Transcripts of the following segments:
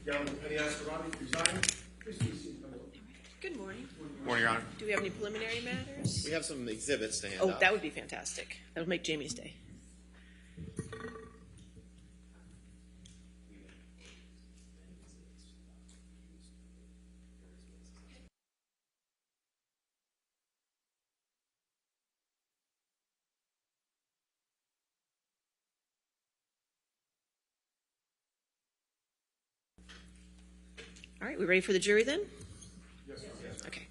Good morning. Morning, Your Honor. Do we have any preliminary matters? We have some exhibits to hand Oh, out. that would be fantastic. That would make Jamie's day. All right, we ready for the jury then? Yes, sir. Okay.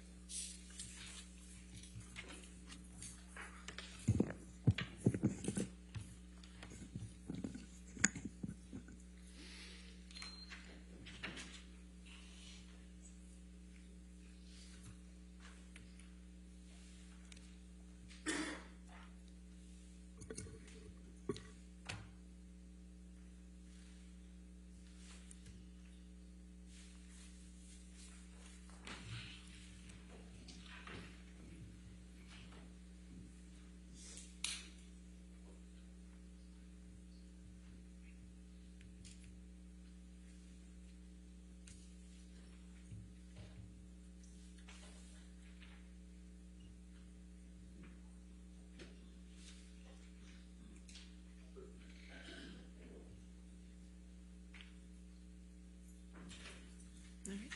All right.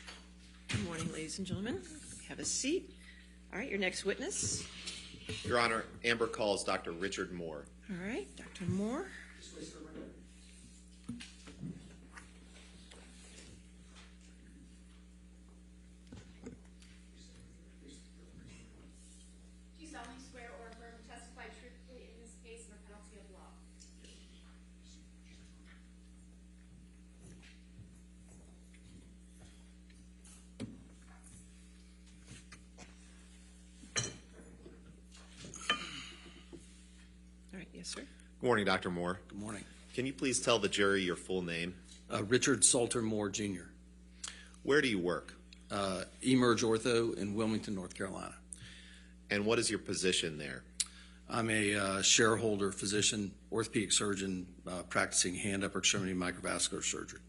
Good morning, ladies and gentlemen. Have a seat. All right, your next witness. Your Honor, Amber calls Dr. Richard Moore. All right, Dr. Moore. Do you solemnly swear or affirm to testify truthfully in this case under penalty of law? All right, yes, sir. Good morning, Dr. Moore. Good morning. Can you please tell the jury your full name? Richard Salter Moore, Jr., Where do you work? Emerge Ortho in Wilmington, North Carolina. And what is your position there? I'm a shareholder physician, orthopedic surgeon, practicing hand, upper extremity, microvascular surgery.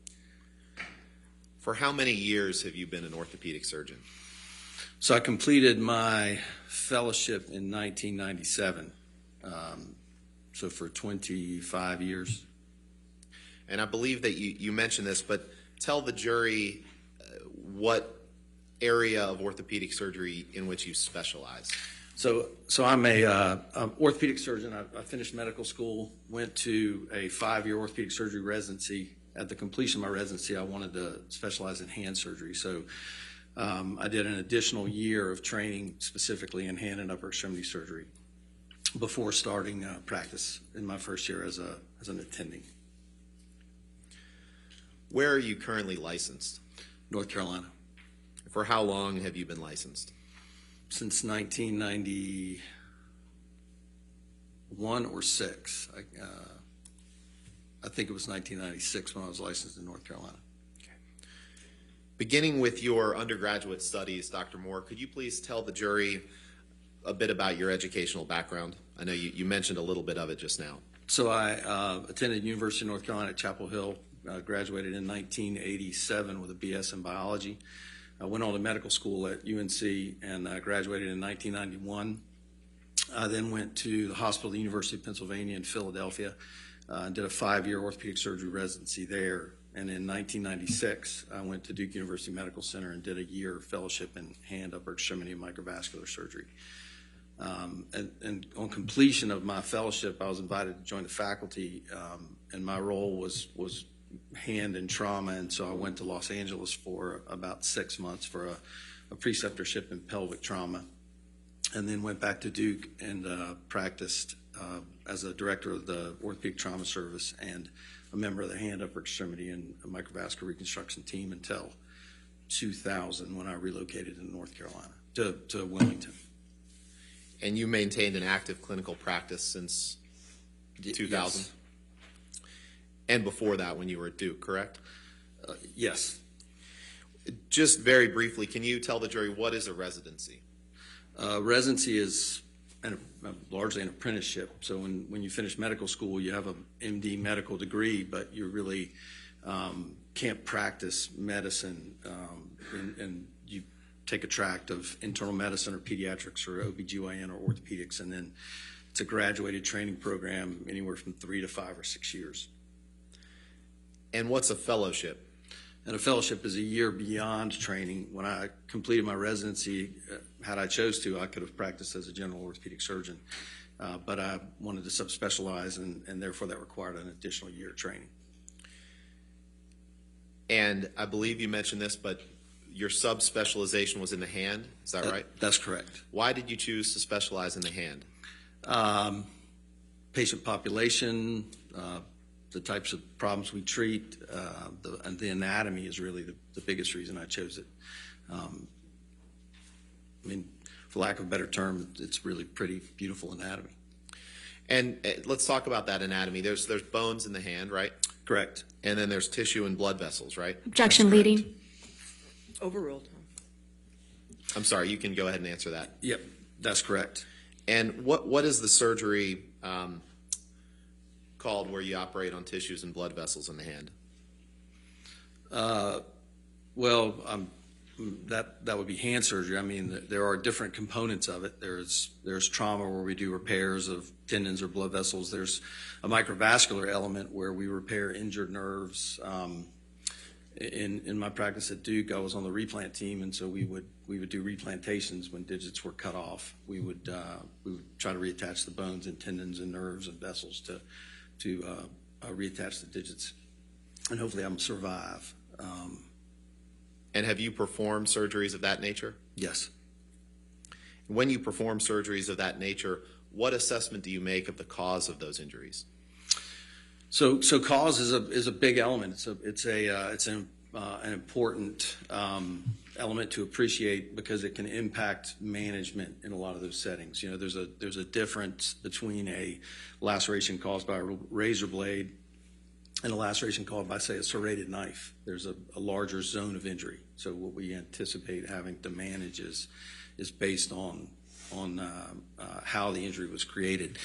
For how many years have you been an orthopedic surgeon? So I completed my fellowship in 1997, so for 25 years. And I believe that you mentioned this, but tell the jury what area of orthopedic surgery in which you specialize. So I'm a orthopedic surgeon. I finished medical school, went to a 5-year orthopedic surgery residency. At the completion of my residency, I wanted to specialize in hand surgery. So I did an additional year of training specifically in hand and upper extremity surgery before starting practice in my first year as an attending. Where are you currently licensed? North Carolina. For how long have you been licensed? Since 1991 or 6. I think it was 1996 when I was licensed in North Carolina. Beginning with your undergraduate studies, Dr. Moore, could you please tell the jury a bit about your educational background? I know you mentioned a little bit of it just now. So I attended University of North Carolina at Chapel Hill, graduated in 1987 with a BS in biology. I went on to medical school at UNC and graduated in 1991. I then went to the hospital at the University of Pennsylvania in Philadelphia and did a 5-year orthopedic surgery residency there. And in 1996, I went to Duke University Medical Center and did a year fellowship in hand, upper extremity, and microvascular surgery. And on completion of my fellowship, I was invited to join the faculty, and my role was hand and trauma, and so I went to Los Angeles for about 6 months for a preceptorship in pelvic trauma, and then went back to Duke and practiced as a director of the orthopedic trauma service and a member of the hand, upper extremity, and microvascular reconstruction team until 2000 when I relocated to North Carolina, to Wilmington. And you maintained an active clinical practice since 2000? Yes. And before that when you were at Duke, correct? Yes. Just very briefly, can you tell the jury what is a residency? Residency is largely an apprenticeship. So when you finish medical school, you have a MD medical degree, but you're really can't practice medicine and you take a tract of internal medicine or pediatrics or OBGYN or orthopedics, and then it's a graduated training program anywhere from 3 to 5 or 6 years. And what's a fellowship? And a fellowship is a year beyond training. When I completed my residency, had I chose to, I could have practiced as a general orthopedic surgeon, but I wanted to subspecialize, and therefore that required an additional year of training. And I believe you mentioned this, but your subspecialization was in the hand, is that right? That's correct. Why did you choose to specialize in the hand? Patient population, the types of problems we treat, and the anatomy is really the biggest reason I chose it. I mean, for lack of a better term, it's really pretty beautiful anatomy. And let's talk about that anatomy. There's bones in the hand, right? Correct. And then there's tissue and blood vessels, right? Objection leading. Overruled. I'm sorry, you can go ahead and answer that. Yep, that's correct. And what is the surgery called where you operate on tissues and blood vessels in the hand? Well, that would be hand surgery. I mean, there are different components of it. There's trauma where we do repairs of tendons or blood vessels. There's a microvascular element where we repair injured nerves. In my practice at Duke, I was on the replant team, and so we would do replantations when digits were cut off. We would try to reattach the bones and tendons and nerves and vessels to reattach the digits, and hopefully I'm survive. And have you performed surgeries of that nature? Yes. When you perform surgeries of that nature, what assessment do you make of the cause of those injuries? So cause is a big element. It's an important element to appreciate because it can impact management in a lot of those settings. You know, there's a difference between a laceration caused by a razor blade and a laceration caused by, say, a serrated knife. There's a larger zone of injury. So what we anticipate having to manage is based on how the injury was created.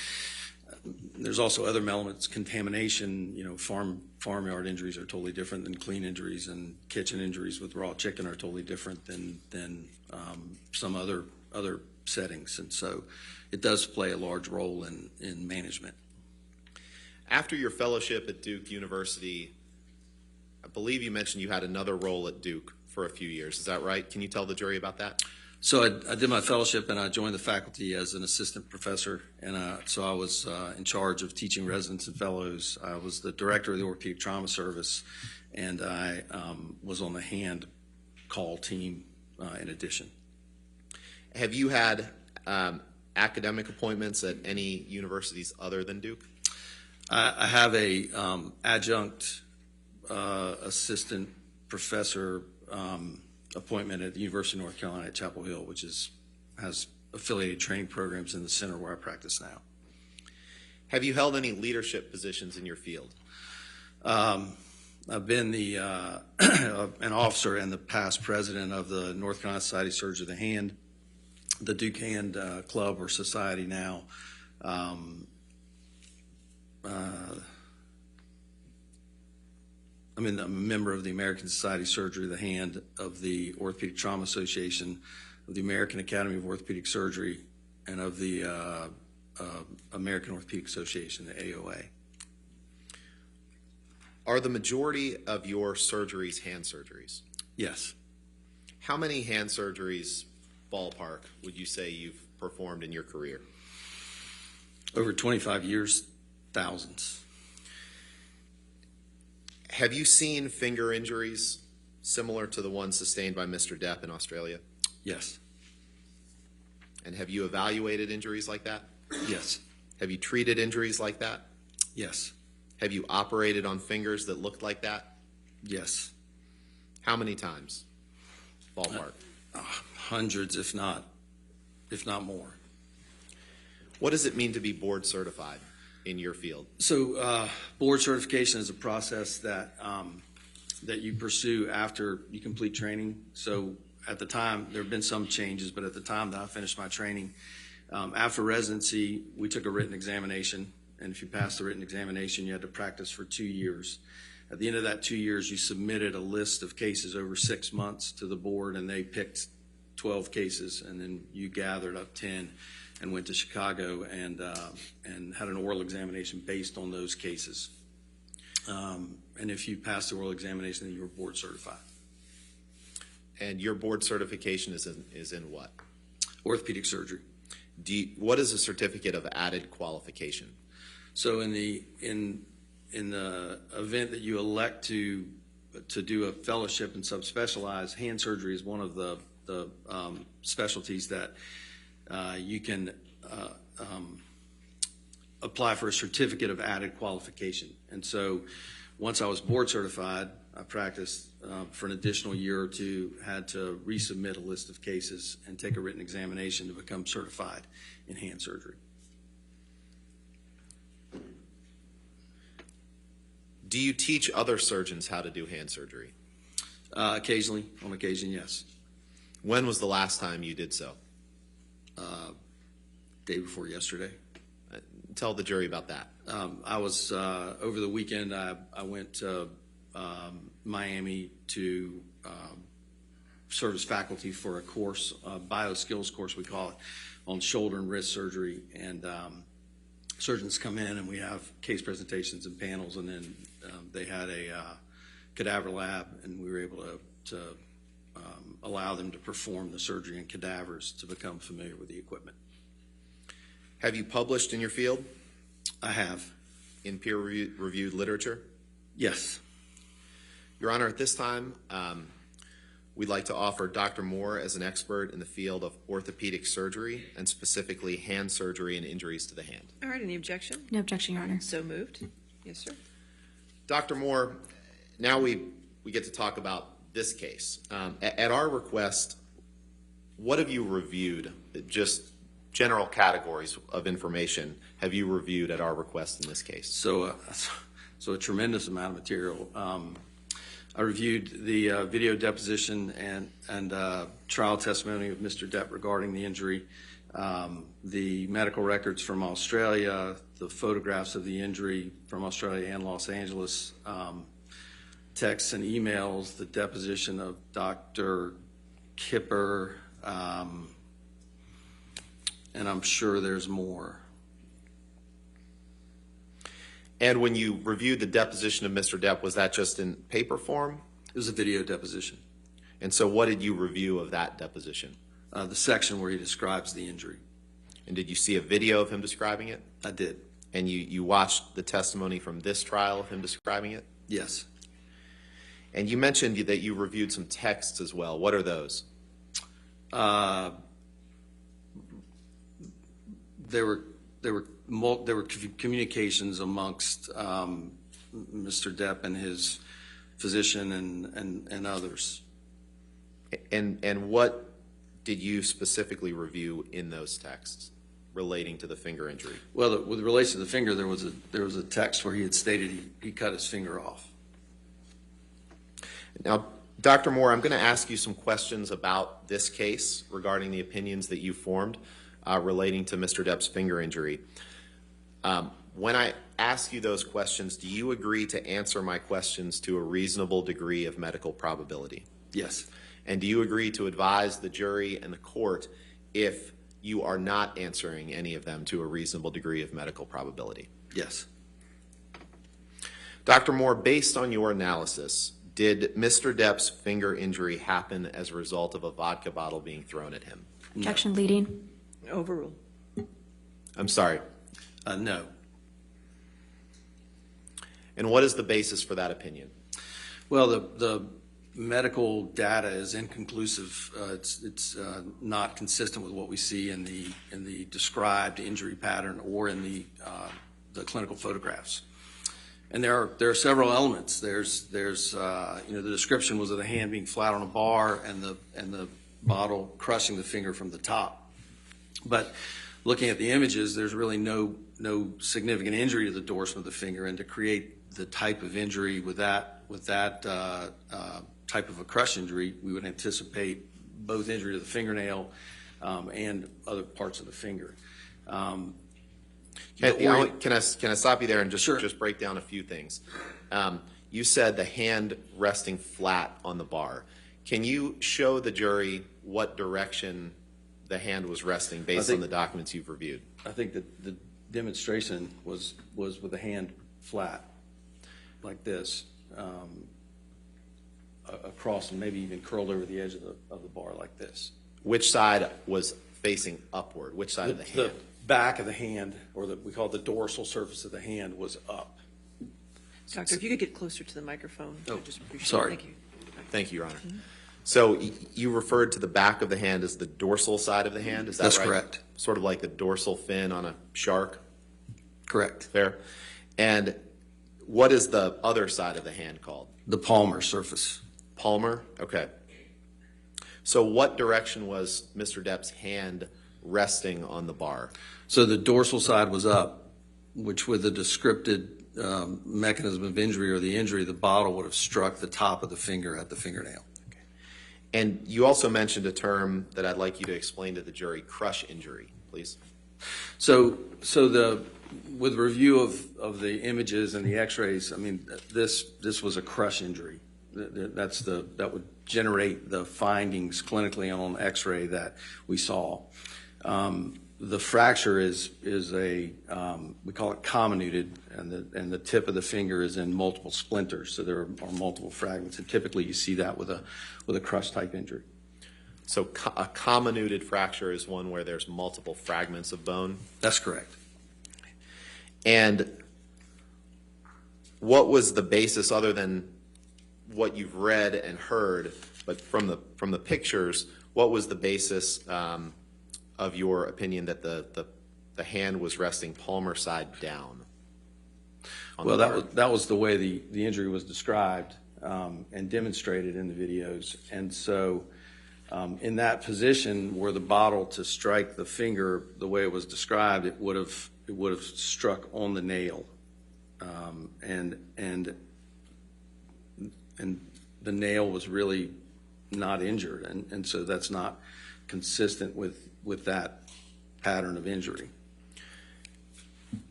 There's also other elements, contamination. You know, farmyard injuries are totally different than clean injuries, and kitchen injuries with raw chicken are totally different than some other settings. And so it does play a large role in management. After your fellowship at Duke University, I believe you mentioned you had another role at Duke for a few years. Is that right? Can you tell the jury about that? So I did my fellowship, and I joined the faculty as an assistant professor, and so I was in charge of teaching residents and fellows. I was the director of the orthopedic trauma service, and I was on the hand call team in addition. Have you had academic appointments at any universities other than Duke? I have a adjunct assistant professor appointment at the University of North Carolina at Chapel Hill, which has affiliated training programs in the center where I practice now. Have you held any leadership positions in your field? I've been an officer and the past president of the North Carolina Society of Surgeons of the Hand, the Duke Hand Club or Society now. I'm a member of the American Society of Surgery of the Hand, of the Orthopedic Trauma Association, of the American Academy of Orthopedic Surgery, and of the American Orthopedic Association, the AOA. Are the majority of your surgeries hand surgeries? Yes. How many hand surgeries, ballpark, would you say you've performed in your career? Over 25 years, thousands. Have you seen finger injuries similar to the one sustained by Mr. Depp in Australia? Yes. And have you evaluated injuries like that? Yes. Have you treated injuries like that? Yes. Have you operated on fingers that looked like that? Yes. How many times? Ballpark. Hundreds, if not more. What does it mean to be board certified in your field? So board certification is a process that you pursue after you complete training. So at the time, there have been some changes, but at the time that I finished my training, after residency, we took a written examination, and if you passed the written examination, you had to practice for 2 years. At the end of that 2 years, you submitted a list of cases over 6 months to the board, and they picked 12 cases, and then you gathered up 10 and went to Chicago and had an oral examination based on those cases. And if you passed the oral examination, then you were board certified. And your board certification is in what? Orthopedic surgery. What is a certificate of added qualification? So in the event that you elect to do a fellowship and subspecialize, hand surgery is one of the specialties that you can apply for a certificate of added qualification. And so once I was board certified, I practiced for an additional year or two, had to resubmit a list of cases and take a written examination to become certified in hand surgery. Do you teach other surgeons how to do hand surgery? Occasionally, on occasion, yes. When was the last time you did so? Day before yesterday. Tell the jury about that. I was, over the weekend, I went to Miami to serve as faculty for a course, a bioskills course we call it, on shoulder and wrist surgery. And surgeons come in and we have case presentations and panels, and then they had a cadaver lab, and we were able to allow them to perform the surgery in cadavers to become familiar with the equipment. Have you published in your field? I have. In peer-reviewed literature? Yes. Your Honor, at this time, we'd like to offer Dr. Moore as an expert in the field of orthopedic surgery, and specifically hand surgery and injuries to the hand. All right, any objection? No objection, Your Honor. So moved. Yes, sir. Dr. Moore, now we get to talk about this case. At our request, what have you reviewed? Just general categories of information have you reviewed at our request in this case? So a tremendous amount of material. I reviewed the video deposition and trial testimony of Mr. Depp regarding the injury, the medical records from Australia, the photographs of the injury from Australia and Los Angeles, texts and emails, the deposition of Dr. Kipper, and I'm sure there's more. And when you reviewed the deposition of Mr. Depp, was that just in paper form? It was a video deposition. And so what did you review of that deposition? The section where he describes the injury. And did you see a video of him describing it? I did. And you watched the testimony from this trial of him describing it? Yes. And you mentioned that you reviewed some texts as well. What are those? There were communications amongst Mr. Depp and his physician and others. And what did you specifically review in those texts relating to the finger injury? Well, with relation to the finger, there was a text where he had stated he cut his finger off. Now, Dr. Moore, I'm going to ask you some questions about this case regarding the opinions that you formed relating to Mr. Depp's finger injury. When I ask you those questions, do you agree to answer my questions to a reasonable degree of medical probability? Yes. And do you agree to advise the jury and the court if you are not answering any of them to a reasonable degree of medical probability? Yes. Dr. Moore, based on your analysis, did Mr. Depp's finger injury happen as a result of a vodka bottle being thrown at him? Objection leading. Overruled. I'm sorry. No. And what is the basis for that opinion? Well, the medical data is inconclusive. It's not consistent with what we see in the described injury pattern or in the clinical photographs. And there are several elements. There's the description was of the hand being flat on a bar and the bottle crushing the finger from the top. But looking at the images, there's really no significant injury to the dorsum of the finger, and to create the type of injury with that type of a crush injury, we would anticipate both injury to the fingernail and other parts of the finger. Can I stop you there and just Sure. just break down a few things? you said the hand resting flat on the bar. Can you show the jury what direction the hand was resting based on the documents you've reviewed? I think that the demonstration was with the hand flat, like this, across and maybe even curled over the edge of the bar like this. Which side was facing upward? Which side of the hand? The back of the hand, or we call it the dorsal surface of the hand, was up. Doctor, if you could get closer to the microphone, I'd just appreciate it. sorry. Thank you. Thank you, Your Honor. So you referred to the back of the hand as the dorsal side of the hand, is that right? That's correct. Sort of like the dorsal fin on a shark? Correct. Fair. And what is the other side of the hand called? The palmar surface. Palmar? Okay. So what direction was Mr. Depp's hand resting on the bar? So the dorsal side was up, which with a descripted mechanism of injury or the injury, the bottle would have struck the top of the finger at the fingernail. Okay. And you also mentioned a term that I'd like you to explain to the jury, crush injury, please. So with review of the images and the x-rays, I mean, this was a crush injury. That would generate the findings clinically on x-ray that we saw. The fracture is a we call it comminuted, and the tip of the finger is in multiple splinters, so there are multiple fragments, and typically you see that with a crush type injury. So a comminuted fracture is one where there's multiple fragments of bone? That's correct. And what was the basis, other than what you've read and heard, but from the pictures, what was the basis of your opinion that the hand was resting palmar side down? Well, that was the way the injury was described and demonstrated in the videos, and so in that position where the bottle to strike the finger the way it was described, it would have struck on the nail, and the nail was really not injured, and so that's not consistent with that pattern of injury.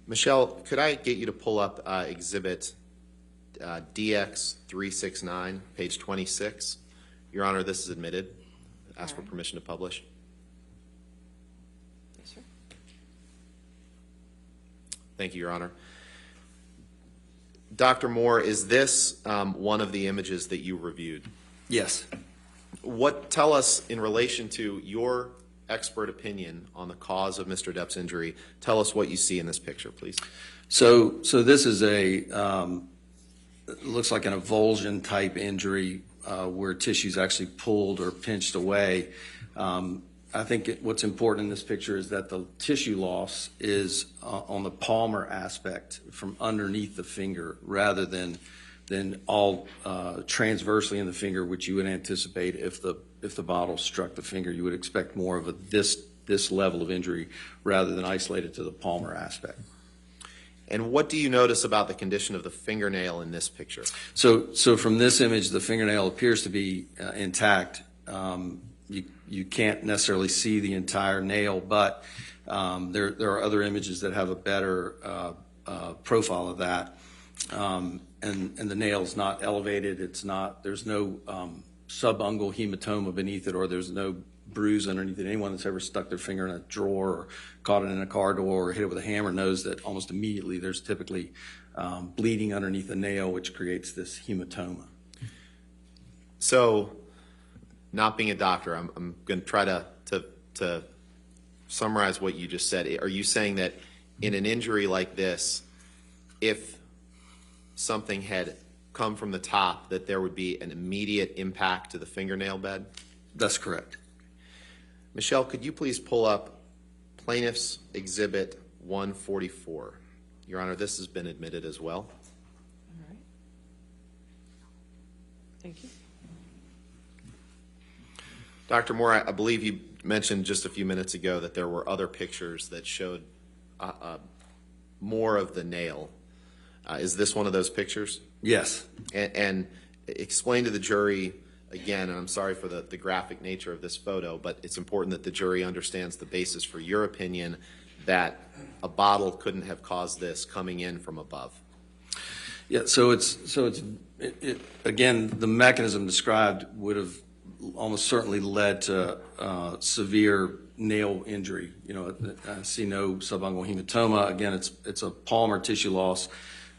Michelle, could I get you to pull up Exhibit DX 369, page 26? Your Honor, this is admitted. Ask for permission to publish. Yes, sir. Thank you, Your Honor. Dr. Moore, is this one of the images that you reviewed? Yes. Tell us, in relation to your expert opinion on the cause of Mr. Depp's injury, tell us what you see in this picture, please. So this is it looks like an avulsion type injury where tissue's actually pulled or pinched away. I think what's important in this picture is that the tissue loss is on the palmar aspect from underneath the finger rather than all transversely in the finger, which you would anticipate if the bottle struck the finger. You would expect more of this level of injury rather than isolated to the palmar aspect. And what do you notice about the condition of the fingernail in this picture? So from this image, the fingernail appears to be intact. You can't necessarily see the entire nail, but there are other images that have a better profile of that. And the nail's not elevated. There's no subungual hematoma beneath it, or there's no bruise underneath it. Anyone that's ever stuck their finger in a drawer or caught it in a car door or hit it with a hammer knows that almost immediately there's typically bleeding underneath the nail, which creates this hematoma. So, not being a doctor, I'm going to try to summarize what you just said. Are you saying that in an injury like this, if something had come from the top, that there would be an immediate impact to the fingernail bed? That's correct. Michelle, could you please pull up Plaintiff's Exhibit 144? Your Honor, this has been admitted as well. All right. Thank you. Dr. Moore, I believe you mentioned just a few minutes ago that there were other pictures that showed more of the nail. Is this one of those pictures? Yes. And explain to the jury, again, and I'm sorry for the graphic nature of this photo, but it's important that the jury understands the basis for your opinion that a bottle couldn't have caused this coming in from above. Yeah, so again, the mechanism described would have almost certainly led to severe nail injury. You know, I see no subungual hematoma. Again, it's a palmar tissue loss,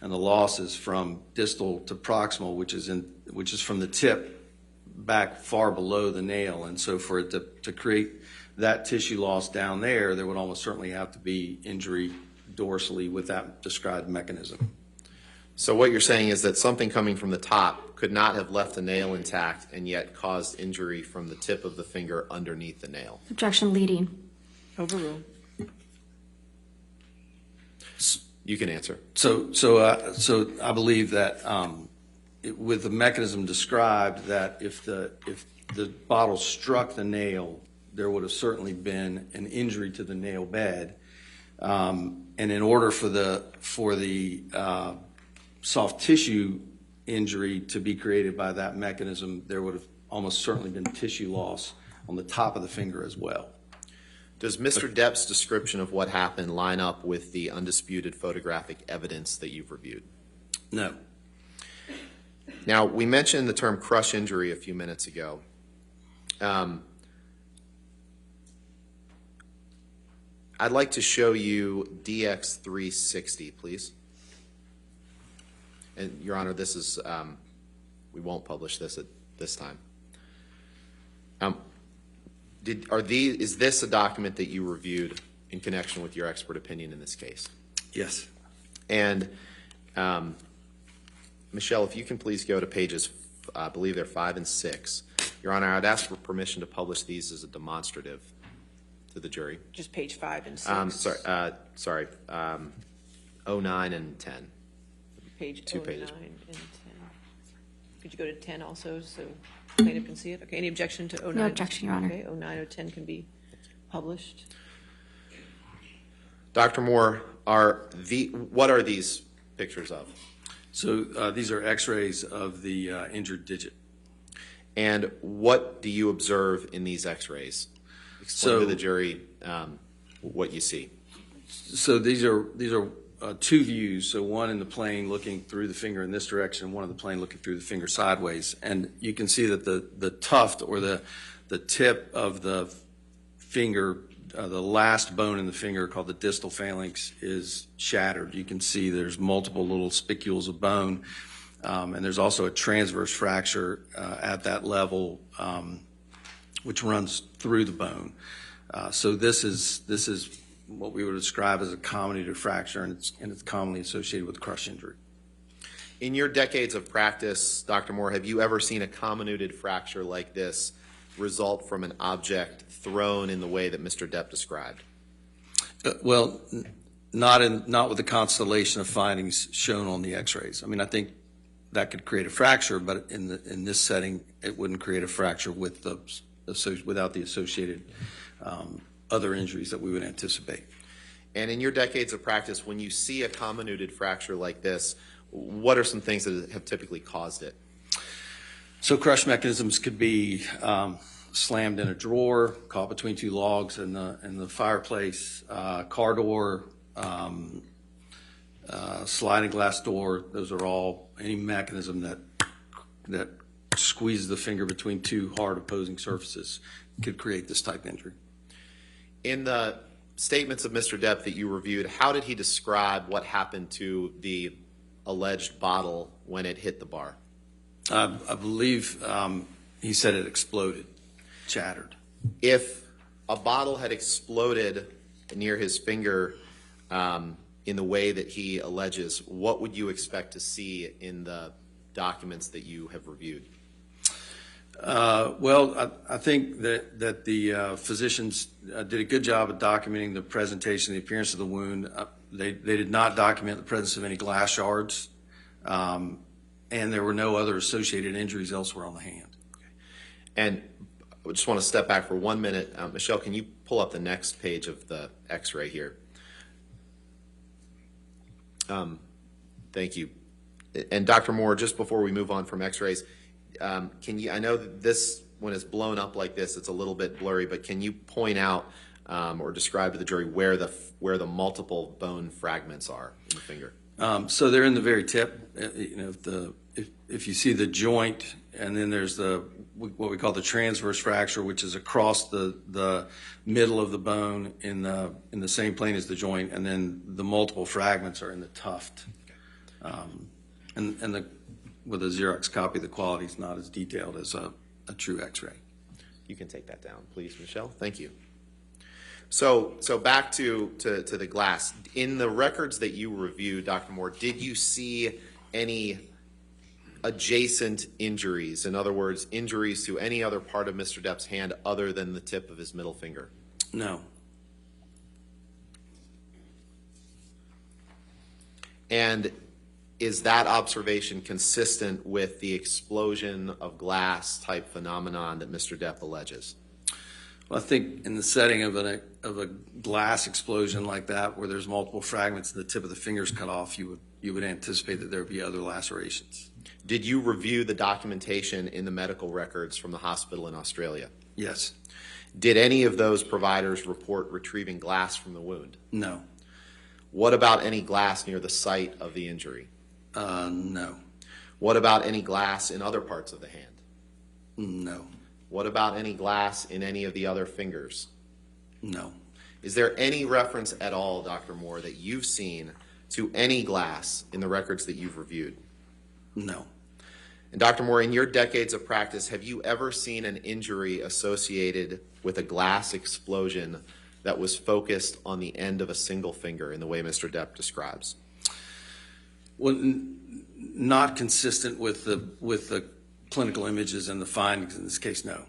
and the loss is from distal to proximal, which is from the tip back far below the nail. And so for it to create that tissue loss down there, there would almost certainly have to be injury dorsally with that described mechanism. So what you're saying is that something coming from the top could not have left the nail intact and yet caused injury from the tip of the finger underneath the nail. Objection leading. Overruled. You can answer. So I believe that with the mechanism described, that if the bottle struck the nail, there would have certainly been an injury to the nail bed, and in order for the soft tissue injury to be created by that mechanism, there would have almost certainly been tissue loss on the top of the finger as well. Does Mr. Depp's description of what happened line up with the undisputed photographic evidence that you've reviewed? No. Now, we mentioned the term crush injury a few minutes ago. I'd like to show you DX360, please. And, Your Honor, this is, we won't publish this at this time. Is this a document that you reviewed in connection with your expert opinion in this case? Yes. And, Michelle, if you can please go to pages, I believe they're 5 and 6. Your Honor, I'd ask for permission to publish these as a demonstrative to the jury. Just page 5 and 6. Sorry, 09 and 10. Page 2 09 pages. and 10. Could you go to 10 also so plaintiff can see it? Okay, any objection to 09? No objection, Your Honor. Okay, 09, 010 can be published. Dr. Moore, what are these pictures of? So these are x-rays of the injured digit. And what do you observe in these x-rays? Explain to the jury what you see. So these are two views. So one in the plane looking through the finger in this direction, one in the plane looking through the finger sideways. And you can see that the tuft or the tip of the finger, the last bone in the finger called the distal phalanx, is shattered. You can see there's multiple little spicules of bone. And there's also a transverse fracture at that level, which runs through the bone. So this is what we would describe as a comminuted fracture, and it's commonly associated with crush injury. In your decades of practice, Dr. Moore, have you ever seen a comminuted fracture like this result from an object thrown in the way that Mr. Depp described? Well, not with the constellation of findings shown on the x-rays. I mean, I think that could create a fracture, but in this setting, it wouldn't create a fracture with without the associated other injuries that we would anticipate. And in your decades of practice, when you see a comminuted fracture like this, what are some things that have typically caused it? So crush mechanisms could be slammed in a drawer, caught between two logs in the fireplace, car door, sliding glass door. Those are all any mechanism that squeezes the finger between two hard opposing surfaces could create this type of injury. In the statements of Mr. Depp that you reviewed, how did he describe what happened to the alleged bottle when it hit the bar? I believe he said it exploded, shattered. If a bottle had exploded near his finger in the way that he alleges, what would you expect to see in the documents that you have reviewed? Well, I think that the physicians did a good job of documenting the presentation, the appearance of the wound. They did not document the presence of any glass shards, and there were no other associated injuries elsewhere on the hand. Okay. And I just want to step back for 1 minute. Michelle, can you pull up the next page of the x-ray here? Thank you. And Dr. Moore, just before we move on from x-rays, I know that this, when it's blown up like this, it's a little bit blurry, but can you point out or describe to the jury where the multiple bone fragments are in the finger? So they're in the very tip. If you see the joint, and then there's what we call the transverse fracture, which is across the middle of the bone in the same plane as the joint, and then the multiple fragments are in the tuft. With a Xerox copy, the quality is not as detailed as a true X-ray. You can take that down, please, Michelle. Thank you. So back to the glass. In the records that you reviewed, Dr. Moore, did you see any adjacent injuries? In other words, injuries to any other part of Mr. Depp's hand other than the tip of his middle finger? No. And is that observation consistent with the explosion of glass type phenomenon that Mr. Depp alleges? Well, I think in the setting of a glass explosion like that, where there's multiple fragments and the tip of the finger's cut off, you would anticipate that there would be other lacerations. Did you review the documentation in the medical records from the hospital in Australia? Yes. Did any of those providers report retrieving glass from the wound? No. What about any glass near the site of the injury? No. What about any glass in other parts of the hand? No. What about any glass in any of the other fingers? No. Is there any reference at all, Dr. Moore, that you've seen to any glass in the records that you've reviewed? No. And Dr. Moore, in your decades of practice, have you ever seen an injury associated with a glass explosion that was focused on the end of a single finger in the way Mr. Depp describes? Well, not consistent with the clinical images and the findings in this case, no.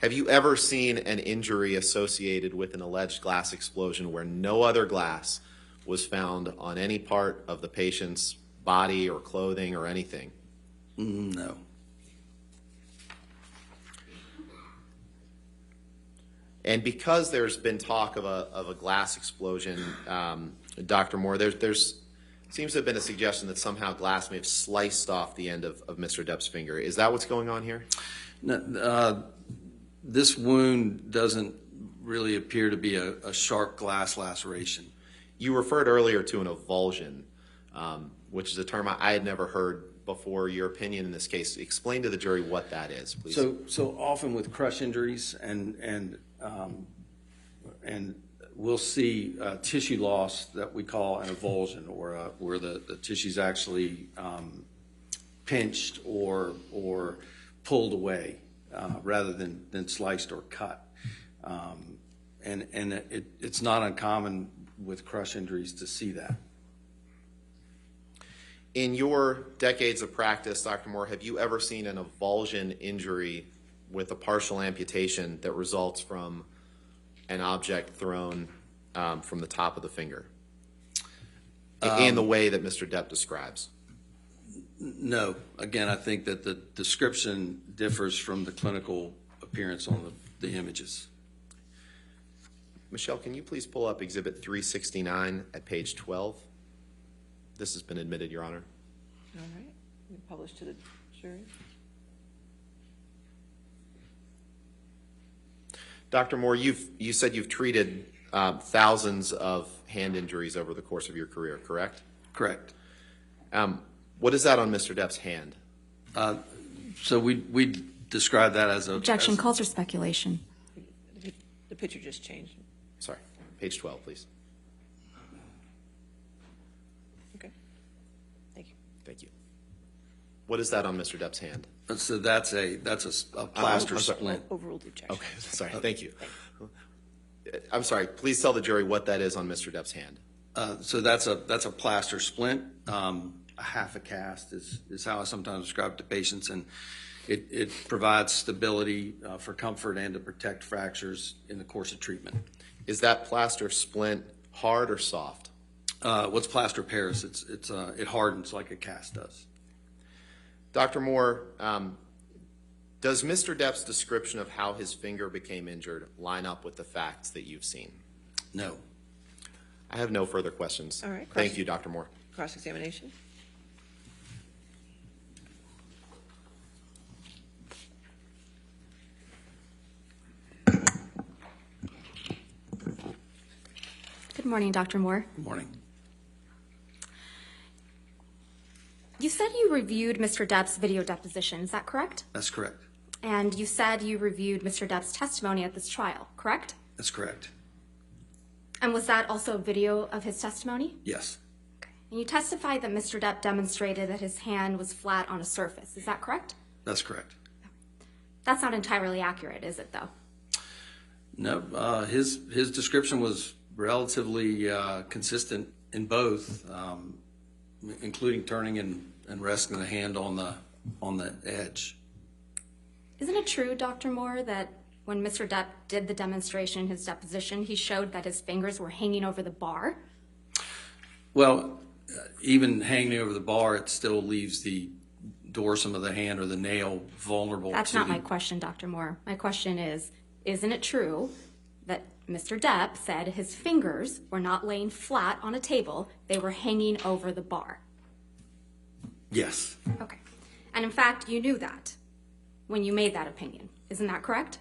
Have you ever seen an injury associated with an alleged glass explosion where no other glass was found on any part of the patient's body or clothing or anything? No. And because there's been talk of a glass explosion, Dr. Moore, there's seems to have been a suggestion that somehow glass may have sliced off the end of Mr. Depp's finger. Is that what's going on here? No, this wound doesn't really appear to be a sharp glass laceration. You referred earlier to an avulsion, which is a term I had never heard before. Your opinion in this case. Explain to the jury what that is, please. So often with crush injuries and we'll see tissue loss that we call an avulsion, or where the tissue's actually pinched or pulled away rather than sliced or cut. It's not uncommon with crush injuries to see that. In your decades of practice, Dr. Moore, have you ever seen an avulsion injury with a partial amputation that results from an object thrown from the top of the finger in the way that Mr. Depp describes? No. Again, I think that the description differs from the clinical appearance on the images. Michelle, can you please pull up Exhibit 369 at page 12? This has been admitted, Your Honor. All right. We publish to the jury. Dr. Moore, you said you've treated thousands of hand injuries over the course of your career, correct? Correct. What is that on Mr. Depp's hand? So we describe that as a... Objection calls for speculation. The picture just changed. Sorry, page 12, please. Okay. Thank you. Thank you. What is that on Mr. Depp's hand? So that's a plaster I'm sorry. splint. Overruled the objection. Okay, sorry, thank you. I'm sorry, please tell the jury what that is on Mr. Depp's hand. So that's a plaster splint. A half a cast is how I sometimes describe it to patients, and it provides stability for comfort and to protect fractures in the course of treatment. Is that plaster splint hard or soft? What's plaster Paris? It hardens like a cast does. Dr. Moore, does Mr. Depp's description of how his finger became injured line up with the facts that you've seen? No. I have no further questions. All right. Thank you, Dr. Moore. Cross-examination. Good morning, Dr. Moore. Good morning. You said you reviewed Mr. Depp's video deposition, is that correct? That's correct. And you said you reviewed Mr. Depp's testimony at this trial, correct? That's correct. And was that also a video of his testimony? Yes. Okay. And you testified that Mr. Depp demonstrated that his hand was flat on a surface, is that correct? That's correct. That's not entirely accurate, is it, though? No, his description was relatively consistent in both, including turning and resting the hand on the edge. Isn't it true, Dr. Moore, that when Mr. Depp did the demonstration in his deposition, he showed that his fingers were hanging over the bar? Well, even hanging over the bar, it still leaves the dorsum of the hand or the nail vulnerable. That's not my question, Dr. Moore. My question is, isn't it true that Mr. Depp said his fingers were not laying flat on a table, they were hanging over the bar? Yes. Okay. And in fact, you knew that when you made that opinion. Isn't that correct?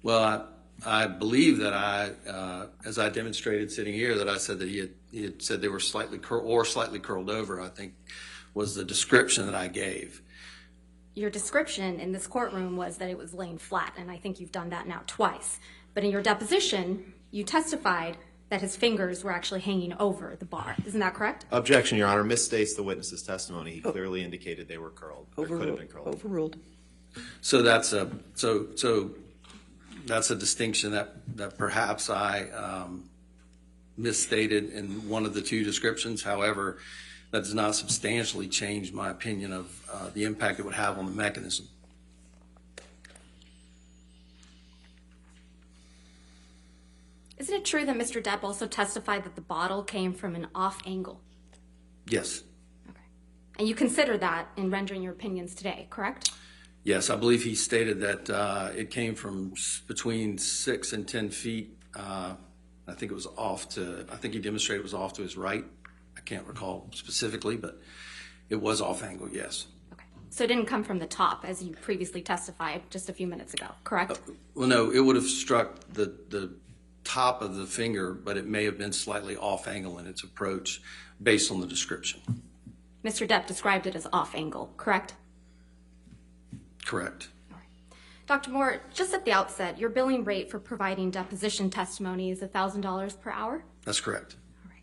Well, I believe that as I demonstrated sitting here, that I said that he had said they were slightly curled over, I think was the description that I gave. Your description in this courtroom was that it was laying flat, and I think you've done that now twice. But in your deposition, you testified that his fingers were actually hanging over the bar. Isn't that correct? Objection, Your Honor. Misstates the witness's testimony. He clearly indicated they were curled. Or could have been curled. Overruled. So that's a distinction that perhaps I misstated in one of the two descriptions. However, that does not substantially change my opinion of the impact it would have on the mechanism. Isn't it true that Mr. Depp also testified that the bottle came from an off angle? Yes. Okay. And you consider that in rendering your opinions today, correct? Yes, I believe he stated that it came from between 6 and 10 feet. I think it was I think he demonstrated it was off to his right. I can't recall specifically, but it was off angle, yes. Okay. So it didn't come from the top, as you previously testified just a few minutes ago, correct? Well, no, it would have struck the top of the finger, but it may have been slightly off angle in its approach based on the description. Mr. Depp described it as off angle, correct? Correct. All right. Dr. Moore, just at the outset, your billing rate for providing deposition testimony is $1,000 per hour? That's correct. All right.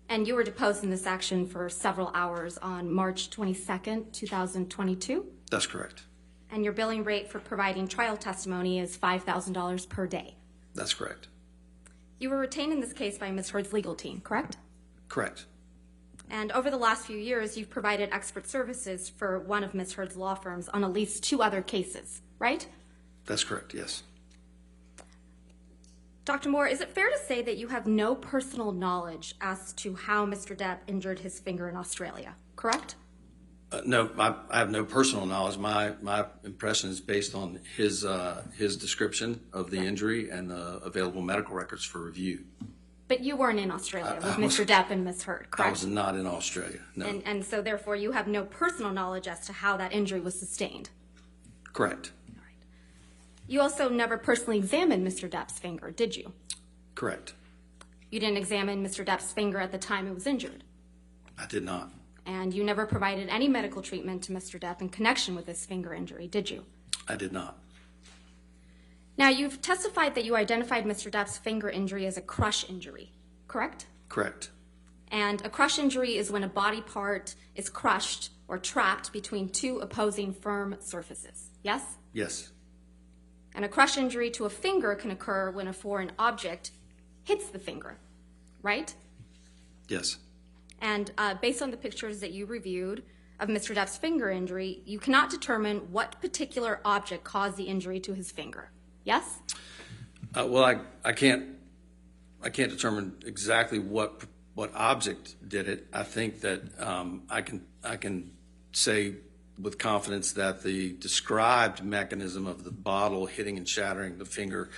And you were deposed in this action for several hours on March 22nd, 2022? That's correct. And your billing rate for providing trial testimony is $5,000 per day? That's correct. You were retained in this case by Ms. Heard's legal team, correct? Correct. And over the last few years, you've provided expert services for one of Ms. Heard's law firms on at least 2 other cases, right? That's correct, yes. Dr. Moore, is it fair to say that you have no personal knowledge as to how Mr. Depp injured his finger in Australia, correct? No, I have no personal knowledge. My impression is based on his description of the injury and the available medical records for review. But you weren't in Australia with Mr. Depp and Ms. Heard, correct? I was not in Australia, no. And so therefore you have no personal knowledge as to how that injury was sustained? Correct. All right. You also never personally examined Mr. Depp's finger, did you? Correct. You didn't examine Mr. Depp's finger at the time it was injured? I did not. And you never provided any medical treatment to Mr. Depp in connection with his finger injury, did you? I did not. Now, you've testified that you identified Mr. Depp's finger injury as a crush injury, correct? Correct. And a crush injury is when a body part is crushed or trapped between 2 opposing firm surfaces, yes? Yes. And a crush injury to a finger can occur when a foreign object hits the finger, right? Yes. And based on the pictures that you reviewed of Mr. Depp's finger injury, you cannot determine what particular object caused the injury to his finger, yes? Well, I can't determine exactly what object did it. I think that I can say with confidence that the described mechanism of the bottle hitting and shattering the finger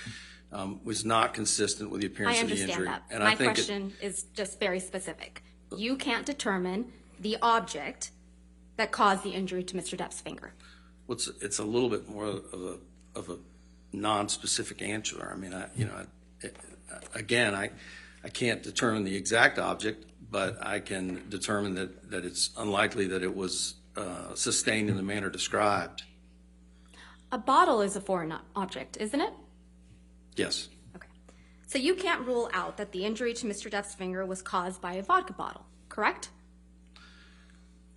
was not consistent with the appearance of the injury. I understand that. And My I think question is just very specific. You can't determine the object that caused the injury to Mr. Depp's finger. Well, it's a little bit more of a non-specific answer. I mean, again, I can't determine the exact object, but I can determine that it's unlikely that it was sustained in the manner described. A bottle is a foreign object, isn't it? Yes. Okay. So you can't rule out that the injury to Mr. Depp's finger was caused by a vodka bottle, correct?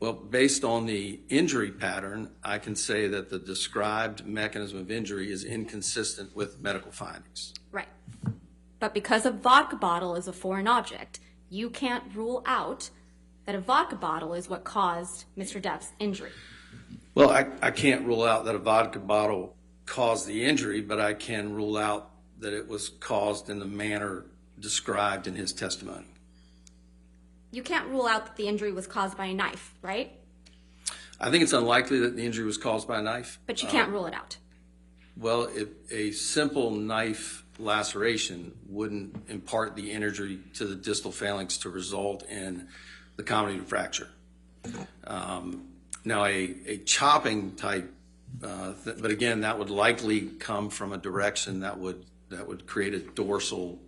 Well, based on the injury pattern, I can say that the described mechanism of injury is inconsistent with medical findings. Right. But because a vodka bottle is a foreign object, you can't rule out that a vodka bottle is what caused Mr. Depp's injury. Well, I can't rule out that a vodka bottle caused the injury, but I can rule out that it was caused in the manner described in his testimony. You can't rule out that the injury was caused by a knife, right? I think it's unlikely that the injury was caused by a knife. But you can't rule it out. Well, if a simple knife laceration wouldn't impart the injury to the distal phalanx to result in the comminuted fracture. Now, a chopping type, but again, that would likely come from a direction that would create a dorsal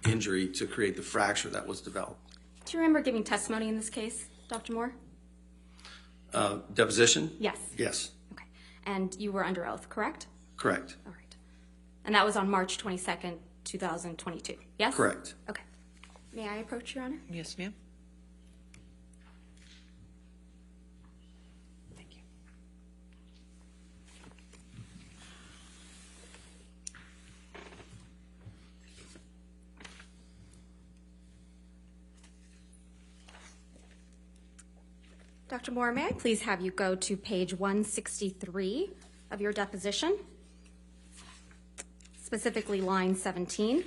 injury to create the fracture that was developed. Do you remember giving testimony in this case, Dr. Moore? Deposition? Yes. Yes. Okay. And you were under oath, correct? Correct. All right. And that was on March 22nd, 2022, yes? Correct. Okay. May I approach, Your Honor? Yes, ma'am. Thank you. Dr. Moore, may I please have you go to page 163 of your deposition, specifically line 17.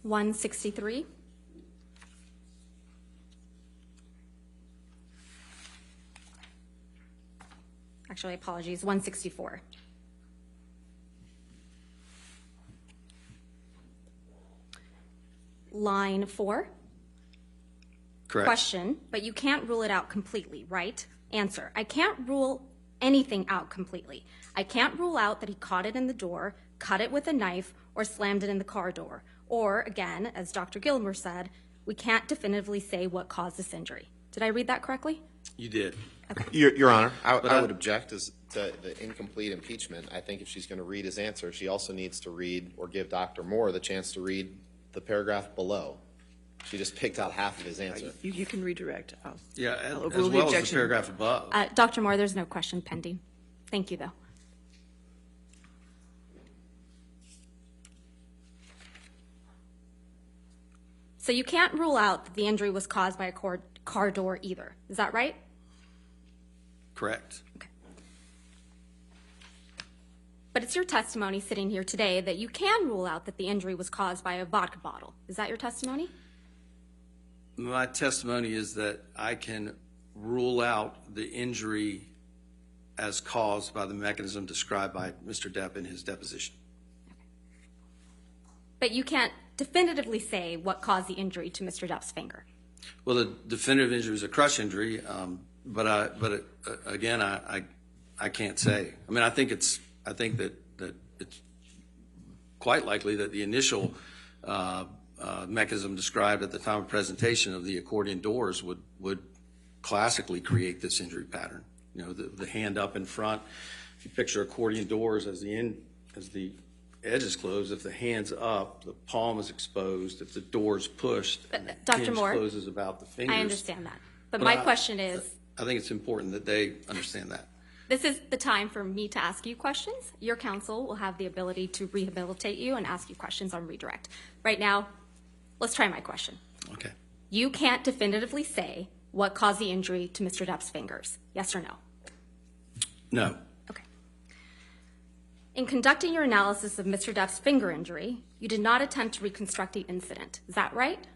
(163). Actually, apologies, 164. Line 4. Correct. Question, but you can't rule it out completely, right? Answer, I can't rule anything out completely. I can't rule out that he caught it in the door, cut it with a knife, or slammed it in the car door. Or, again, as Dr. Gilmer said, we can't definitively say what caused this injury. Did I read that correctly? You did. Your Honor, I I- would object as to the incomplete impeachment. I think if she's going to read his answer, she also needs to read or give Dr. Moore the chance to read the paragraph below. She just picked out half of his answer. You can redirect. Yeah, I'll as overrule the well as the objection. paragraph above. Dr. Moore, there's no question pending. Thank you, though. So you can't rule out that the injury was caused by a car door either. Is that right? Correct. Okay. But it's your testimony sitting here today that you can rule out that the injury was caused by a vodka bottle. Is that your testimony? My testimony is that I can rule out the injury as caused by the mechanism described by Mr. Depp in his deposition. But you can't definitively say what caused the injury to Mr. Depp's finger. Well, the definitive injury is a crush injury, but again, I can't say. I mean, I think that it's quite likely that the initial mechanism described at the time of presentation of the accordion doors would classically create this injury pattern. You know, the hand up in front. If you picture accordion doors as the edge is closed, if the hand's up, the palm is exposed. If the door's pushed, and the Dr. hinge Moore, closes about the fingers. I understand that. But my question is, I think it's important that they understand that. this is the time for me to ask you questions. Your counsel will have the ability to rehabilitate you and ask you questions on redirect. Right now, let's try my question. Okay. You can't definitively say what caused the injury to Mr. Depp's fingers, yes or no? No. Okay. In conducting your analysis of Mr. Depp's finger injury, you did not attempt to reconstruct the incident. Is that right?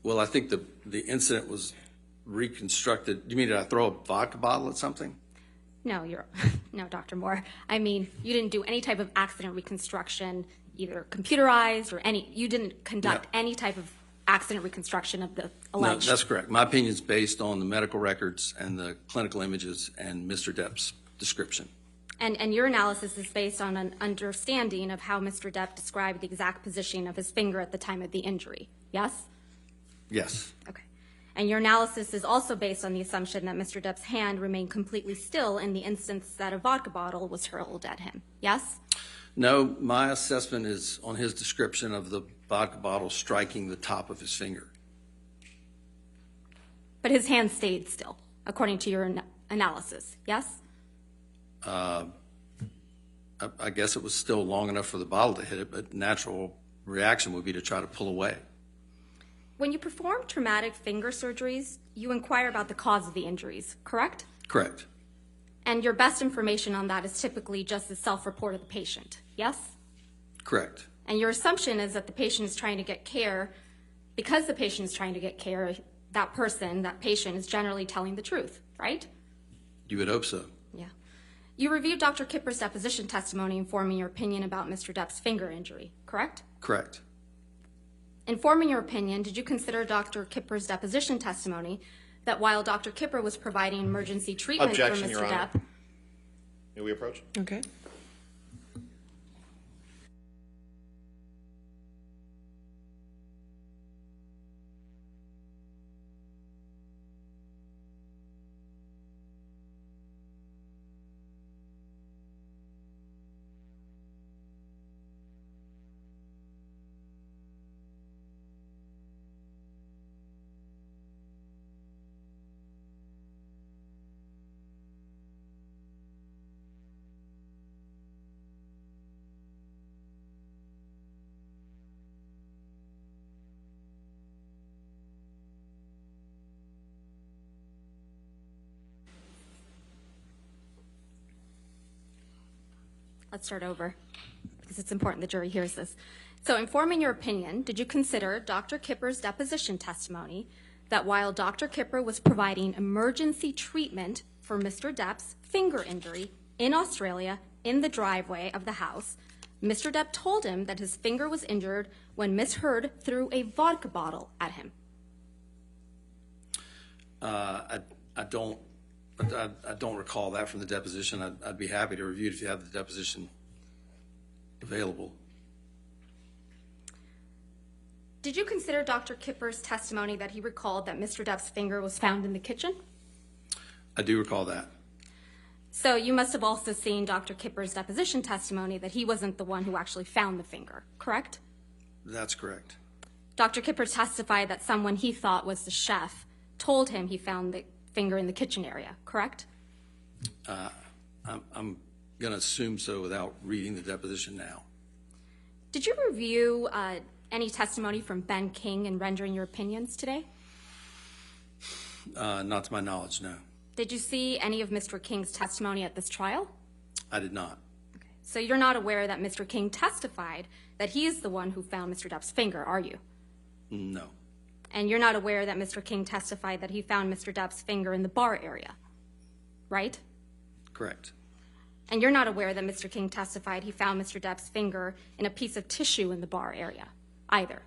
Well, I think the incident was reconstructed. You mean did I throw a vodka bottle at something? No, no, Dr. Moore. I mean, you didn't do any type of accident reconstruction, either computerized or you didn't conduct any type of accident reconstruction of the No, alleged. that's correct. My opinion is based on the medical records and the clinical images and Mr. Depp's description. And your analysis is based on an understanding of how Mr. Depp described the exact position of his finger at the time of the injury, yes? Yes, Okay. And your analysis is also based on the assumption that Mr. Depp's hand remained completely still in the instance that a vodka bottle was hurled at him, yes? no, my assessment is on his description of the vodka bottle striking the top of his finger. But his hand stayed still, according to your analysis, yes? I guess it was still long enough for the bottle to hit it, but natural reaction would be to try to pull away. When you perform traumatic finger surgeries, you inquire about the cause of the injuries, correct? Correct. And your best information on that is typically just the self-report of the patient, yes? Correct. And your assumption is that the patient is trying to get care. Because the patient is trying to get care, that person, that patient, is generally telling the truth, right? You would hope so. Yeah. You reviewed Dr. Kipper's deposition testimony informing your opinion about Mr. Depp's finger injury, correct? Correct. In forming your opinion, did you consider Dr. Kipper's deposition testimony that while Dr. Kipper was providing emergency treatment Objection, for Your Mr. Honor. Depp, May we approach? Okay. let's start over because it's important the jury hears this. So in forming your opinion, did you consider Dr. Kipper's deposition testimony that while Dr. Kipper was providing emergency treatment for Mr. Depp's finger injury in Australia in the driveway of the house, Mr. Depp told him that his finger was injured when Miss Heard threw a vodka bottle at him? I don't recall that from the deposition. I'd be happy to review it if you have the deposition available. Did you consider Dr. Kipper's testimony that he recalled that Mr. Depp's finger was found in the kitchen? I do recall that. So you must have also seen Dr. Kipper's deposition testimony that he wasn't the one who actually found the finger, correct? That's correct. Dr. Kipper testified that someone he thought was the chef told him he found the finger in the kitchen area, correct? I'm going to assume so without reading the deposition now. Did you review any testimony from Ben King in rendering your opinions today? Not to my knowledge, no. Did you see any of Mr. King's testimony at this trial? I did not. So you're not aware that Mr. King testified that he is the one who found Mr. Depp's finger, are you? No. And you're not aware that Mr. King testified that he found Mr. Depp's finger in the bar area, right? Correct. And you're not aware that Mr. King testified he found Mr. Depp's finger in a piece of tissue in the bar area, either?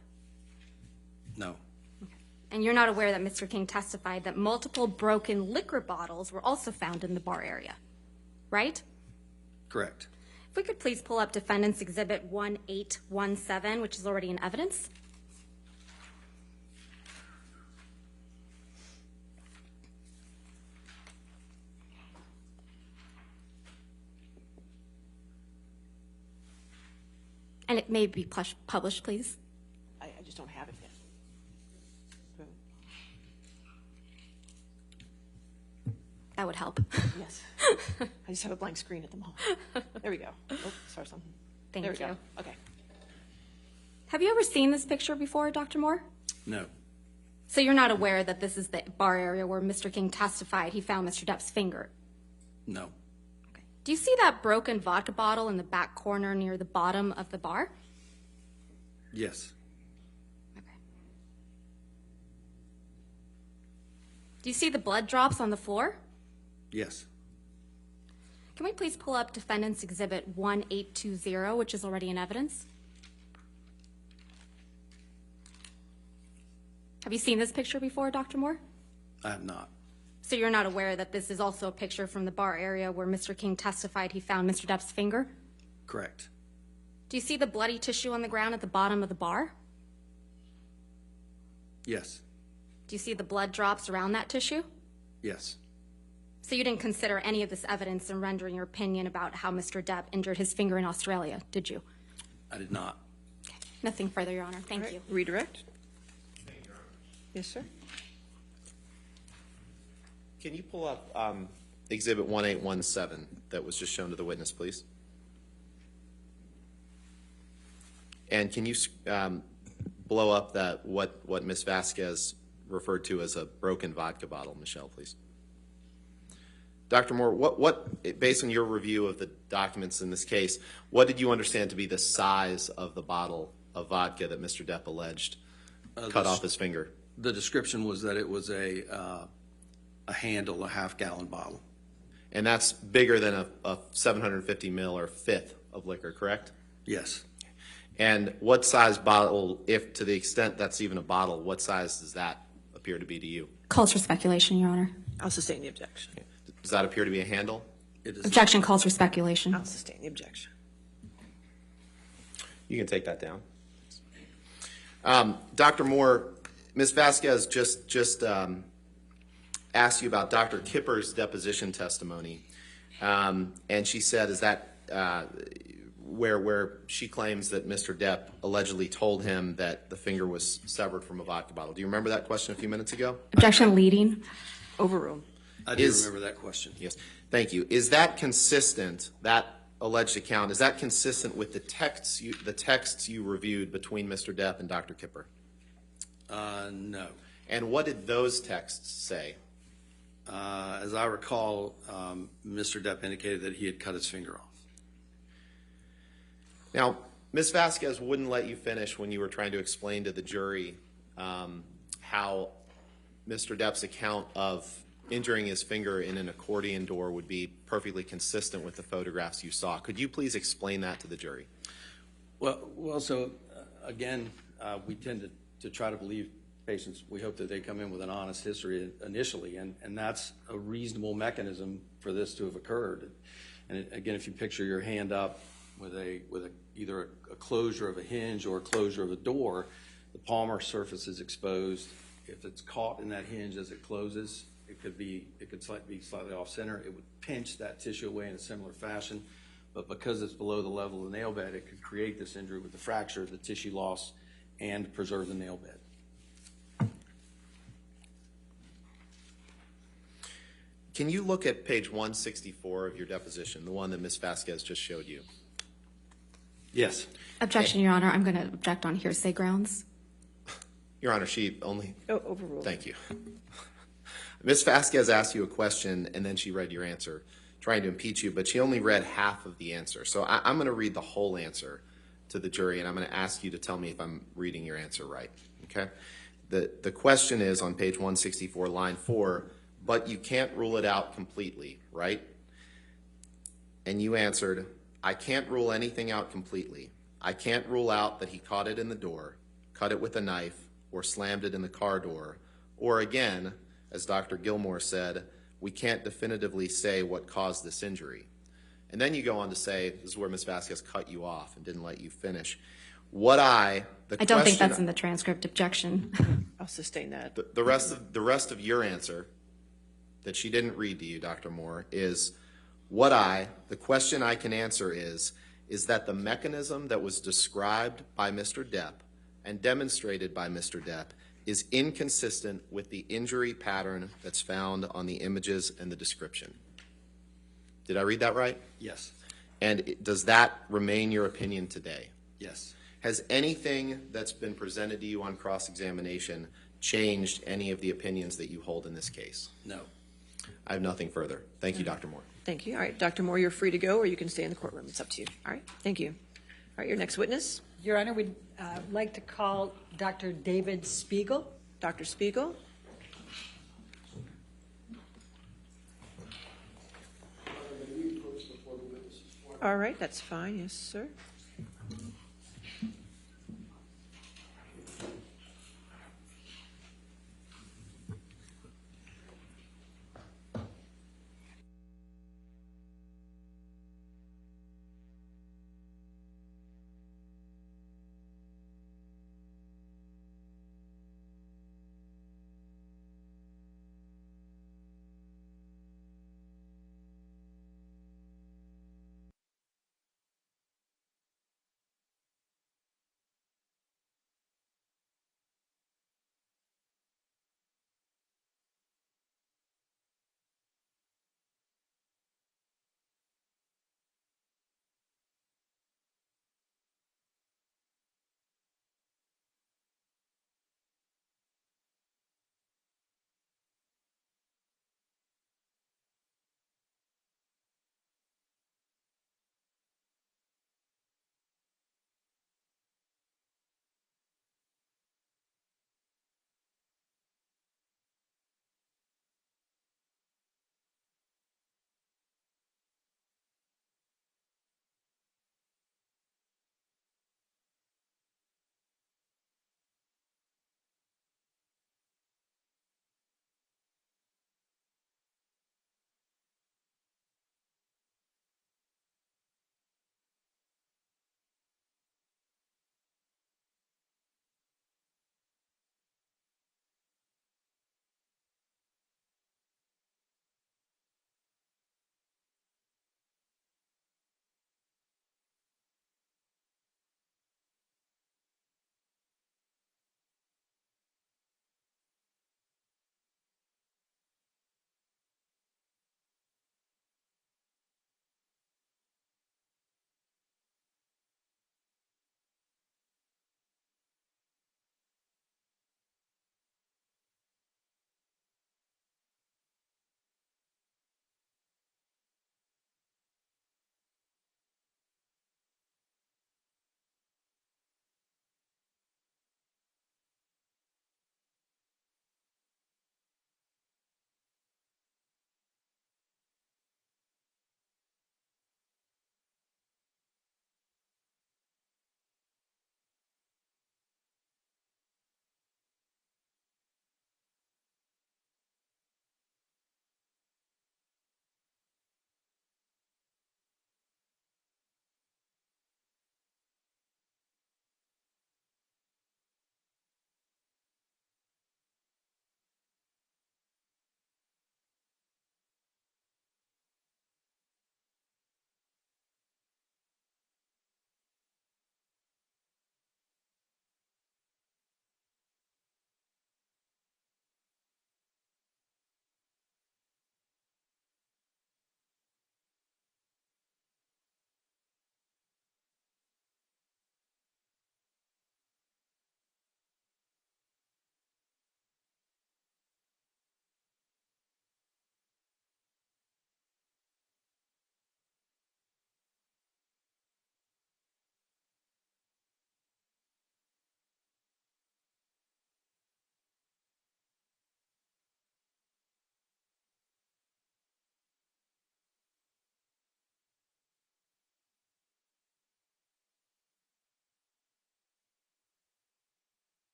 No. And you're not aware that Mr. King testified that multiple broken liquor bottles were also found in the bar area, right? Correct. If we could please pull up Defendant's Exhibit 1817, which is already in evidence. And it may be published, please. I just don't have it yet. That would help. Yes. I just have a blank screen at the moment. There we go. Oh, sorry, something. Thank There we you. go. Okay. Have you ever seen this picture before, Dr. Moore? No. So you're not aware that this is the bar area where Mr. King testified he found Mr. Depp's finger? No. Okay. Do you see that broken vodka bottle in the back corner near the bottom of the bar? Yes. Okay. Do you see the blood drops on the floor? Yes. Can we please pull up Defendant's Exhibit 1820, which is already in evidence? Have you seen this picture before, Dr. Moore? I have not. So you're not aware that this is also a picture from the bar area where Mr. King testified he found Mr. Depp's finger? Correct. Do you see the bloody tissue on the ground at the bottom of the bar? Yes. Do you see the blood drops around that tissue? Yes. So you didn't consider any of this evidence in rendering your opinion about how Mr. Depp injured his finger in Australia, did you? I did not. Nothing further, Your Honor. Thank All right, you. redirect. Yes, sir. Can you pull up Exhibit 1817 that was just shown to the witness, please? And can you blow up that what Ms. Vasquez referred to as a broken vodka bottle, Michelle, please? Dr. Moore, what, based on your review of the documents in this case, what did you understand to be the size of the bottle of vodka that Mr. Depp alleged cut off his finger? The description was that it was a handle, a half-gallon bottle. And that's bigger than a 750 mil or fifth of liquor, correct? Yes. And what size bottle, if to the extent that's even a bottle, what size does that appear to be to you? Calls for speculation, Your Honor. I'll sustain the objection. Does that appear to be a handle? It is. Objection calls for speculation. I'll sustain the objection. You can take that down. Dr. Moore, Ms. Vasquez just asked you about Dr. Kipper's deposition testimony, and she said, is that where she claims that Mr. Depp allegedly told him that the finger was severed from a vodka bottle. Do you remember that question a few minutes ago? Objection leading. Overruled. I do remember that question. Yes, thank you. Is that consistent, that alleged account, is that consistent with the texts you reviewed between Mr. Depp and Dr. Kipper? No. And what did those texts say? As I recall, Mr. Depp indicated that he had cut his finger off. Now, Ms. Vasquez wouldn't let you finish when you were trying to explain to the jury how Mr. Depp's account of injuring his finger in an accordion door would be perfectly consistent with the photographs you saw. Could you please explain that to the jury? Well, so again, we tend to try to believe patients. We hope that they come in with an honest history initially, and that's a reasonable mechanism for this to have occurred. And again, if you picture your hand up with either a closure of a hinge or a closure of a door, the palmar surface is exposed. If it's caught in that hinge as it closes, it could be slightly off center. It would pinch that tissue away in a similar fashion, but because it's below the level of the nail bed, it could create this injury with the fracture, the tissue loss, and preserve the nail bed. Can you look at page 164 of your deposition, the one that Ms. Vasquez just showed you? Yes. Objection, Your Honor. I'm going to object on hearsay grounds. Your Honor, she only... Oh, overruled. Thank you. Ms. Vasquez asked you a question, and then she read your answer, trying to impeach you, but she only read half of the answer. So I'm going to read the whole answer to the jury, and I'm going to ask you to tell me if I'm reading your answer right, okay? The question is on page 164, line 4, but you can't rule it out completely, right? And you answered, I can't rule anything out completely. I can't rule out that he caught it in the door, cut it with a knife, or slammed it in the car door, or again, as Dr. Gilmore said, we can't definitively say what caused this injury. And then you go on to say, this is where Ms. Vasquez cut you off and didn't let you finish. I don't think that's in the transcript. Objection. I'll sustain that. The rest of your answer that she didn't read to you, Dr. Moore, is the question I can answer is that the mechanism that was described by Mr. Depp and demonstrated by Mr. Depp is inconsistent with the injury pattern that's found on the images and the description. Did I read that right? Yes. And does that remain your opinion today? Yes. Has anything that's been presented to you on cross-examination changed any of the opinions that you hold in this case? No. I have nothing further. Thank you, Dr. Moore. Thank you. All right, Dr. Moore, you're free to go, or you can stay in the courtroom. It's up to you. All right, thank you. All right, your next witness, Your Honor, we'd like to call Dr. David Spiegel. Dr. Spiegel. All right, that's fine. Yes, sir.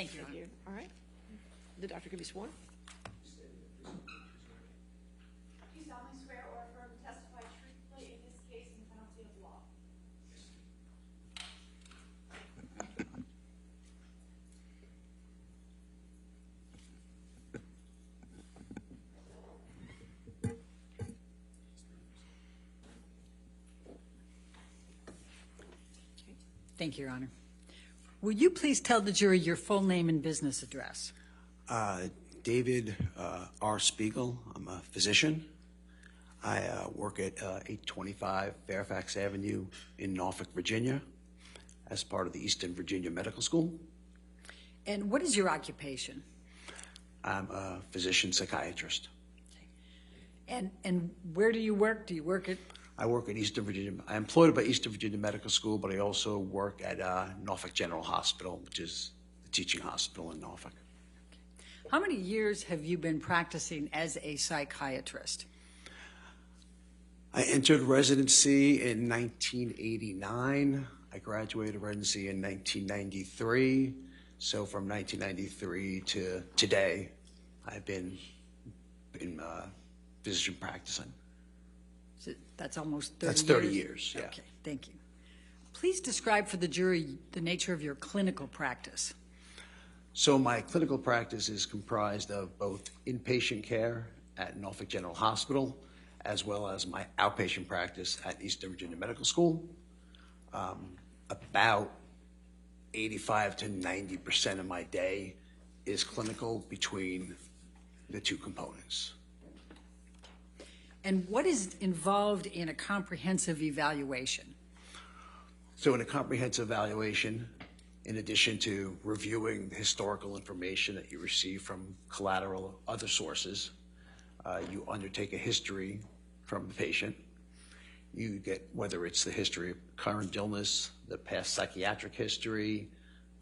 Thank you, Your Thank you. All right. The doctor can be sworn. Do you solemnly swear or affirm to testify truthfully in this case and penalty of law? Thank you, Your Honor. Will you please tell the jury your full name and business address? David R. Spiegel. I'm a physician. I work at 825 Fairfax Avenue in Norfolk, Virginia, as part of the Eastern Virginia Medical School. And what is your occupation? I'm a physician psychiatrist. And where do you work? Do you work at? I work at Eastern Virginia. I'm employed by Eastern Virginia Medical School, but I also work at Norfolk General Hospital, which is the teaching hospital in Norfolk. How many years have you been practicing as a psychiatrist? I entered residency in 1989. I graduated residency in 1993. So from 1993 to today, I've been in physician practicing. That's almost 30 years? That's 30 years, yeah. Okay, thank you. Please describe for the jury the nature of your clinical practice. So my clinical practice is comprised of both inpatient care at Norfolk General Hospital, as well as my outpatient practice at Eastern Virginia Medical School. About 85 to 90% of my day is clinical between the two components. And what is involved in a comprehensive evaluation? So in a comprehensive evaluation, in addition to reviewing the historical information that you receive from collateral other sources, you undertake a history from the patient. You get, whether it's the history of current illness, the past psychiatric history,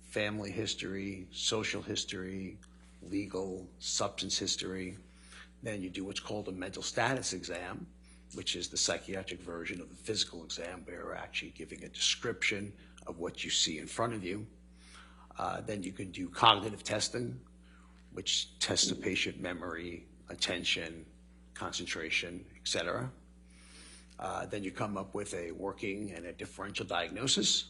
family history, social history, legal, substance history. Then you do what's called a mental status exam, which is the psychiatric version of the physical exam, where you're actually giving a description of what you see in front of you. Then you can do cognitive testing, which tests the patient memory, attention, concentration, etc. Then you come up with a working and a differential diagnosis,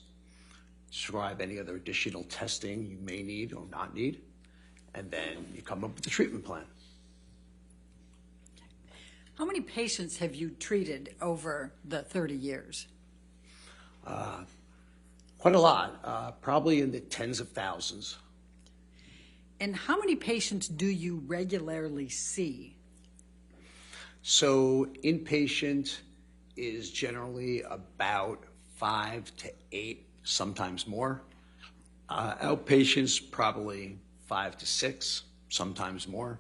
describe any other additional testing you may need or not need, and then you come up with a treatment plan. How many patients have you treated over the 30 years? Quite a lot, probably in the tens of thousands. And how many patients do you regularly see? So inpatient is generally about 5 to 8, sometimes more. Outpatients probably 5 to 6, sometimes more.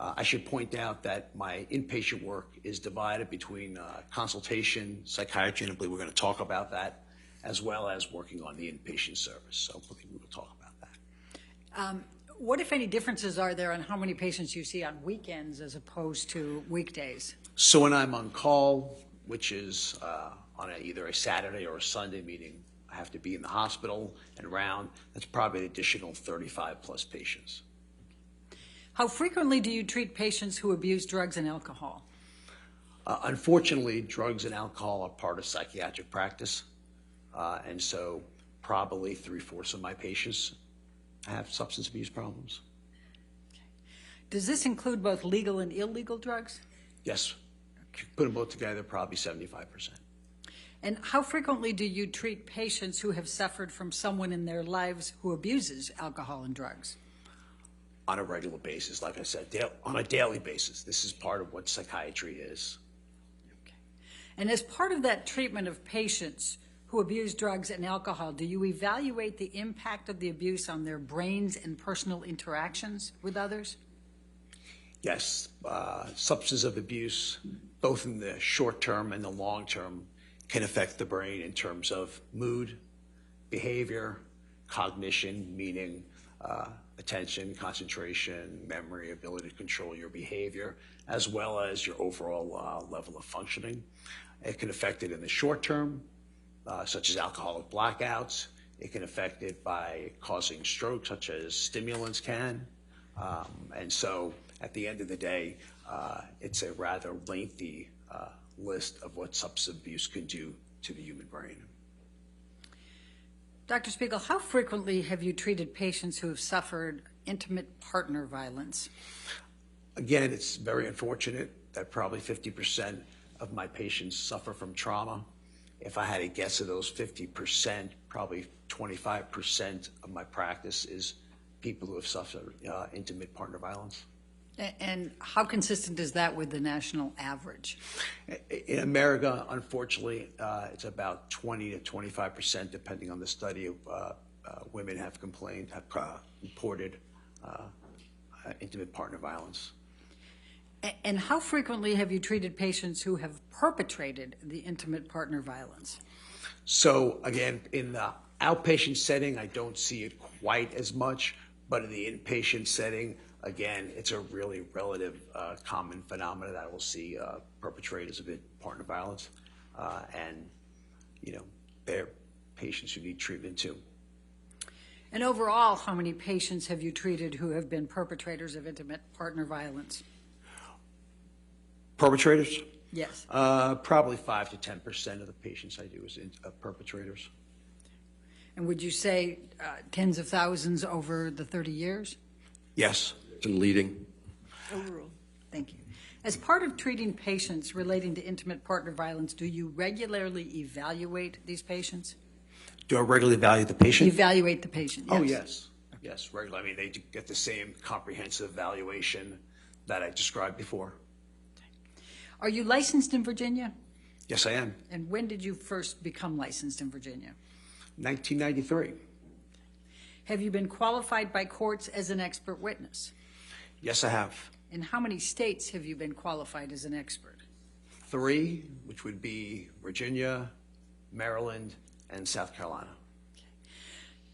I should point out that my inpatient work is divided between consultation, psychiatry, and I believe we're going to talk about that, as well as working on the inpatient service. So I believe we will talk about that. What, if any, differences are there on how many patients you see on weekends as opposed to weekdays? So when I'm on call, which is on either a Saturday or a Sunday meeting, I have to be in the hospital and around. That's probably an additional 35 plus patients. How frequently do you treat patients who abuse drugs and alcohol? Unfortunately, drugs and alcohol are part of psychiatric practice, and so probably 3/4 of my patients have substance abuse problems. Does this include both legal and illegal drugs? Yes, put them both together, probably 75%. And how frequently do you treat patients who have suffered from someone in their lives who abuses alcohol and drugs? On a regular basis, like I said, on a daily basis. This is part of what psychiatry is. Okay. And as part of that treatment of patients who abuse drugs and alcohol, do you evaluate the impact of the abuse on their brains and personal interactions with others? Yes, substance of abuse, both in the short term and the long term, can affect the brain in terms of mood, behavior, cognition, meaning attention, concentration, memory, ability to control your behavior, as well as your overall level of functioning. It can affect it in the short term, such as alcoholic blackouts. It can affect it by causing stroke, such as stimulants can. And so at the end of the day, it's a rather lengthy list of what substance abuse can do to the human brain. Dr. Spiegel, how frequently have you treated patients who have suffered intimate partner violence? Again, it's very unfortunate that probably 50% of my patients suffer from trauma. If I had to guess of those 50%, probably 25% of my practice is people who have suffered intimate partner violence. And how consistent is that with the national average? In America, unfortunately, it's about 20 to 25%, depending on the study, of women have complained, have reported intimate partner violence. And how frequently have you treated patients who have perpetrated the intimate partner violence? So again, in the outpatient setting, I don't see it quite as much, but in the inpatient setting, again, it's a really relative common phenomenon that I will see perpetrators of partner violence, and they're patients who need treatment too. And overall, how many patients have you treated who have been perpetrators of intimate partner violence? Perpetrators? Yes. Probably 5 to 10% of the patients I do is perpetrators. And would you say tens of thousands over the 30 years? Yes. And leading. Overruled. Thank you. As part of treating patients relating to intimate partner violence, do you regularly evaluate these patients? Do I regularly evaluate the patient? Evaluate the patient, yes. Oh, yes. Yes, regularly. I mean, they get the same comprehensive evaluation that I described before. Are you licensed in Virginia? Yes, I am. And when did you first become licensed in Virginia? 1993. Have you been qualified by courts as an expert witness? Yes, I have. In how many states have you been qualified as an expert? 3, which would be Virginia, Maryland, and South Carolina.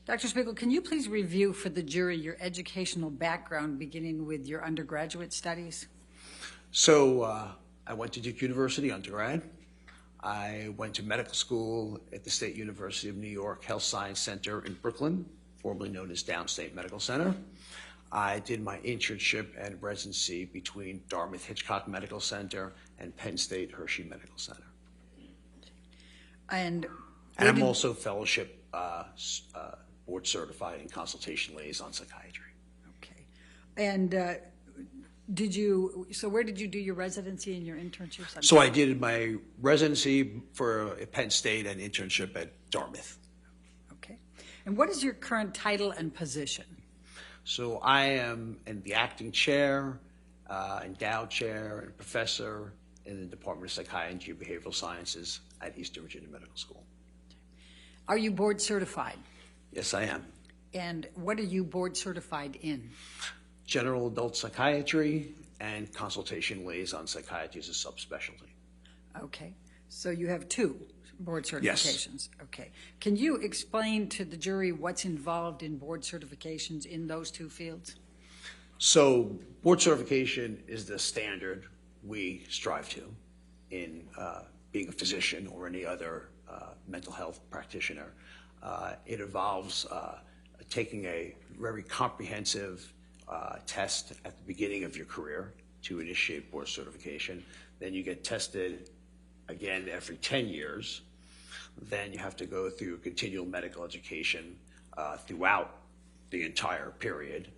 Dr. Spiegel, can you please review for the jury your educational background, beginning with your undergraduate studies? So I went to Duke University undergrad. I went to medical school at the State University of New York Health Science Center in Brooklyn, formerly known as Downstate Medical Center. I did my internship and residency between Dartmouth Hitchcock Medical Center and Penn State Hershey Medical Center. And I'm also fellowship board certified in consultation liaison psychiatry. okay. And where did you do your residency and your internships? So I did my residency for Penn State and internship at Dartmouth. Okay. And what is your current title and position? So I am in the acting chair, endowed chair, and professor in the Department of Psychiatry and Behavioral Sciences at Eastern Virginia Medical School. Are you board certified? Yes, I am. And what are you board certified in? General adult psychiatry and consultation liaison psychiatry is a subspecialty. Okay. So you have 2 board certifications. Yes. Okay. Can you explain to the jury what's involved in board certifications in those 2 fields? So board certification is the standard we strive to in being a physician or any other mental health practitioner. It involves taking a very comprehensive test at the beginning of your career to initiate board certification. Then you get tested again every 10 years. Then you have to go through continual medical education throughout the entire period.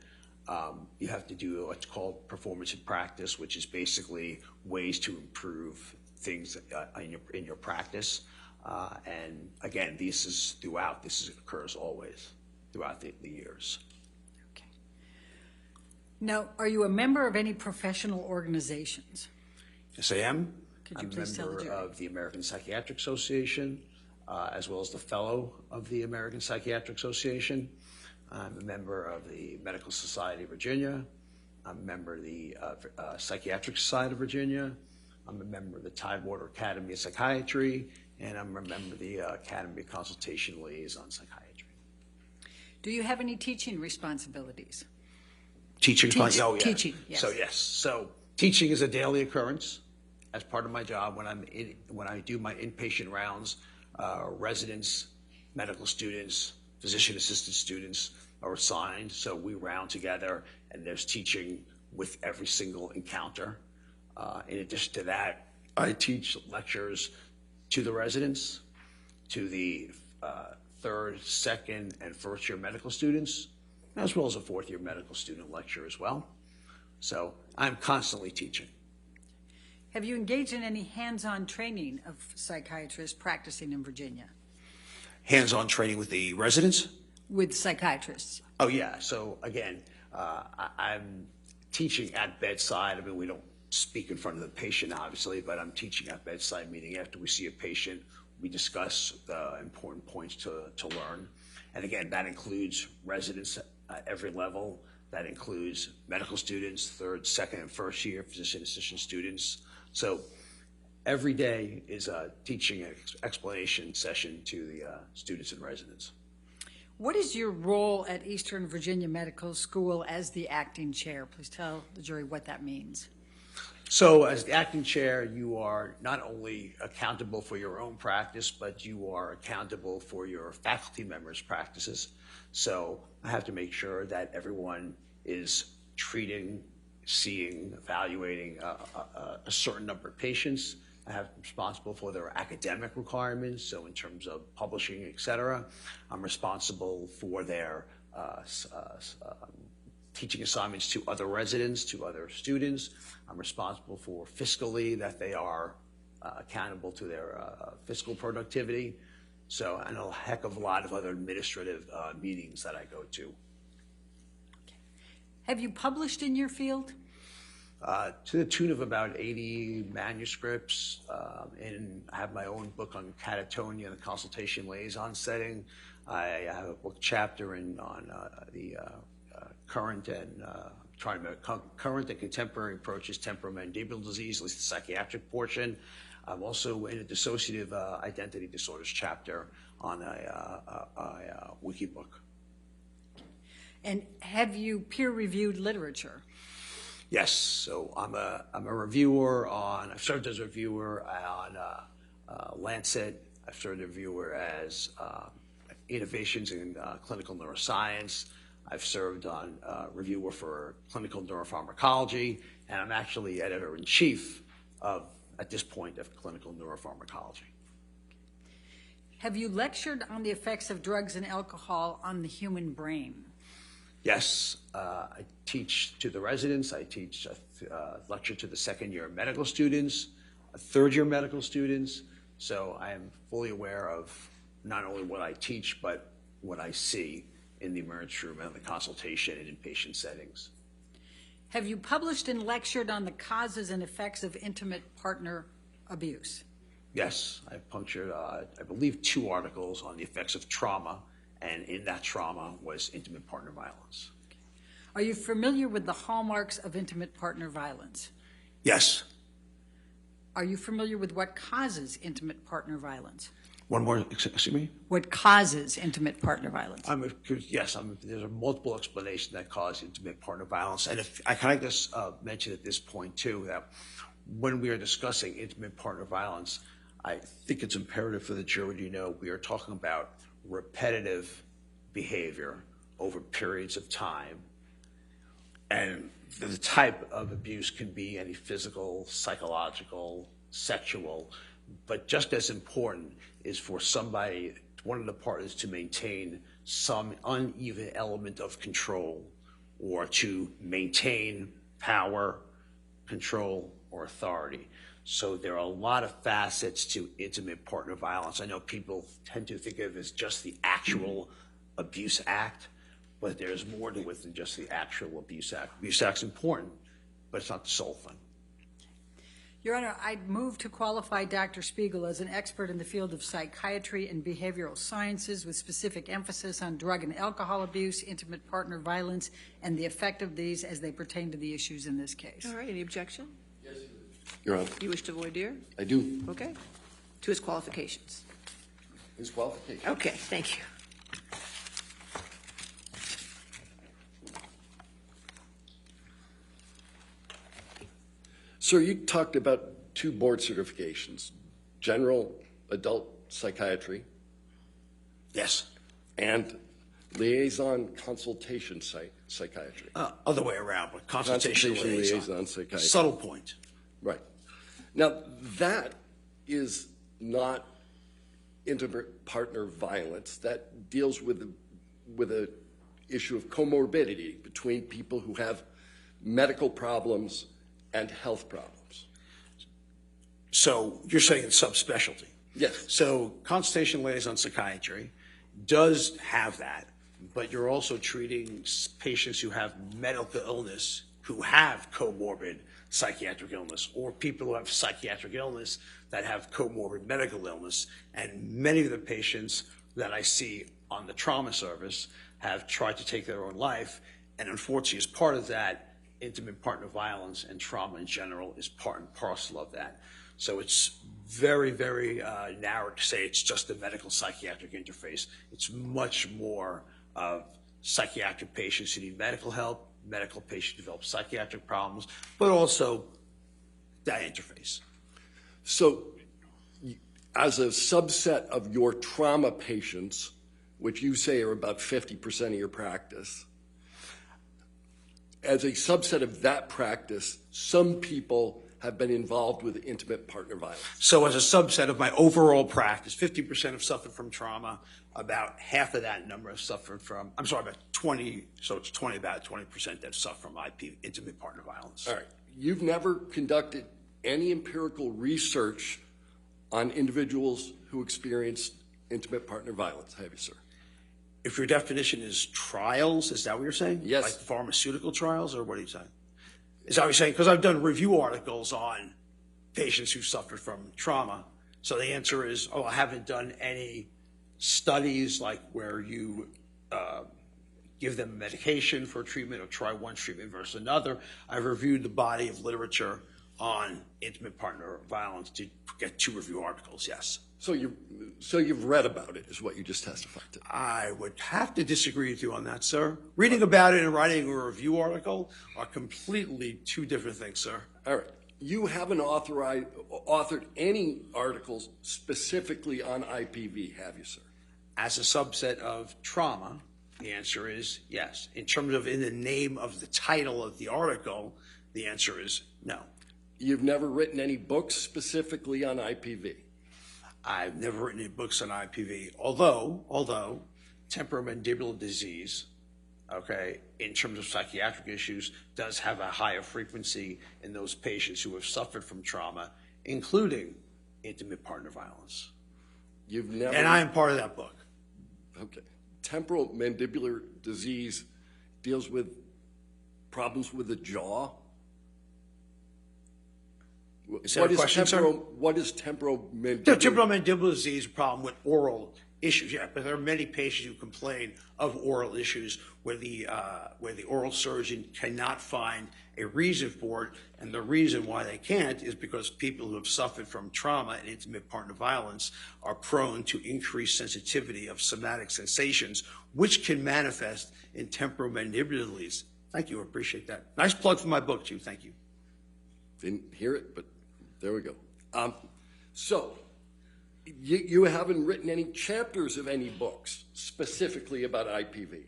You have to do what's called performance in practice, which is basically ways to improve things in your practice. And again, this occurs always throughout the years. Okay. Now, are you a member of any professional organizations? Yes, I am. Could you I'm a please tell the member jury? of the American Psychiatric Association, as well as the fellow of the American Psychiatric Association. I'm a member of the Medical Society of Virginia. I'm a member of the Psychiatric Society of Virginia. I'm a member of the Tidewater Academy of Psychiatry, and I'm a member of the Academy of Consultation Liaison Psychiatry. Do you have any teaching responsibilities? Teaching. Oh, yeah. Teaching, yes. So yes. So teaching is a daily occurrence as part of my job when I do my inpatient rounds. Residents, medical students, physician assistant students are assigned, so we round together, and there's teaching with every single encounter. In addition to that, I teach lectures to the residents, to the third, second, and first year medical students, as well as a fourth year medical student lecture as well. So I'm constantly teaching. Have you engaged in any hands-on training of psychiatrists practicing in Virginia? Hands-on training with the residents? With psychiatrists? Oh, yeah. So again, I'm teaching at bedside. I mean, we don't speak in front of the patient, obviously, but I'm teaching at bedside, meaning after we see a patient, we discuss the important points to learn. And again, that includes residents at every level. That includes medical students, third, second, and first year physician assistant students. So every day is a teaching explanation session to the students and residents. What is your role at Eastern Virginia Medical School as the acting chair? Please tell the jury what that means. So as the acting chair, you are not only accountable for your own practice, but you are accountable for your faculty members' practices. So I have to make sure that everyone is treating, seeing, evaluating a certain number of patients. I have responsible for their academic requirements, so in terms of publishing, et cetera. I'm responsible for their teaching assignments to other residents, to other students. I'm responsible for fiscally, that they are accountable to their fiscal productivity. So, and a heck of a lot of other administrative meetings that I go to. Have you published in your field? To the tune of about 80 manuscripts, and I have my own book on catatonia and the consultation liaison setting. I have a book chapter on the current and current and contemporary approaches to temporomandibular disease, at least the psychiatric portion. I'm also in a dissociative identity disorders chapter on a wiki book. And have you peer-reviewed literature? Yes, so I'm a reviewer on. I've served as a reviewer on Lancet. I've served as a reviewer as innovations in clinical neuroscience. I've served on reviewer for clinical neuropharmacology, and I'm actually editor-in-chief of, at this point, of clinical neuropharmacology. Have you lectured on the effects of drugs and alcohol on the human brain? Yes, I teach to the residents. I teach lecture to the second-year medical students, third-year medical students. So I am fully aware of not only what I teach, but what I see in the emergency room and the consultation and inpatient settings. Have you published and lectured on the causes and effects of intimate partner abuse? Yes, I punctured, I believe, 2 articles on the effects of trauma, and in that trauma was intimate partner violence. Are you familiar with the hallmarks of intimate partner violence? Yes. Are you familiar with what causes intimate partner violence? One more, excuse me? What causes intimate partner violence? Yes, there's a multiple explanation that cause intimate partner violence. And if I kind of just mention at this point too, that when we are discussing intimate partner violence, I think it's imperative for the jury to know we are talking about repetitive behavior over periods of time. And the type of abuse can be any physical, psychological, sexual, but just as important is for somebody, one of the partners, to maintain some uneven element of control or to maintain power, control, or authority. So there are a lot of facets to intimate partner violence. I know people tend to think of it as just the actual abuse act, but there's more to it than just the actual abuse act. Abuse act's important, but it's not the sole thing. Your Honor, I'd move to qualify Dr. Spiegel as an expert in the field of psychiatry and behavioral sciences with specific emphasis on drug and alcohol abuse, intimate partner violence, and the effect of these as they pertain to the issues in this case. All right, any objection? Yes, Your Honor. You wish to voir dire? I do. Okay. To his qualifications. His qualification. Okay, thank you. Sir, you talked about 2 board certifications, general adult psychiatry Yes. and liaison consultation psychiatry. Other way around, but consultation liaison. psychiatry. Subtle point. Right. Now, that is not intimate partner violence. That deals with a issue of comorbidity between people who have medical problems and health problems. So you're saying it's subspecialty? Yes. So consultation liaison psychiatry does have that, but you're also treating patients who have medical illness who have comorbid psychiatric illness, or people who have psychiatric illness that have comorbid medical illness. And many of the patients that I see on the trauma service have tried to take their own life. And unfortunately, as part of that, intimate partner violence and trauma in general is part and parcel of that. So it's very, very narrow to say it's just a medical psychiatric interface. It's much more of psychiatric patients who need medical help, medical patients who develop psychiatric problems, but also that interface. So as a subset of your trauma patients, which you say are about 50% of your practice, as a subset of that practice, some people have been involved with intimate partner violence. So as a subset of my overall practice, 50% have suffered from trauma. About half of that number have suffered from, I'm sorry, about 20, so it's about 20% that suffer from intimate partner violence. All right. You've never conducted any empirical research on individuals who experienced intimate partner violence, have you, sir? If your definition is trials, is that what you're saying? Yes. Like pharmaceutical trials, or what are you saying? Is that what you're saying? Because I've done review articles on patients who suffered from trauma. So the answer is, I haven't done any studies like where you give them medication for treatment or try one treatment versus another. I've reviewed the body of literature on intimate partner violence to get 2 review articles, yes. So you've read about it, is what you just testified to. I would have to disagree with you on that, sir. Reading about it and writing a review article are completely 2 different things, sir. All right. You haven't authored any articles specifically on IPV, have you, sir? As a subset of trauma, the answer is yes. In terms of in the name of the title of the article, the answer is no. You've never written any books specifically on IPV? I've never written any books on IPV, although temporomandibular disease, okay, in terms of psychiatric issues, does have a higher frequency in those patients who have suffered from trauma, including intimate partner violence. You've never. And I am part of that book. Okay. Temporal mandibular disease deals with problems with the jaw. Is that a question, sir? What is temporal mandibular? The temporomandibular disease problem with oral issues, yeah, but there are many patients who complain of oral issues where the oral surgeon cannot find a reason for it, and the reason why they can't is because people who have suffered from trauma and intimate partner violence are prone to increased sensitivity of somatic sensations, which can manifest in temporomandibular disease. Thank you, I appreciate that. Nice plug for my book, too, thank you. Didn't hear it, but there we go. So you haven't written any chapters of any books specifically about IPV?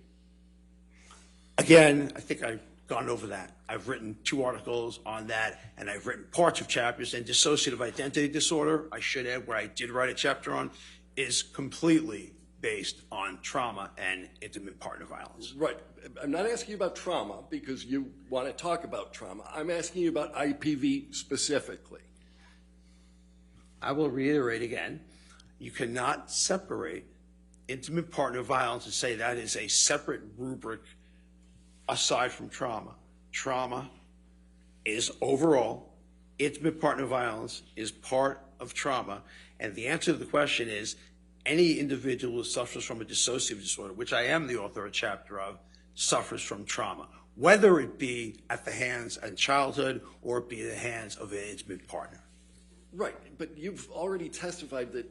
Again, I think I've gone over that. I've written 2 articles on that, and I've written parts of chapters. And dissociative identity disorder, I should add, where I did write a chapter on, is completely based on trauma and intimate partner violence. Right. I'm not asking you about trauma because you want to talk about trauma. I'm asking you about IPV specifically. I will reiterate again, you cannot separate intimate partner violence and say that is a separate rubric aside from trauma. Trauma is overall, intimate partner violence is part of trauma, and the answer to the question is any individual who suffers from a dissociative disorder, which I am the author of a chapter of, suffers from trauma, whether it be at the hands in childhood or it be at the hands of an intimate partner. Right, but you've already testified that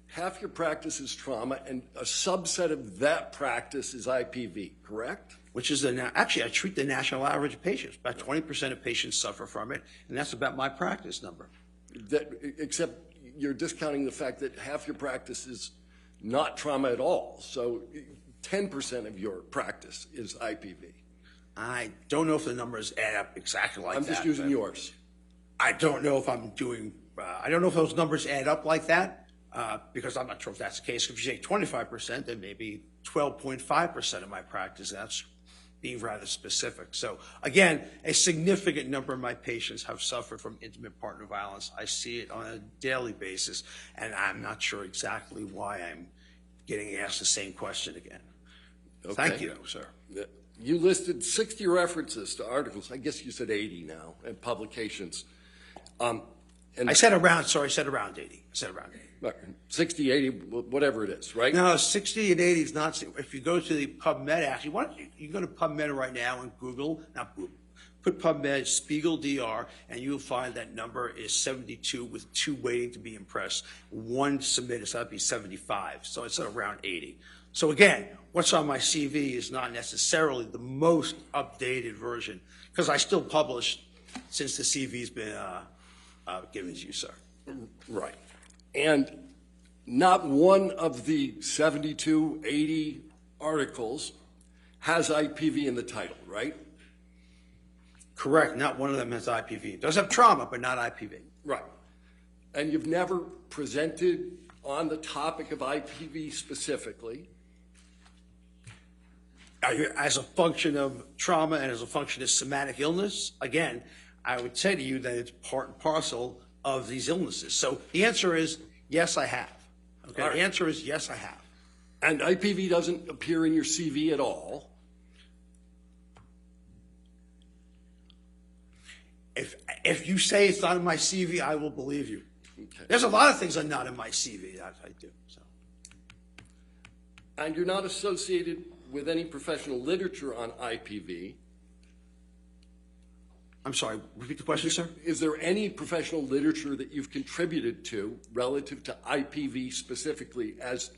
half your practice is trauma and a subset of that practice is IPV, correct? Which is, actually, I treat the national average of patients. About 20% of patients suffer from it, and that's about my practice number. Except you're discounting the fact that half your practice is not trauma at all. So 10% of your practice is IPV? I don't know if the numbers add up exactly like that. I'm just using but yours. I don't know if I'm doing, I don't know if those numbers add up like that, because I'm not sure if that's the case. If you say 25%, then maybe 12.5% of my practice. That's being rather specific. So again, a significant number of my patients have suffered from intimate partner violence. I see it on a daily basis, and I'm not sure exactly why I'm getting asked the same question again. Thank you, sir. You listed 60 references to articles. I guess you said 80 now, and publications. And I said around, sorry, I said around 80. I said around 80. 60, 80, whatever it is, right? No, 60 and 80 is not, if you go to the PubMed, actually, why don't you go to PubMed right now and Google, not Google, put PubMed Spiegel DR, and you'll find that number is 72 with 2 waiting to be impressed. 1 submitted, so that'd be 75. So it's around 80. So again, what's on my CV is not necessarily the most updated version, because I still publish since the CV's been given to you, sir. Right. And not one of the 72, 80 articles has IPV in the title, right? Correct. Not one of them has IPV. It does have trauma, but not IPV. Right. And you've never presented on the topic of IPV specifically? As a function of trauma and as a function of somatic illness, again, I would say to you that it's part and parcel of these illnesses. So the answer is yes, I have. Okay. All right. The answer is yes, I have. And IPV doesn't appear in your CV at all? If you say it's not in my CV, I will believe you. Okay. There's a lot of things that are not in my CV that I do. So. And you're not associated with any professional literature on IPV? I'm sorry, repeat the question, sir? Is there any professional literature that you've contributed to relative to IPV specifically as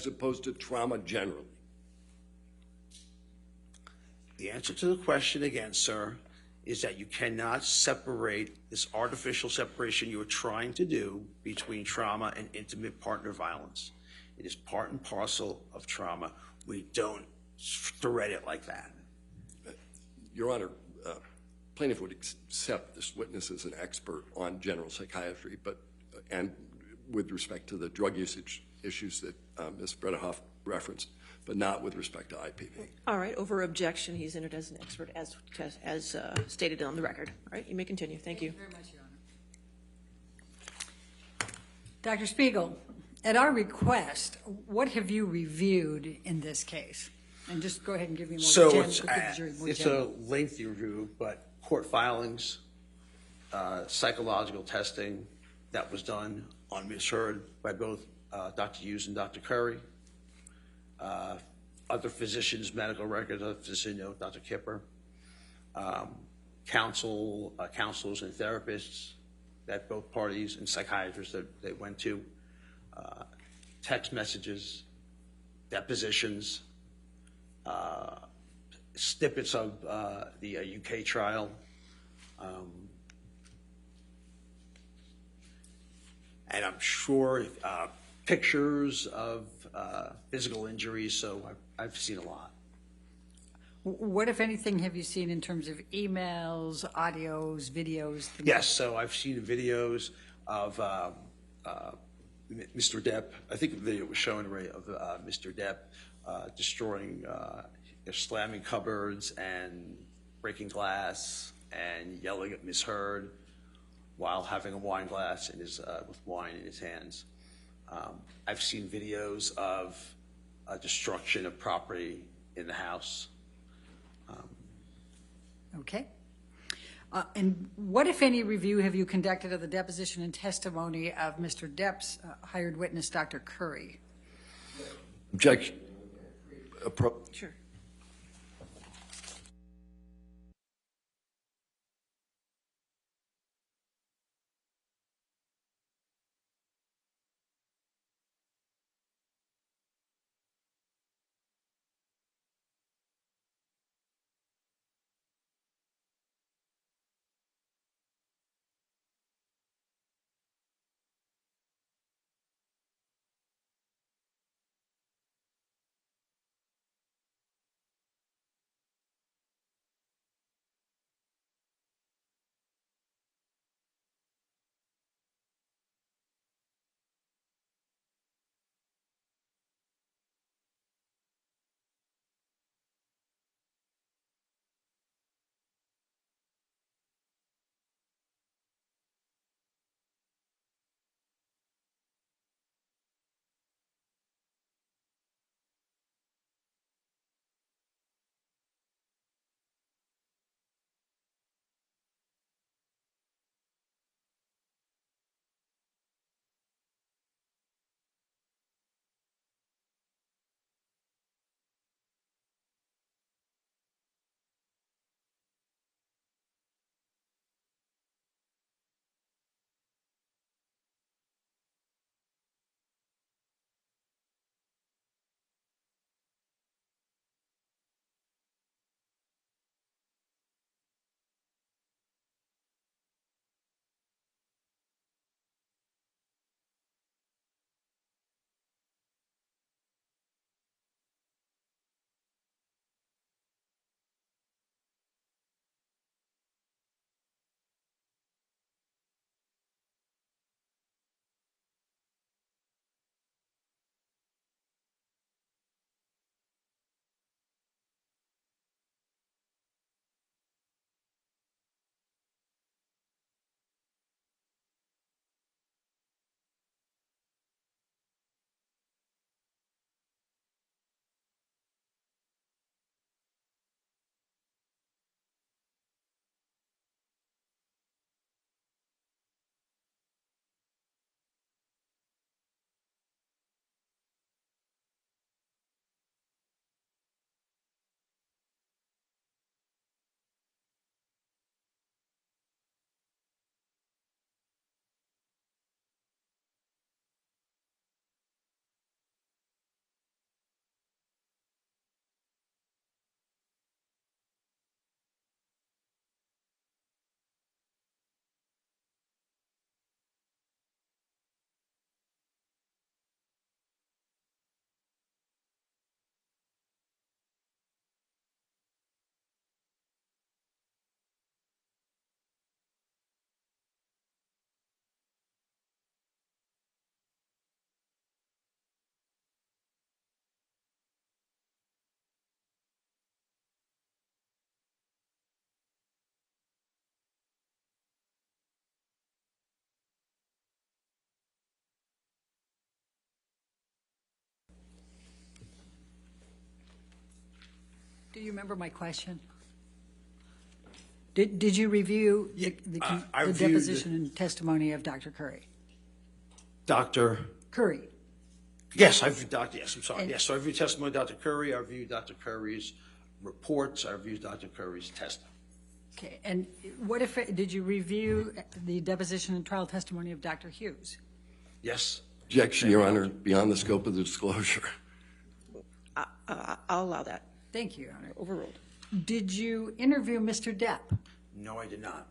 opposed to trauma generally? The answer to the question again, sir, is that you cannot separate this artificial separation you are trying to do between trauma and intimate partner violence. It is part and parcel of trauma. We don't thread it like that. Your Honor, plaintiff would accept this witness as an expert on general psychiatry, and with respect to the drug usage issues that Ms. Bredehoff referenced, but not with respect to IPV. All right, over objection, he's entered as an expert as stated on the record. All right, you may continue. Thank you. Very much, Your Honor. Dr. Spiegel, at our request, what have you reviewed in this case? And just go ahead and give me more So general. it's a lengthy review, but court filings, psychological testing that was done on Ms. Heard by both Dr. Hughes and Dr. Curry, other physicians' medical records, other physician note, Dr. Kipper, counselors and therapists that both parties and psychiatrists that they went to, text messages, depositions, snippets of the UK trial, and I'm sure pictures of physical injuries, so I've seen a lot. What, if anything, have you seen in terms of emails, audios, videos? Yes, so I've seen videos of Mr. Depp. I think the video was showing of Mr. Depp destroying, slamming cupboards and breaking glass and yelling at Ms. Heard while having a wine glass in his, with wine in his hands. I've seen videos of destruction of property in the house. Okay. And what, if any, review have you conducted of the deposition and testimony of Mr. Depp's hired witness, Dr. Curry? Objection. Sure. Do you remember my question? Did you review the I reviewed deposition and testimony of Dr. Curry? Dr. Curry. Yes, I reviewed Dr. Yes, I'm sorry. And- Yes, so I reviewed testimony of Dr. Curry. I reviewed Dr. Curry's reports. I reviewed Dr. Curry's testimony. Okay, and what if, did you review the deposition and trial testimony of Dr. Hughes? Yes. Objection, Your Honor, beyond the scope of the disclosure. I'll allow that. Thank you, Your Honor. Overruled. Did you interview Mr. Depp? No, I did not.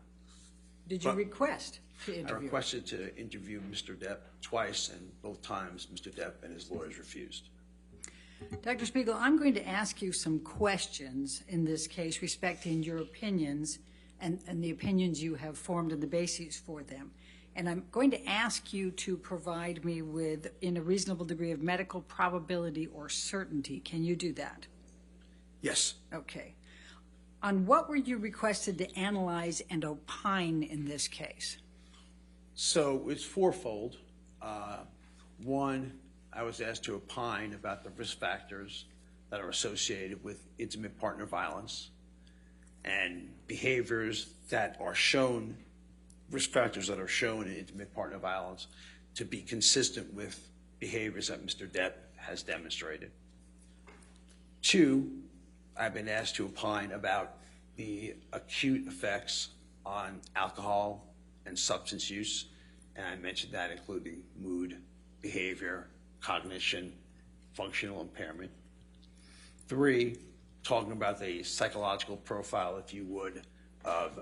Did you But- request to I interview? requested to interview Mr. Depp twice, and both times Mr. Depp and his lawyers refused. Dr. Spiegel, I'm going to ask you some questions in this case respecting your opinions and the opinions you have formed and the bases for them. And I'm going to ask you to provide me with, in a reasonable degree of medical probability or certainty. Can you do that? Yes. Okay. On what were you requested to analyze and opine in this case? So it's fourfold. One, I was asked to opine about the risk factors that are associated with intimate partner violence and behaviors that are shown, risk factors that are shown in intimate partner violence to be consistent with behaviors that Mr. Depp has demonstrated. Two, I've been asked to opine about the acute effects on alcohol and substance use, and I mentioned that including mood, behavior, cognition, functional impairment. Three, talking about the psychological profile, if you would, of,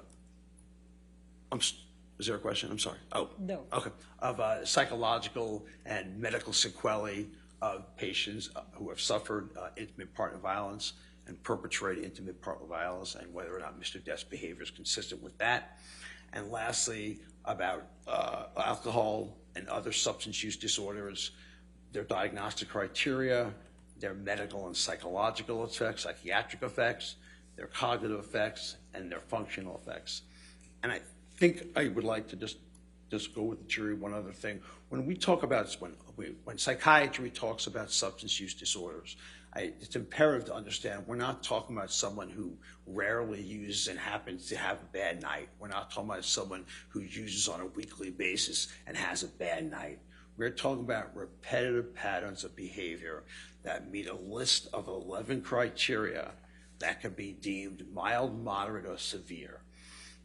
is there a question? I'm sorry. Oh. No. Okay. Of psychological and medical sequelae of patients who have suffered intimate partner violence and perpetrated intimate partner violence, and whether or not Mr. Depp's behavior is consistent with that. And lastly, about alcohol and other substance use disorders, their diagnostic criteria, their medical and psychological effects, psychiatric effects, their cognitive effects, and their functional effects. And I think I would like to just go with the jury one other thing. When we talk about, when psychiatry talks about substance use disorders, it's imperative to understand we're not talking about someone who rarely uses and happens to have a bad night. We're not talking about someone who uses on a weekly basis and has a bad night. We're talking about repetitive patterns of behavior that meet a list of 11 criteria that can be deemed mild, moderate, or severe.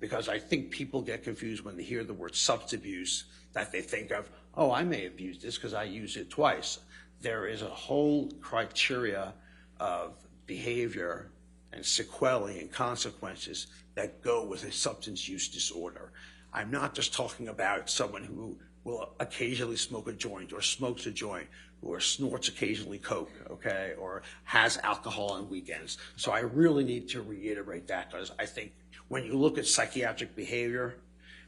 Because I think people get confused when they hear the word substance abuse, that they think of, oh, I may have used this because I used it twice. There is a whole criteria of behavior and sequelae and consequences that go with a substance use disorder. I'm not just talking about someone who will occasionally smoke a joint or smokes a joint or snorts occasionally coke, okay, or has alcohol on weekends. So I really need to reiterate that, because I think when you look at psychiatric behavior,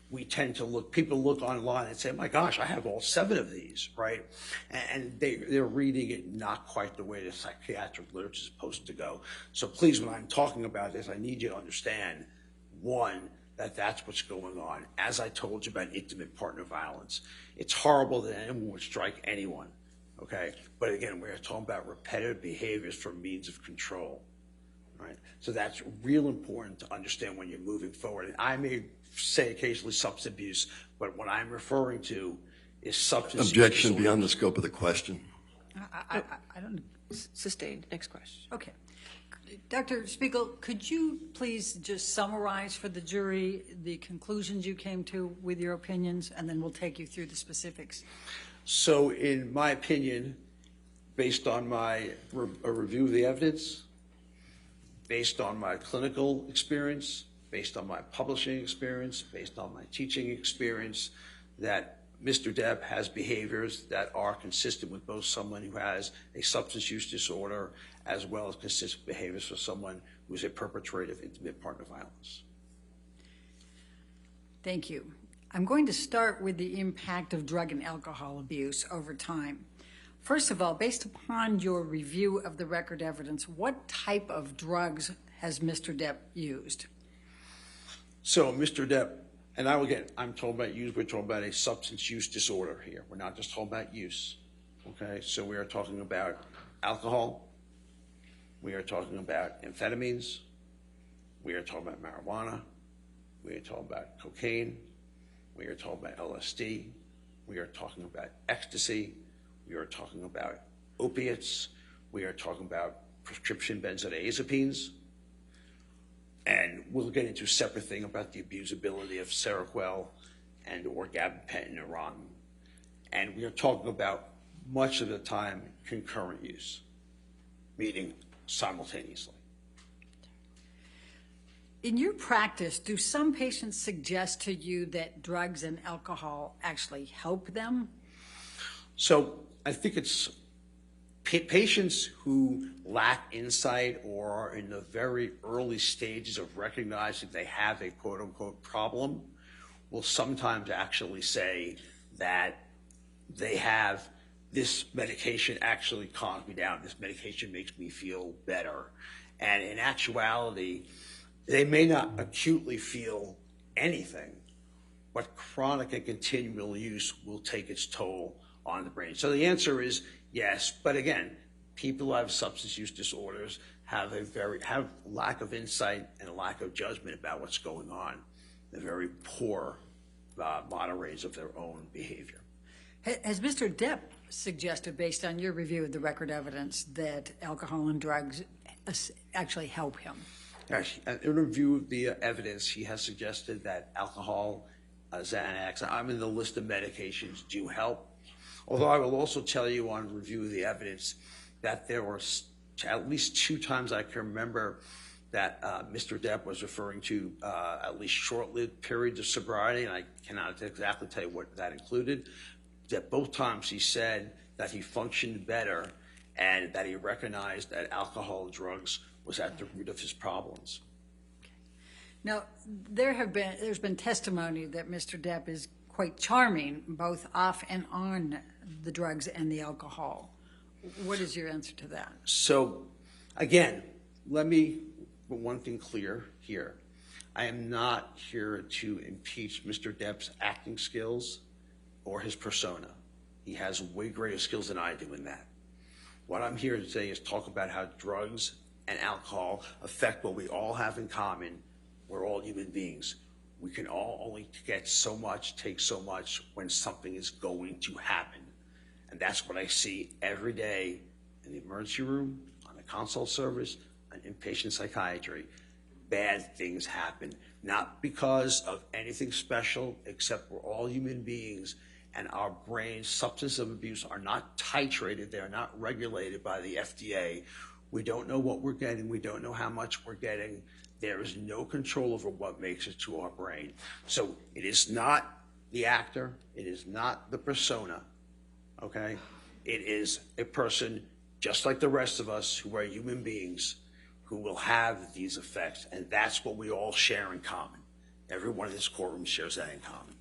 we tend to look, people look online and say, my gosh, I have all 7 of these, right? And they're reading it not quite the way the psychiatric literature is supposed to go. So please, when I'm talking about this, I need you to understand, one, that that's what's going on. As I told you about intimate partner violence, it's horrible that anyone would strike anyone, okay? But again, we're talking about repetitive behaviors for means of control, right? So that's real important to understand when you're moving forward. And I may say occasionally substance abuse, but what I'm referring to is substance Objection use beyond the scope of the question. I don't. Sustained. Next question. Okay. Dr. Spiegel, could you please just summarize for the jury the conclusions you came to with your opinions, and then we'll take you through the specifics. So in my opinion, based on a review of the evidence, based on my clinical experience, based on my publishing experience, based on my teaching experience, that Mr. Depp has behaviors that are consistent with both someone who has a substance use disorder as well as consistent behaviors for someone who is a perpetrator of intimate partner violence. Thank you. I'm going to start with the impact of drug and alcohol abuse over time. First of all, based upon your review of the record evidence, what type of drugs has Mr. Depp used? So Mr. Depp, and I'm talking about use, we're talking about a substance use disorder here. We're not just talking about use, okay? So we are talking about alcohol, We are talking about amphetamines. We are talking about marijuana. We are talking about cocaine. We are talking about LSD. We are talking about ecstasy. We are talking about opiates. We are talking about prescription benzodiazepines. And we'll get into a separate thing about the abusability of Seroquel and or gabapentin and Oranton. And we are talking about, much of the time, concurrent use, meaning simultaneously. In your practice, do some patients suggest to you that drugs and alcohol actually help them? So I think it's patients who lack insight or are in the very early stages of recognizing they have a quote-unquote problem will sometimes actually say that they have this medication actually calms me down, this medication makes me feel better. And in actuality, they may not acutely feel anything, but chronic and continual use will take its toll on the brain. So the answer is yes, but again, people who have substance use disorders have lack of insight and a lack of judgment about what's going on. They're very poor moderators of their own behavior. Has Mr. Depp suggested, based on your review of the record evidence, that alcohol and drugs actually help him? In a review of the evidence, he has suggested that alcohol, Xanax, I'm in the list of medications, do help. Although I will also tell you on review of the evidence that there were at least 2 times I can remember that Mr. Depp was referring to at least short-lived periods of sobriety, and I cannot exactly tell you what that included, that both times he said that he functioned better and that he recognized that alcohol and drugs was at the root of his problems. Now, there's been testimony that Mr. Depp is quite charming, both off and on the drugs and the alcohol. What is your answer to that? So, again, let me put one thing clear here. I am not here to impeach Mr. Depp's acting skills or his persona. He has way greater skills than I do in that. What I'm here to say is talk about how drugs and alcohol affect what we all have in common. We're all human beings. We can all only get so much, take so much when something is going to happen. And that's what I see every day in the emergency room, on the consult service, on inpatient psychiatry. Bad things happen, not because of anything special, except we're all human beings and our brains, substance abuse, are not titrated, they're not regulated by the FDA. We don't know what we're getting, we don't know how much we're getting. There is no control over what makes it to our brain. So it is not the actor, it is not the persona, okay? It is a person just like the rest of us who are human beings who will have these effects, and that's what we all share in common. Everyone in this courtroom shares that in common.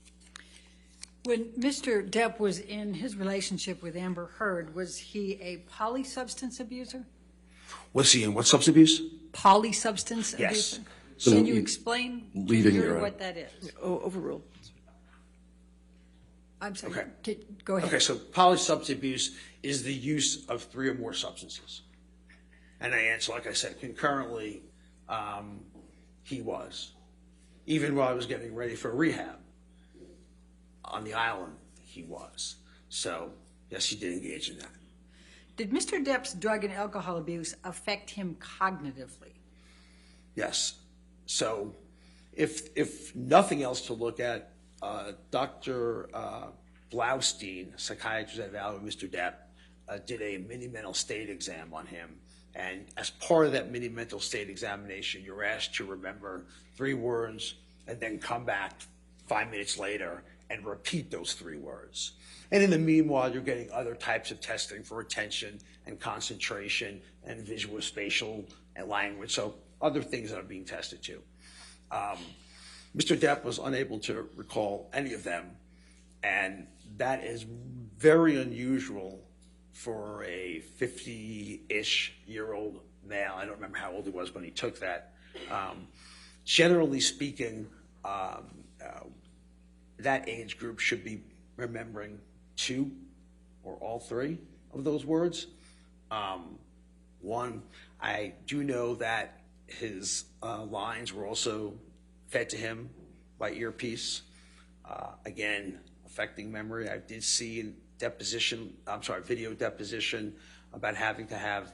When Mr. Depp was in his relationship with Amber Heard, was he a polysubstance abuser? Was he in what substance abuse? Polysubstance Yes. abuser? So Can you explain to the leading jury your- what that is? Overruled. I'm sorry. Okay. Go ahead. Okay, so polysubstance abuse is the use of 3 or more substances. And I answer, like I said, concurrently, he was. Even while I was getting ready for rehab on the island, he was. So, yes, he did engage in that. Did Mr. Depp's drug and alcohol abuse affect him cognitively? Yes. So, if nothing else to look at, Dr. Blaustein, psychiatrist at Valley, Mr. Depp, did a mini mental state exam on him. And as part of that mini mental state examination, you're asked to remember 3 words and then come back 5 minutes later and repeat those 3 words. And in the meanwhile, you're getting other types of testing for attention and concentration and visual, spatial, and language. So other things that are being tested too. Mr. Depp was unable to recall any of them, and that is very unusual for a 50-ish year old male. I don't remember how old he was when he took that. Generally speaking, that age group should be remembering 2 or all 3 of those words. One, I do know that his lines were also fed to him by earpiece, again, affecting memory. I did see in video deposition about having to have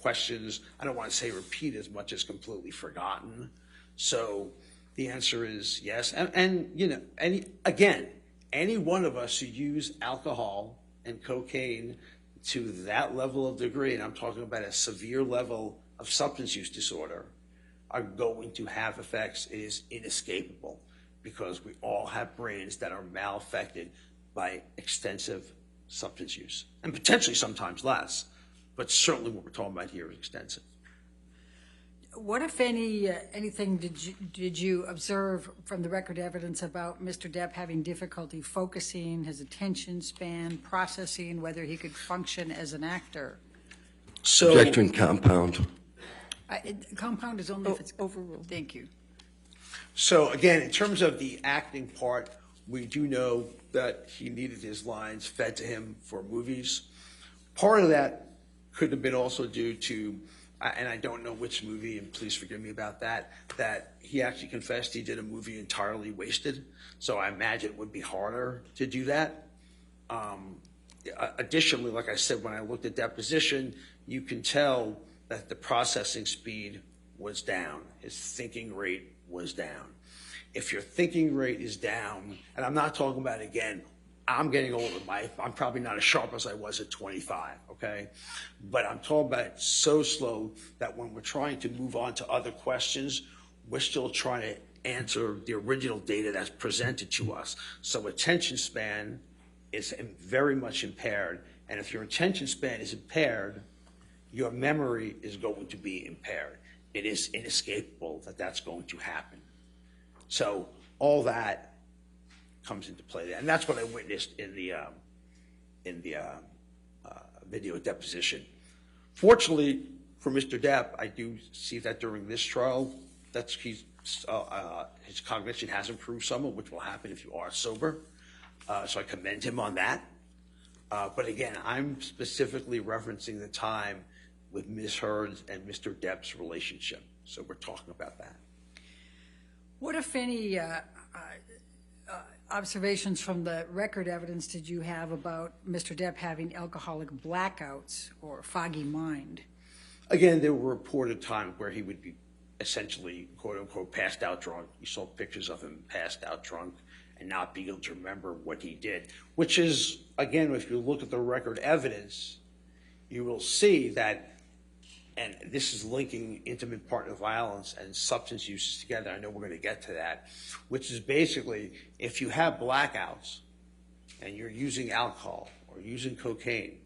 questions, I don't want to say repeat as much as completely forgotten. So the answer is yes. And you know, any one of us who use alcohol and cocaine to that level of degree, and I'm talking about a severe level of substance use disorder, are going to have effects. It is inescapable because we all have brains that are malaffected by extensive substance use, and potentially sometimes less, but certainly what we're talking about here is extensive. What, if anything did you observe from the record evidence about Mr. Depp having difficulty focusing, his attention span, processing, whether he could function as an actor? So, Objection compound. Compound is only if it's Overruled. Thank you. So again, in terms of the acting part, we do know that he needed his lines fed to him for movies. Part of that could have been also due to, and I don't know which movie, and please forgive me about that he actually confessed he did a movie entirely wasted. So I imagine it would be harder to do that. Additionally, like I said, when I looked at deposition, you can tell that the processing speed was down. His thinking rate was down. If your thinking rate is down, and I'm not talking about, again, I'm getting older. I'm probably not as sharp as I was at 25, okay? But I'm talking about so slow that when we're trying to move on to other questions, we're still trying to answer the original data that's presented to us. So attention span is very much impaired. And if your attention span is impaired, your memory is going to be impaired. It is inescapable that that's going to happen. So all that comes into play there, and that's what I witnessed in the video deposition. Fortunately for Mr. Depp, I do see that during this trial, his cognition has improved somewhat, which will happen if you are sober. So I commend him on that. But again, I'm specifically referencing the time with Ms. Heard's and Mr. Depp's relationship. So we're talking about that. What, if any, observations from the record evidence did you have about Mr. Depp having alcoholic blackouts or foggy mind? Again, there were reported times where he would be essentially, quote unquote, passed out drunk. You saw pictures of him passed out drunk and not being able to remember what he did, which is, again, if you look at the record evidence, you will see that, and this is linking intimate partner violence and substance uses together. I know we're going to get to that, which is basically if you have blackouts and you're using alcohol or using cocaine,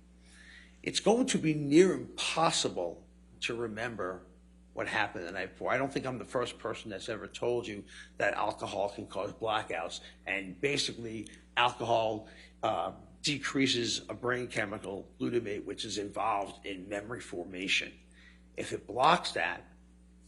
it's going to be near impossible to remember what happened the night before. I don't think I'm the first person that's ever told you that alcohol can cause blackouts. And basically, alcohol decreases a brain chemical, glutamate, which is involved in memory formation. If it blocks that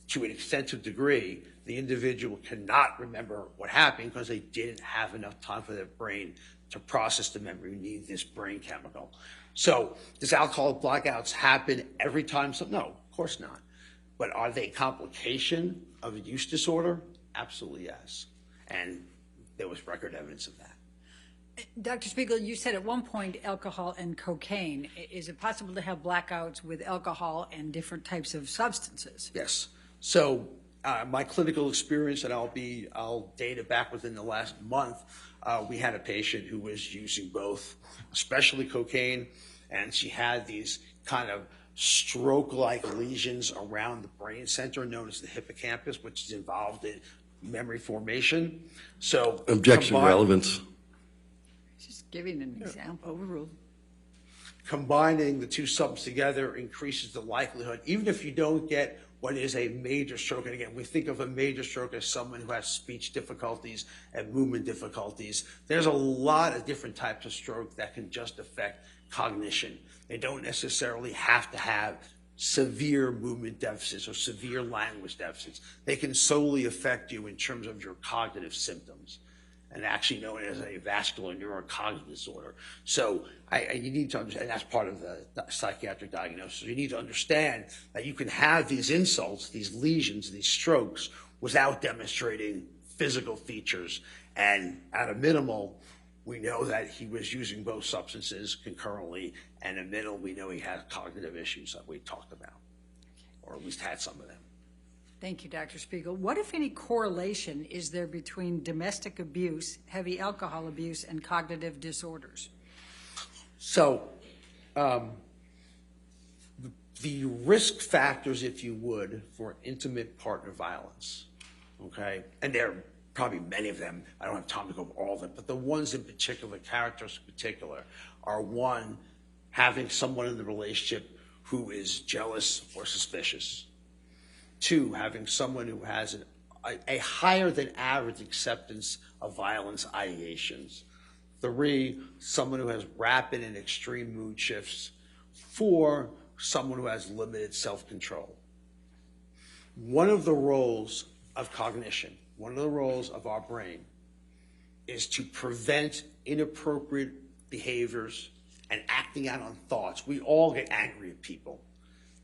to an extensive degree, the individual cannot remember what happened because they didn't have enough time for their brain to process the memory. You need this brain chemical. So does alcoholic blackouts happen every time? No, of course not. But are they a complication of a use disorder? Absolutely yes. And there was record evidence of that. Dr. Spiegel, you said at one point alcohol and cocaine. Is it possible to have blackouts with alcohol and different types of substances? Yes. So my clinical experience, and I'll date it back within the last month, we had a patient who was using both, especially cocaine, and she had these kind of stroke-like lesions around the brain center known as the hippocampus, which is involved in memory formation. So Objection relevance. Just giving an example. Overruled. Combining the two substances together increases the likelihood, even if you don't get what is a major stroke. And again, we think of a major stroke as someone who has speech difficulties and movement difficulties. There's a lot of different types of stroke that can just affect cognition. They don't necessarily have to have severe movement deficits or severe language deficits. They can solely affect you in terms of your cognitive symptoms. and actually known as a vascular neurocognitive disorder. So you need to understand, and that's part of the psychiatric diagnosis. You need to understand that you can have these insults, these lesions, these strokes, without demonstrating physical features. And at a minimal, we know that he was using both substances concurrently, and at a minimum, we know he has cognitive issues that we talked about, or at least had some of them. Thank you, Dr. Spiegel. What, if any, correlation is there between domestic abuse, heavy alcohol abuse, and cognitive disorders? So, the risk factors, if you would, for intimate partner violence, okay, and there are probably many of them. I don't have time to go over all of them, but the ones in particular, characters in particular, are one, having someone in the relationship who is jealous or suspicious. Two, having someone who has a higher than average acceptance of violence ideations. Three, someone who has rapid and extreme mood shifts. Four, someone who has limited self-control. One of the roles of cognition, one of the roles of our brain, is to prevent inappropriate behaviors and acting out on thoughts. We all get angry at people.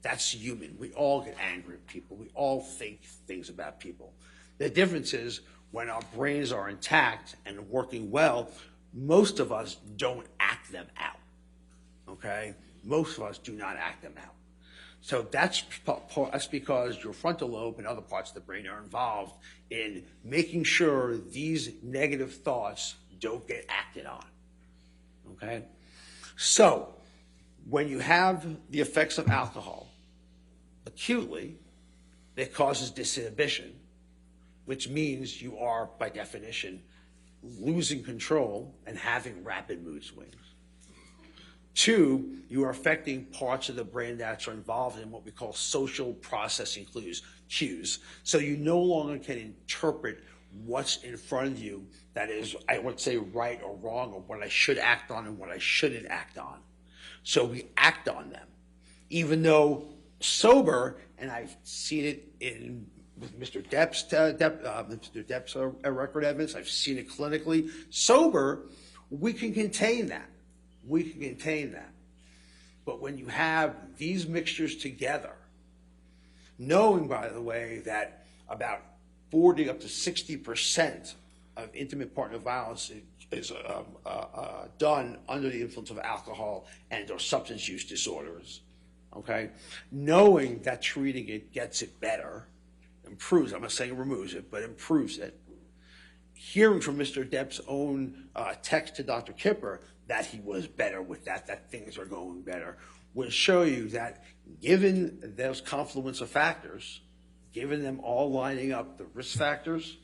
That's human. We all get angry at people. We all think things about people. The difference is when our brains are intact and working well, most of us don't act them out, okay? Most of us do not act them out. So that's because your frontal lobe and other parts of the brain are involved in making sure these negative thoughts don't get acted on, okay? So when you have the effects of alcohol acutely, it causes disinhibition, which means you are, by definition, losing control and having rapid mood swings. Two, you are affecting parts of the brain that are involved in what we call social processing cues. So you no longer can interpret what's in front of you that is, I would say, right or wrong, or what I should act on and what I shouldn't act on. So we act on them, even though sober, and I've seen it with Mr. Depp's record evidence. I've seen it clinically. Sober, we can contain that. We can contain that. But when you have these mixtures together, knowing, by the way, that about 40 up to 60% of intimate partner violence is done under the influence of alcohol and or substance use disorders, okay? Knowing that treating it gets it better, improves, I'm not saying it removes it, but improves it. Hearing from Mr. Depp's own text to Dr. Kipper that he was better with that things are going better, will show you that given those confluence of factors, given them all lining up, the risk factors,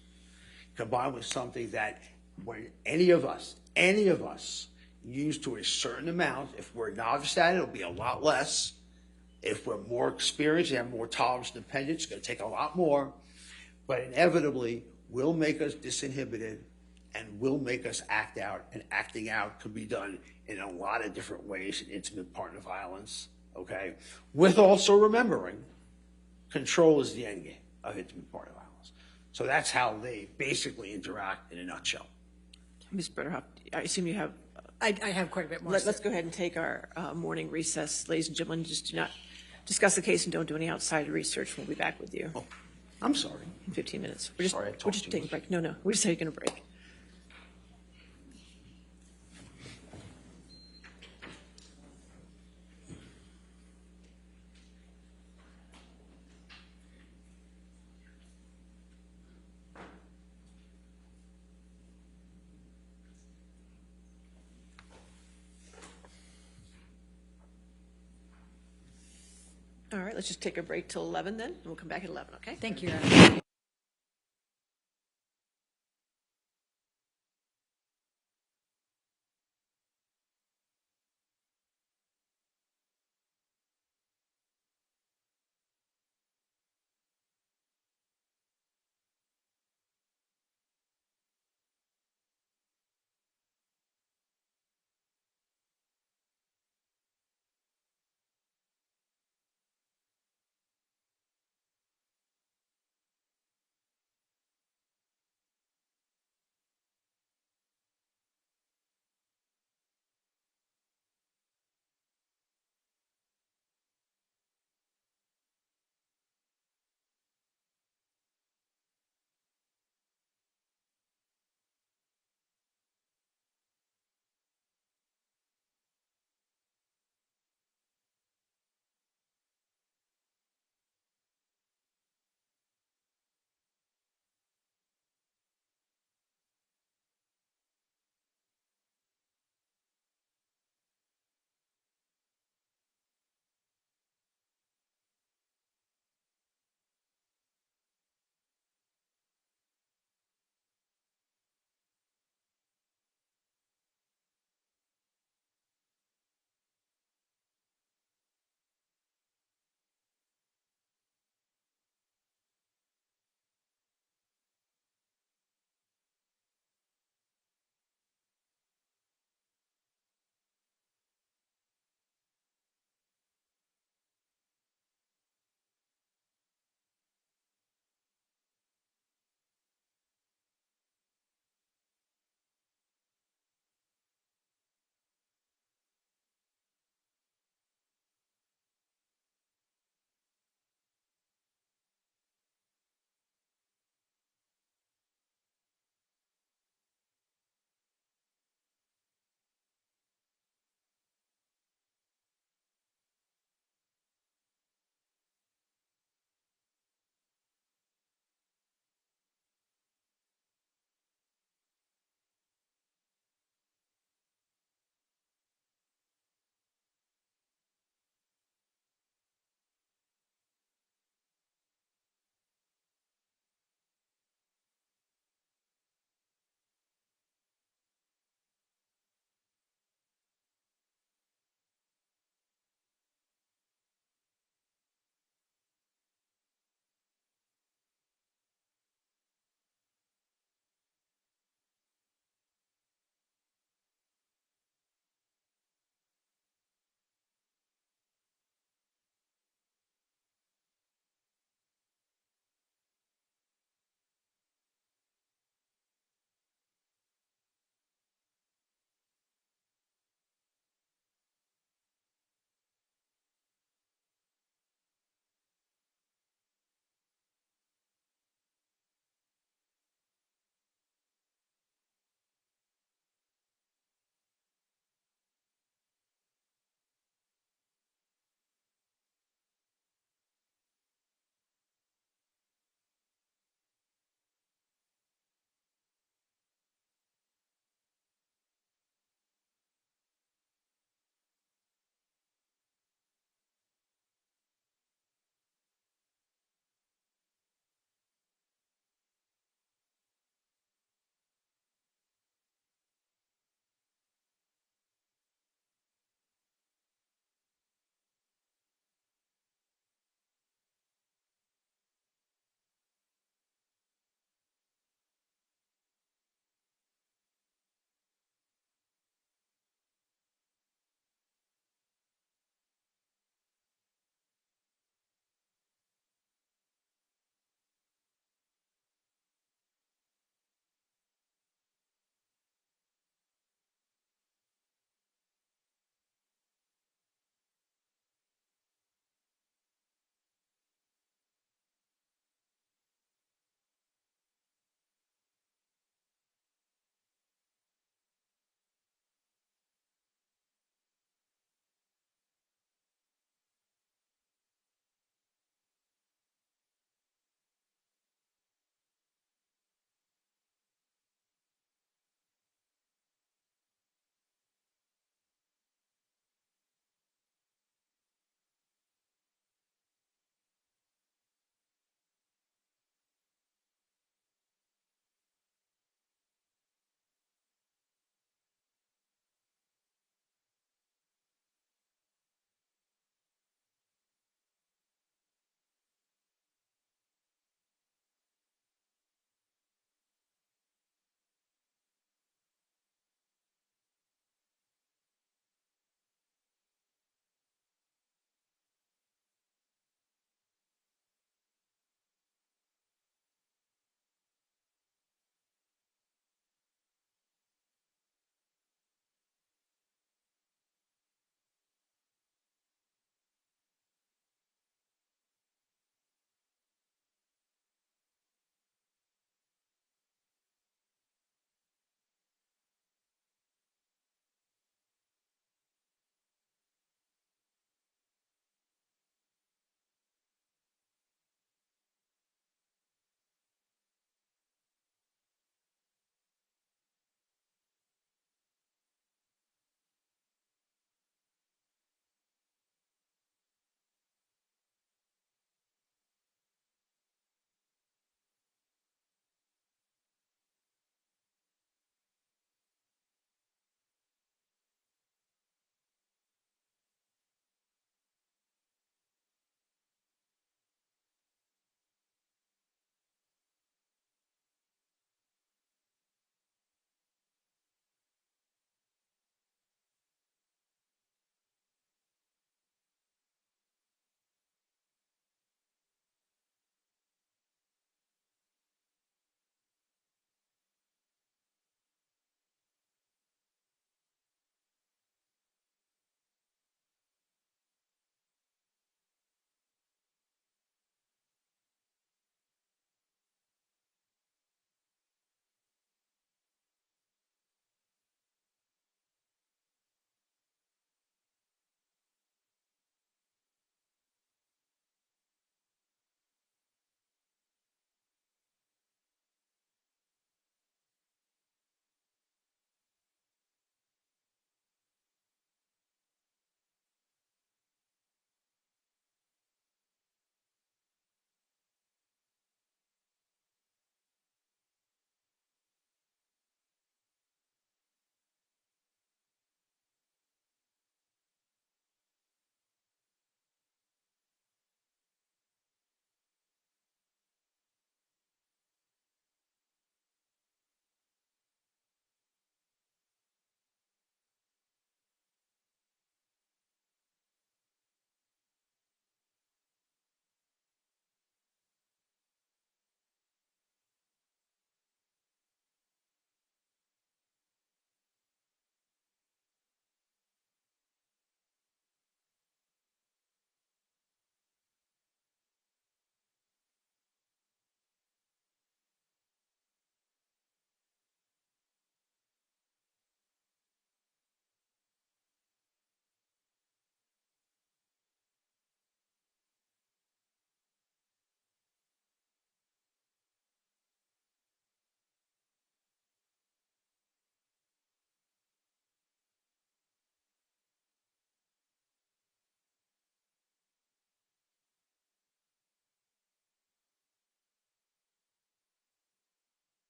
combined with something that when any of us use to a certain amount, if we're novice at it, it'll be a lot less. If we're more experienced and have more tolerance and dependence, it's going to take a lot more. But inevitably, will make us disinhibited and will make us act out. And acting out can be done in a lot of different ways in intimate partner violence, okay? With also remembering, control is the end game of intimate partner violence. So that's how they basically interact in a nutshell. Ms. Butterhoff, I assume you have. I have quite a bit more. Let's go ahead and take our morning recess. Ladies and gentlemen, just do not discuss the case and don't do any outside research. We'll be back with you Oh, I'm sorry. in 15 minutes. We're just, Sorry, I talked we're just too taking a much. break. No, we're just taking a break. All right, let's just take a break till 11 then, and we'll come back at 11, okay? Thank you, Your Honor.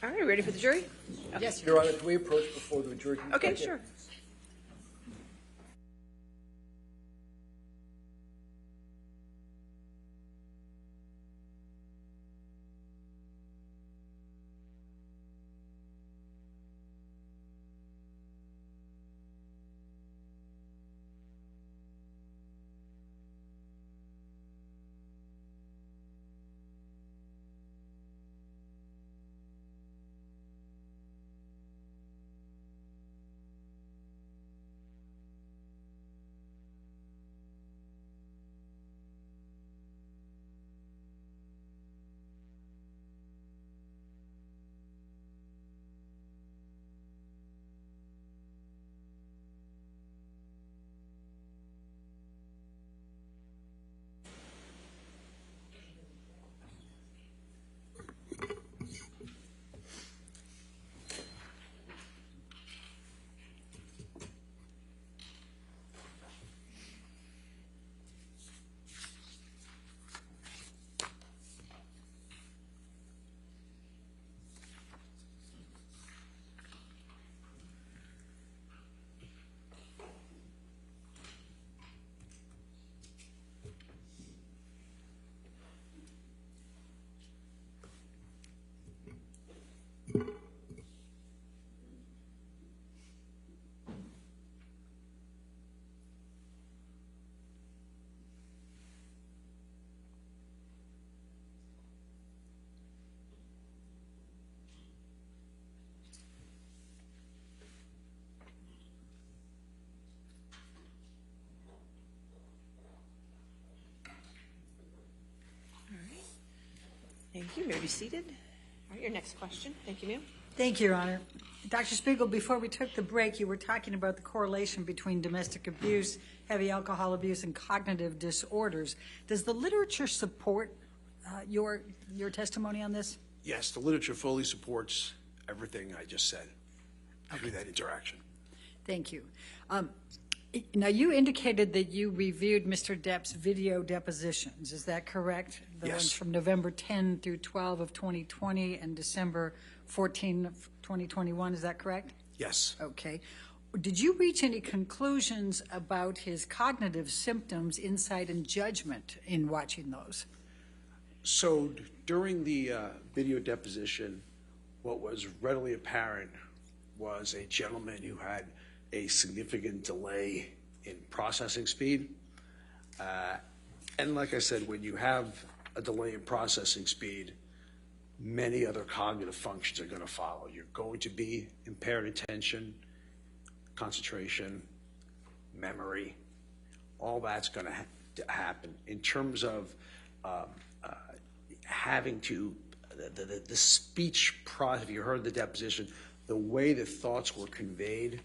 All right, ready for the jury? Yes, Your Honor, can we approach before the jury? Okay, sure. Thank you. You may be seated. All right, your next question. Thank you, ma'am. Thank you, Your Honor. Dr. Spiegel, before we took the break, you were talking about the correlation between domestic abuse, heavy alcohol abuse, and cognitive disorders. Does the literature support your testimony on this? Yes, the literature fully supports everything I just said through that interaction. Thank you. Now, you indicated that you reviewed Mr. Depp's video depositions. Is that correct? The Yes. ones from November 10 through 12 of 2020 and December 14 of 2021. Is that correct? Yes. Okay. Did you reach any conclusions about his cognitive symptoms, insight, and judgment in watching those? So during the video deposition, what was readily apparent was a gentleman who had a significant delay in processing speed. And like I said, when you have a delay in processing speed, many other cognitive functions are going to follow. You're going to be impaired attention, concentration, memory. All that's going to happen. In terms of having to, the speech process, if you heard the deposition, the way the thoughts were conveyed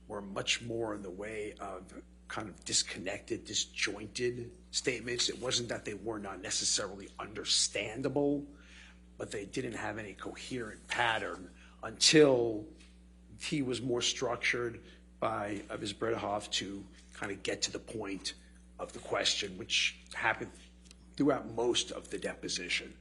were much more in the way of kind of disconnected, disjointed statements. It wasn't that they were not necessarily understandable, but they didn't have any coherent pattern until he was more structured by Ms. Bredehoff to kind of get to the point of the question, which happened throughout most of the deposition.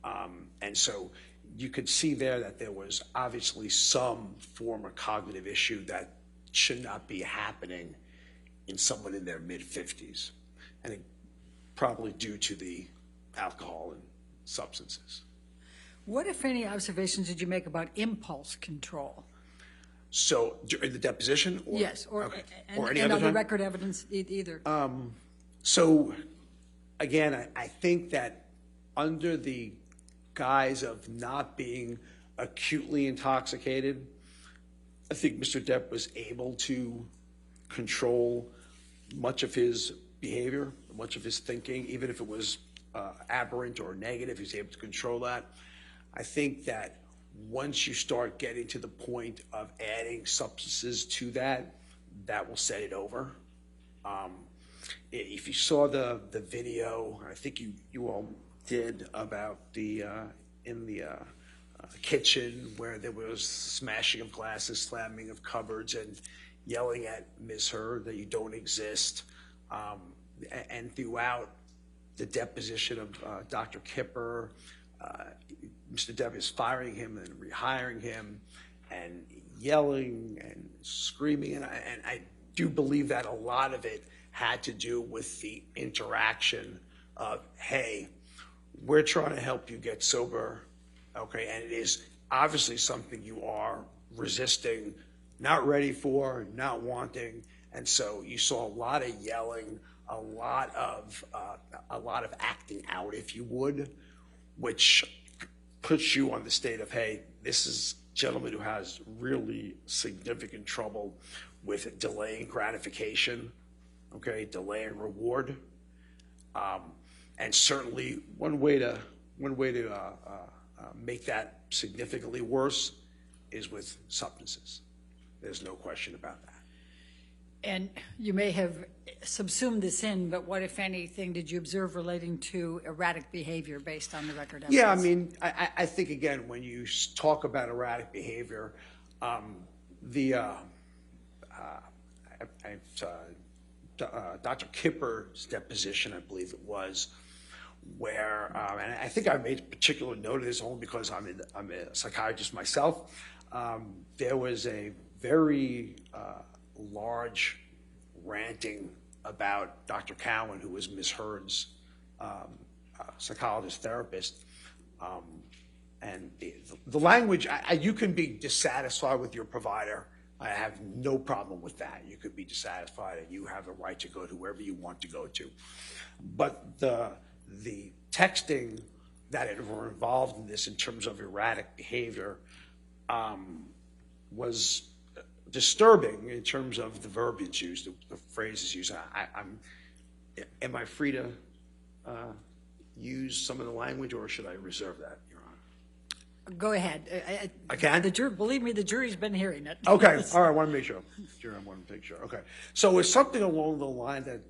And so you could see there that there was obviously some form of cognitive issue that should not be happening in someone in their mid-50s, and probably due to the alcohol and substances. What, if any, observations did you make about impulse control? So during the deposition? Or, Yes, or, okay. and, Or any and other on the time? record evidence either. So again, I think that under the guise of not being acutely intoxicated, I think Mr. Depp was able to control much of his behavior, much of his thinking, even if it was aberrant or negative, he was able to control that. I think that once you start getting to the point of adding substances to that, that will set it over. If you saw the video, I think you all did, about the in the kitchen where there was smashing of glasses, slamming of cupboards, and yelling at Ms. Heard that you don't exist. And throughout the deposition of Dr. Kipper, Mr. Depp is firing him and rehiring him and yelling and screaming. And I do believe that a lot of it had to do with the interaction of, hey, we're trying to help you get sober, okay? And it is obviously something you are resisting, not ready for, not wanting. And so you saw a lot of yelling, a lot of acting out, if you would, which puts you on the state of, hey, this is a gentleman who has really significant trouble with delaying gratification, okay, delaying reward. And certainly one way to make that significantly worse is with substances. There's no question about that. And you may have subsumed this in, but what, if anything, did you observe relating to erratic behavior based on the record evidence? Yeah, I mean, I think, again, when you talk about erratic behavior, Dr. Kipper's deposition, I believe it was, where, and I think I made particular note of this only because I'm a psychiatrist myself. There was a very large ranting about Dr. Cowan, who was Ms. Heard's psychologist therapist. And the language, you can be dissatisfied with your provider. I have no problem with that. You could be dissatisfied and you have the right to go to wherever you want to go to. But the texting that were involved in this in terms of erratic behavior was disturbing in terms of the verbiage used, the phrases used. Am I free to use some of the language, or should I reserve that, Your Honor? Go ahead. I can? Believe me, the jury's been hearing it. Okay, all right, I want to make sure. Okay. So it's something along the line that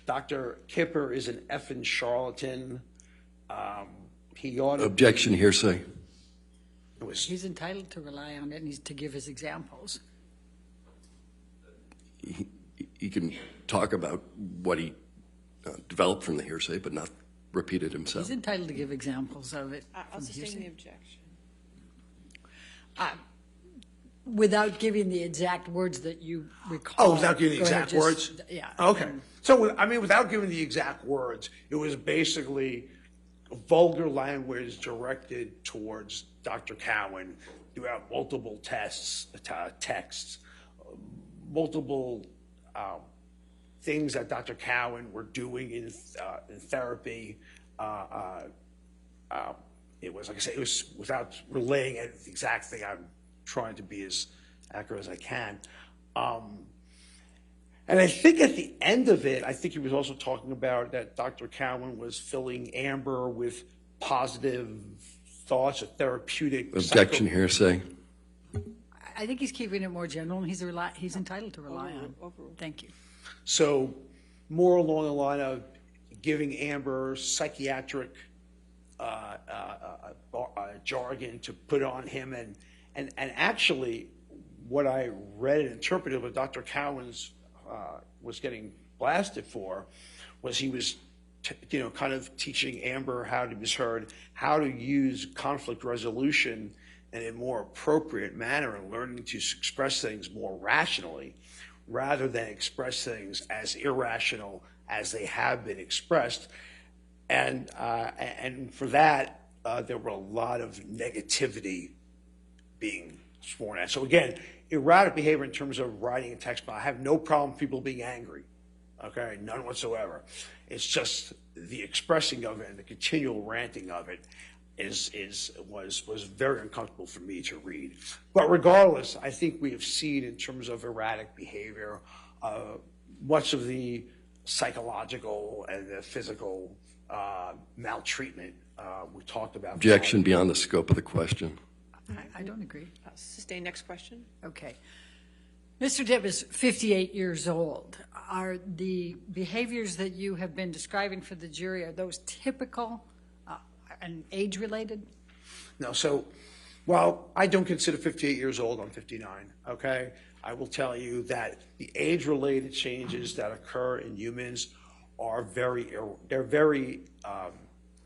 Dr. Kipper is an effing charlatan. He ought to... Objection, hearsay. He's entitled to rely on it and he's to give his examples. He can talk about what he developed from the hearsay, but not repeat it himself. He's entitled to give examples of it. I'll sustain the objection. Without giving the exact words that you recall. Oh, without giving the exact words? Yeah. Okay. So, I mean, without giving the exact words, it was basically vulgar language directed towards Dr. Cowan throughout multiple texts, multiple things that Dr. Cowan were doing in therapy. It was, like I said, it was without relaying the exact thing. I'm trying to be as accurate as I can. And I think at the end of it, I think he was also talking about that Dr. Cowan was filling Amber with positive thoughts, a therapeutic. Objection, hearsay. I think he's keeping it more general, and he's entitled to rely on. Thank you. So more along the line of giving Amber psychiatric jargon to put on him. And actually, what I read and interpreted what Dr. Cowan's was getting blasted for was he was kind of teaching Amber how to misheard, how to use conflict resolution in a more appropriate manner and learning to express things more rationally rather than express things as irrational as they have been expressed. And for that, there were a lot of negativity being sworn at. So again, erratic behavior in terms of writing a text, but I have no problem with people being angry, okay, none whatsoever. It's just the expressing of it and the continual ranting of it was very uncomfortable for me to read. But regardless, I think we have seen in terms of erratic behavior, much of the psychological and the physical maltreatment we talked about. Objection beyond the scope of the question. I don't agree. I'll sustain next question. Okay. Mr. Depp is 58 years old. Are the behaviors that you have been describing for the jury, are those typical and age-related? No, so while I don't consider 58 years old, I'm 59, okay? I will tell you that the age-related changes that occur in humans are very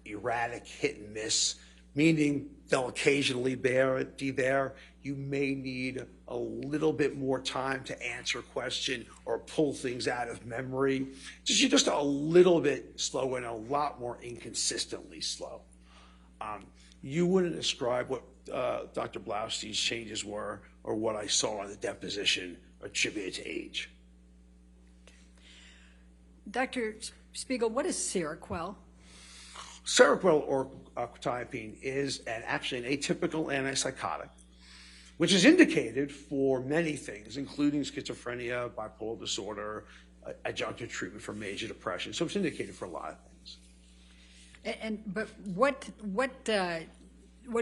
erratic, hit and miss, meaning they'll occasionally be there. You may need a little bit more time to answer a question or pull things out of memory. You're just a little bit slow and a lot more inconsistently slow. You wouldn't describe what Dr. Blaustein's changes were or what I saw in the deposition attributed to age. Dr. Spiegel, what is Seroquel? Seroquel or quetiapine is actually an atypical antipsychotic, which is indicated for many things, including schizophrenia, bipolar disorder, adjunctive treatment for major depression. So it's indicated for a lot of things. But what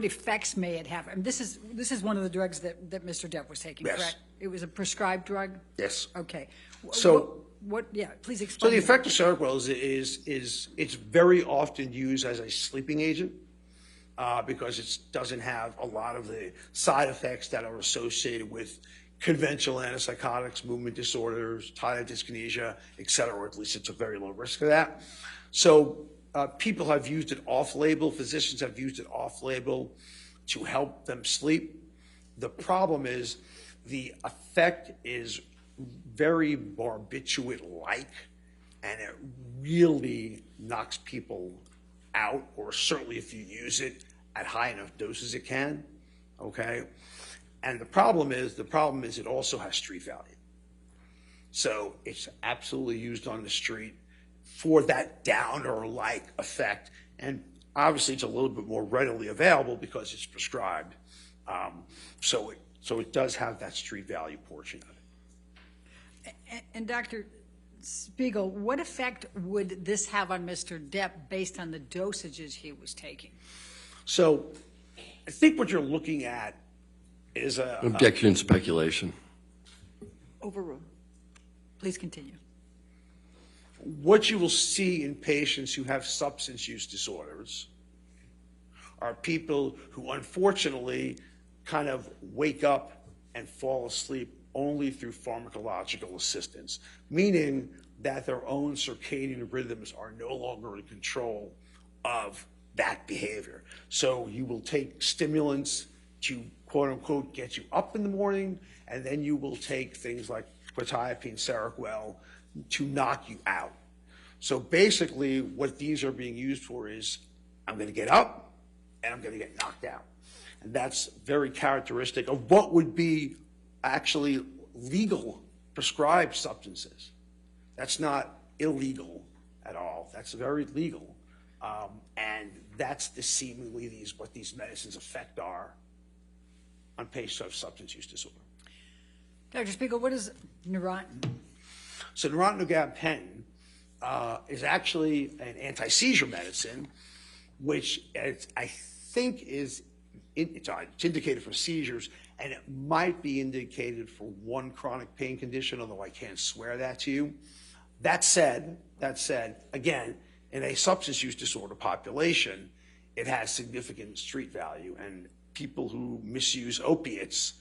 effects may it have? I mean, this is one of the drugs that Mr. Depp was taking, Yes. correct? It was a prescribed drug? Yes. Okay. So- yeah, please So explain. the effect of Seroquel is it's very often used as a sleeping agent because it doesn't have a lot of the side effects that are associated with conventional antipsychotics, movement disorders, tonic dyskinesia, et cetera, or at least it's a very low risk of that. So people have used it off-label, physicians have used it off-label to help them sleep. The problem is the effect is very barbiturate-like, and it really knocks people out, or certainly if you use it at high enough doses it can, okay? And the problem is it also has street value. So it's absolutely used on the street for that downer-like effect, and obviously it's a little bit more readily available because it's prescribed. So it does have that street value portion of it. And Dr. Spiegel, what effect would this have on Mr. Depp based on the dosages he was taking? So I think what you're looking at is Objection, speculation. Overruled. Please continue. what you will see in patients who have substance use disorders are people who unfortunately kind of wake up and fall asleep only through pharmacological assistance, meaning that their own circadian rhythms are no longer in control of that behavior. So you will take stimulants to quote unquote get you up in the morning, and then you will take things like quetiapine, Seroquel to knock you out. So basically what these are being used for is I'm going to get up and I'm going to get knocked out. And that's very characteristic of what would be actually legal prescribed substances. That's not illegal at all. That's very legal. And that's the seemingly what these medicines effect are on patients who have substance use disorder. Dr. Spiegel, what is Neurontin? So Neurontin is actually an anti-seizure medicine, which I think it's indicated for seizures, and it might be indicated for one chronic pain condition, although I can't swear that to you. That said, again, in a substance use disorder population, it has significant street value, and people who misuse opiates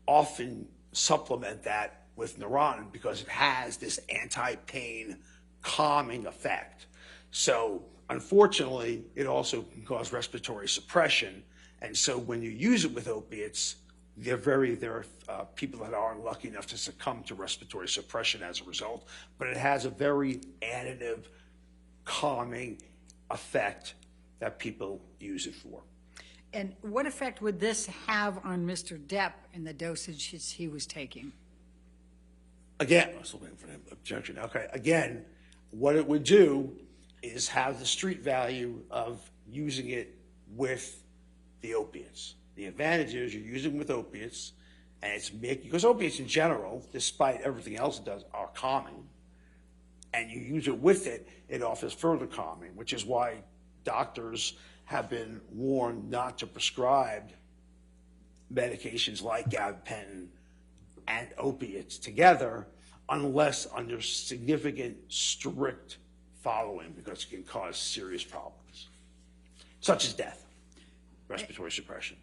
often supplement that with Neurontin because it has this anti-pain calming effect. So unfortunately, it also can cause respiratory suppression, and so when you use it with opiates, there are people that are unlucky enough to succumb to respiratory suppression as a result, but it has a very additive, calming effect that people use it for. And what effect would this have on Mr. Depp in the dosages he was taking? Again, I was still waiting for an objection. Okay, again, what it would do is have the street value of using it with the opiates. The advantage is you're using it with opiates, and it's because opiates in general, despite everything else it does, are calming. And you use it with it, it offers further calming, which is why doctors have been warned not to prescribe medications like gabapentin and opiates together unless under significant, strict following, because it can cause serious problems, such as death, respiratory suppression.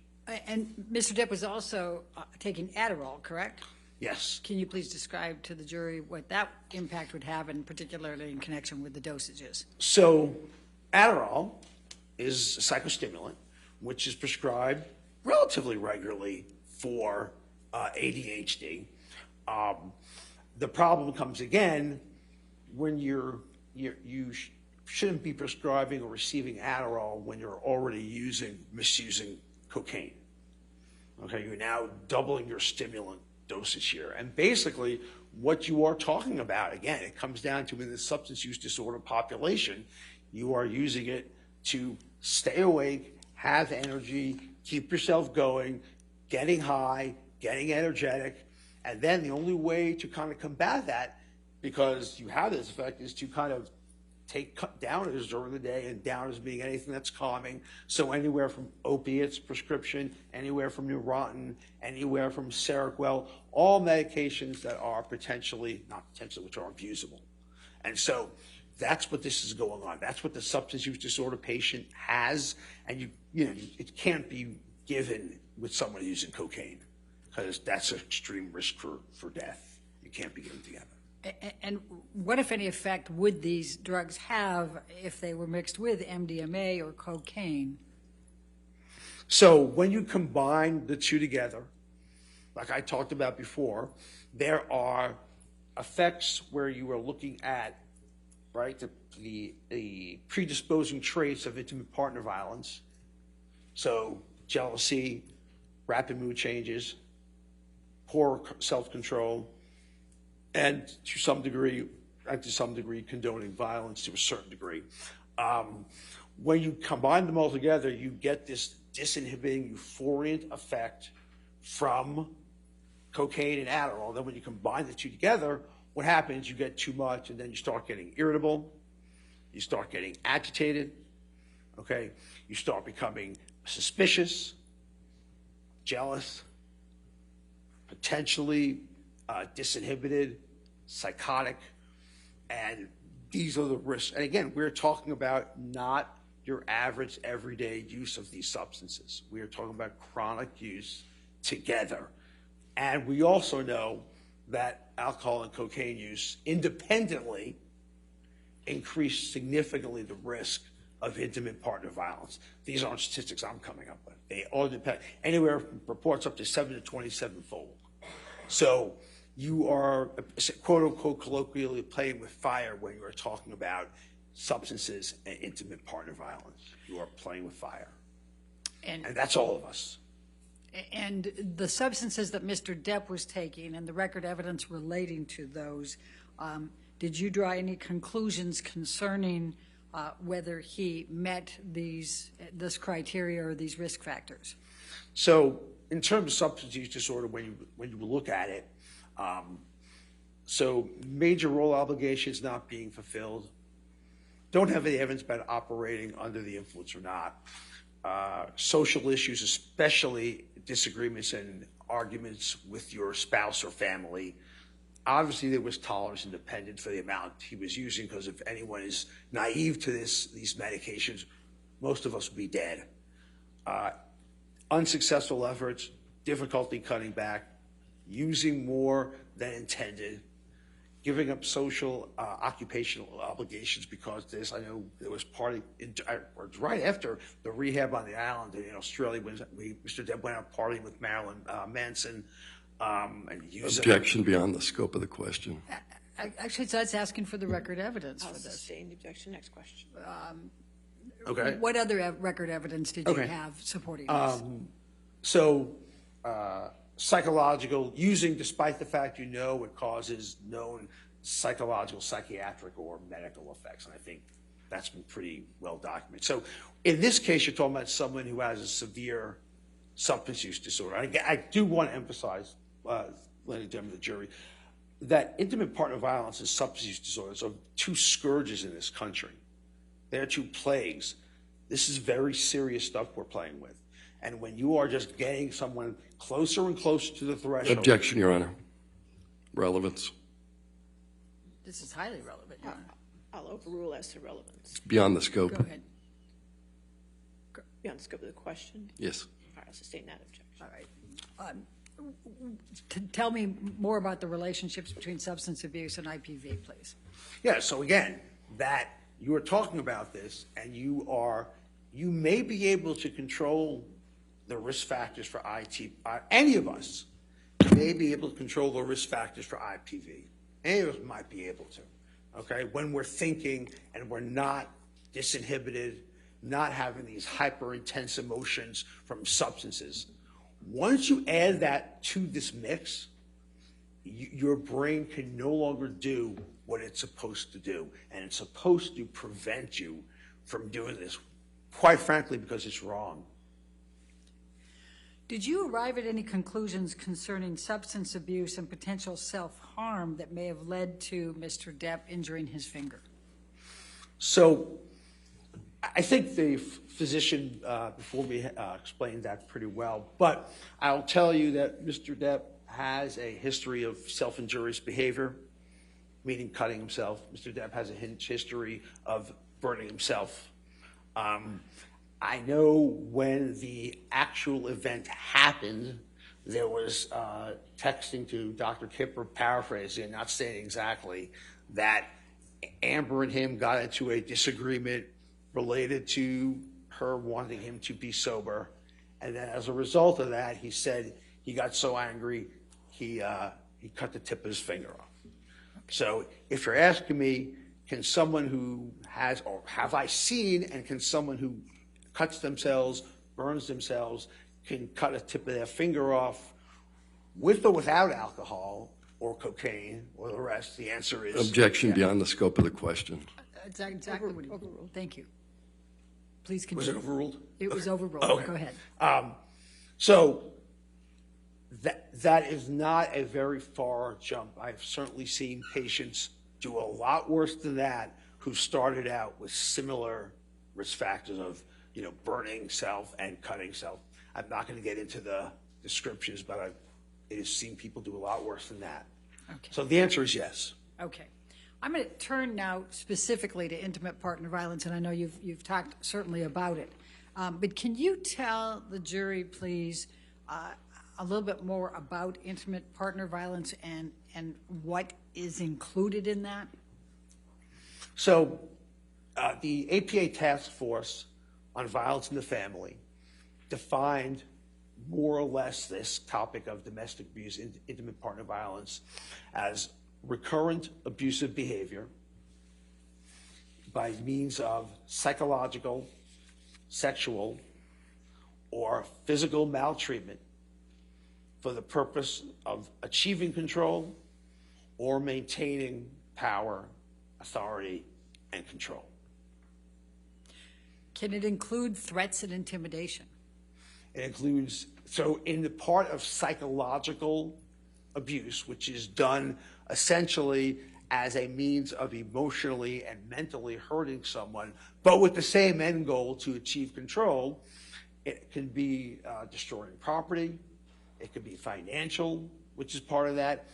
And Mr. Depp was also taking Adderall, correct? Yes. Can you please describe to the jury what that impact would have, and particularly in connection with the dosages? So Adderall is a psychostimulant, which is prescribed relatively regularly for ADHD. The problem comes again when you shouldn't be prescribing or receiving Adderall when you're already misusing cocaine. Okay, you're now doubling your stimulant dosage here. And basically, what you are talking about, again, it comes down to in the substance use disorder population, you are using it to stay awake, have energy, keep yourself going, getting high, getting energetic, and then the only way to kind of combat that, because you have this effect, is to kind of take downers during the day, and downers being anything that's calming. So anywhere from opiates, prescription, anywhere from Neurontin, anywhere from Seroquel, all medications that are not potentially, which are abusable. And so that's what this is going on. That's what the substance use disorder patient has, and it can't be given with someone using cocaine, because that's an extreme risk for death. You can't be given together. And what, if any, effect would these drugs have if they were mixed with MDMA or cocaine? So when you combine the two together, like I talked about before, there are effects where you are looking at, right, the predisposing traits of intimate partner violence. So jealousy, rapid mood changes, poor self-control, and to some degree, condoning violence to a certain degree. When you combine them all together, you get this disinhibiting, euphoriant effect from cocaine and Adderall. Then when you combine the two together, what happens, you get too much, and then you start getting irritable, you start getting agitated, okay? You start becoming suspicious, jealous, potentially disinhibited, psychotic, and these are the risks. And again, we're talking about not your average everyday use of these substances. We are talking about chronic use together. And we also know that alcohol and cocaine use independently increase significantly the risk of intimate partner violence. These aren't statistics I'm coming up with. They all depend, anywhere from reports up to 7 to 27-fold. So you are, quote unquote, colloquially playing with fire when you are talking about substances and intimate partner violence. You are playing with fire. And that's all of us. And the substances that Mr. Depp was taking and the record evidence relating to those, did you draw any conclusions concerning whether he met this criteria or these risk factors? So in terms of substance use disorder, when you look at it, so major role obligations not being fulfilled, don't have any evidence about operating under the influence or not. Social issues, especially disagreements and arguments with your spouse or family. Obviously, there was tolerance and dependence for the amount he was using, because if anyone is naive to these medications, most of us would be dead. Unsuccessful efforts, difficulty cutting back, using more than intended, giving up social, occupational obligations because this, I know there was right after the rehab on the island in Australia when Mr. Depp went out partying with Marilyn Manson. And using Objection beyond the scope of the question. Actually, so that's asking for the record evidence for I'll this. sustain the objection. Next question. Okay. What other record evidence did you have supporting this? So psychological, using despite the fact it causes known psychological, psychiatric, or medical effects. And I think that's been pretty well documented. So in this case, you're talking about someone who has a severe substance use disorder. I do want to emphasize, ladies and gentlemen of the jury, that intimate partner violence and substance use disorders are two scourges in this country. They're two plagues. This is very serious stuff we're playing with. And when you are just getting someone closer and closer to the threshold. Objection, Your Honor. Relevance. This is highly relevant, Your Honor. I'll overrule as to relevance. Beyond the scope. Go ahead. Beyond the scope of the question. Yes. All right, I'll sustain that objection. All right. Tell me more about the relationships between substance abuse and IPV, please. Yeah, so again, that you are talking about this and you are you may be able to control the risk factors for any of us may be able to control the risk factors for IPV. Any of us might be able to, okay? When we're thinking and we're not disinhibited, not having these hyper intense emotions from substances. Once you add that to this mix, your brain can no longer do what it's supposed to do. And it's supposed to prevent you from doing this, quite frankly, because it's wrong. Did you arrive at any conclusions concerning substance abuse and potential self-harm that may have led to Mr. Depp injuring his finger? So I think the physician before me explained that pretty well, but I'll tell you that Mr. Depp has a history of self-injurious behavior, meaning cutting himself. Mr. Depp has a history of burning himself. I know when the actual event happened, there was texting to Dr. Kipper, paraphrasing, not saying exactly, that Amber and him got into a disagreement related to her wanting him to be sober. And then as a result of that, he said he got so angry, he cut the tip of his finger off. So if you're asking me, can someone who has, or have I seen, and can someone who cuts themselves, burns themselves, can cut a tip of their finger off with or without alcohol or cocaine or the rest? The answer is Objection yeah. beyond the scope of the question. That's exactly what he overruled. Thank you. Please continue. Was it overruled? It was overruled. Okay. Go ahead. So that is not a very far jump. I've certainly seen patients do a lot worse than that who started out with similar risk factors of, burning self and cutting self. I'm not going to get into the descriptions, but I've seen people do a lot worse than that. Okay. So the answer is yes. Okay. I'm going to turn now specifically to intimate partner violence, and I know you've talked certainly about it. But can you tell the jury, please, a little bit more about intimate partner violence and what is included in that? So the APA Task Force on Violence in the Family defined more or less this topic of domestic abuse, intimate partner violence, as recurrent abusive behavior by means of psychological, sexual, or physical maltreatment for the purpose of achieving control or maintaining power, authority, and control. Can it include threats and intimidation? It includes, so in the part of psychological abuse, which is done essentially as a means of emotionally and mentally hurting someone, but with the same end goal to achieve control, it can be destroying property, it could be financial, which is part of that,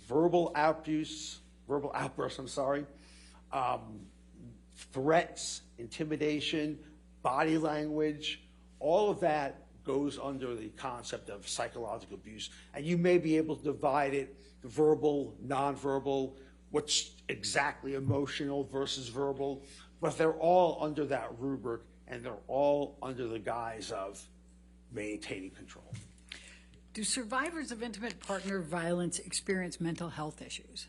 verbal outbursts, threats, intimidation, body language, all of that goes under the concept of psychological abuse. And you may be able to divide it, verbal, nonverbal, what's exactly emotional versus verbal, but they're all under that rubric, and they're all under the guise of maintaining control. Do survivors of intimate partner violence experience mental health issues?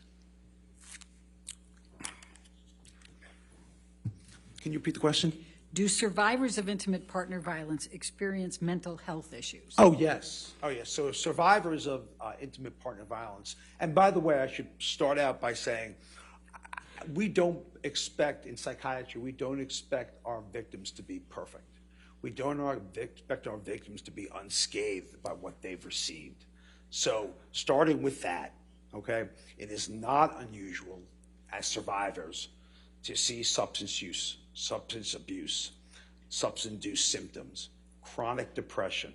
Can you repeat the question? Do survivors of intimate partner violence experience mental health issues? Oh, yes. Oh, yes. So survivors of intimate partner violence, and by the way, I should start out by saying we don't expect, in psychiatry, we don't expect our victims to be perfect. We don't expect our victims to be unscathed by what they've received. So starting with that, okay, it is not unusual as survivors to see substance use, substance abuse, substance-induced symptoms, chronic depression,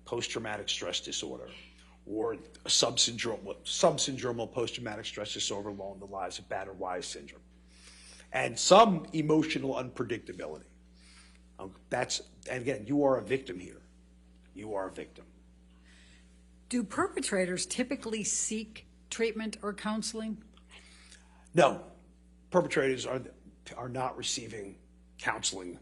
post-traumatic stress disorder, or subsyndromal post-traumatic stress disorder along the lines of battered wife syndrome, and some emotional unpredictability. And again, you are a victim here. You are a victim. Do perpetrators typically seek treatment or counseling? No, perpetrators are not receiving counseling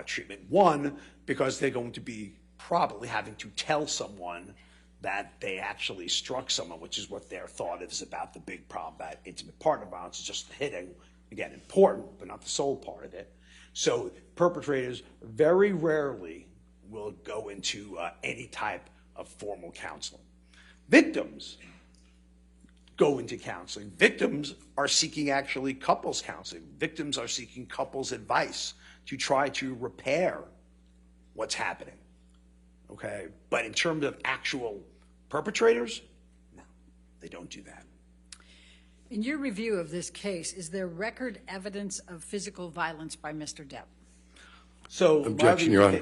treatment. One, because they're going to be probably having to tell someone that they actually struck someone, which is what their thought is about the big problem about intimate partner violence, is just the hitting. Again, important, but not the sole part of it. So perpetrators very rarely will go into any type of formal counseling. Victims go into counseling. Victims are seeking actually couples counseling. Victims are seeking couples advice to try to repair what's happening. Okay? But in terms of actual perpetrators, no, they don't do that. In your review of this case, is there record evidence of physical violence by Mr. Depp? So, Objection, Your Honor.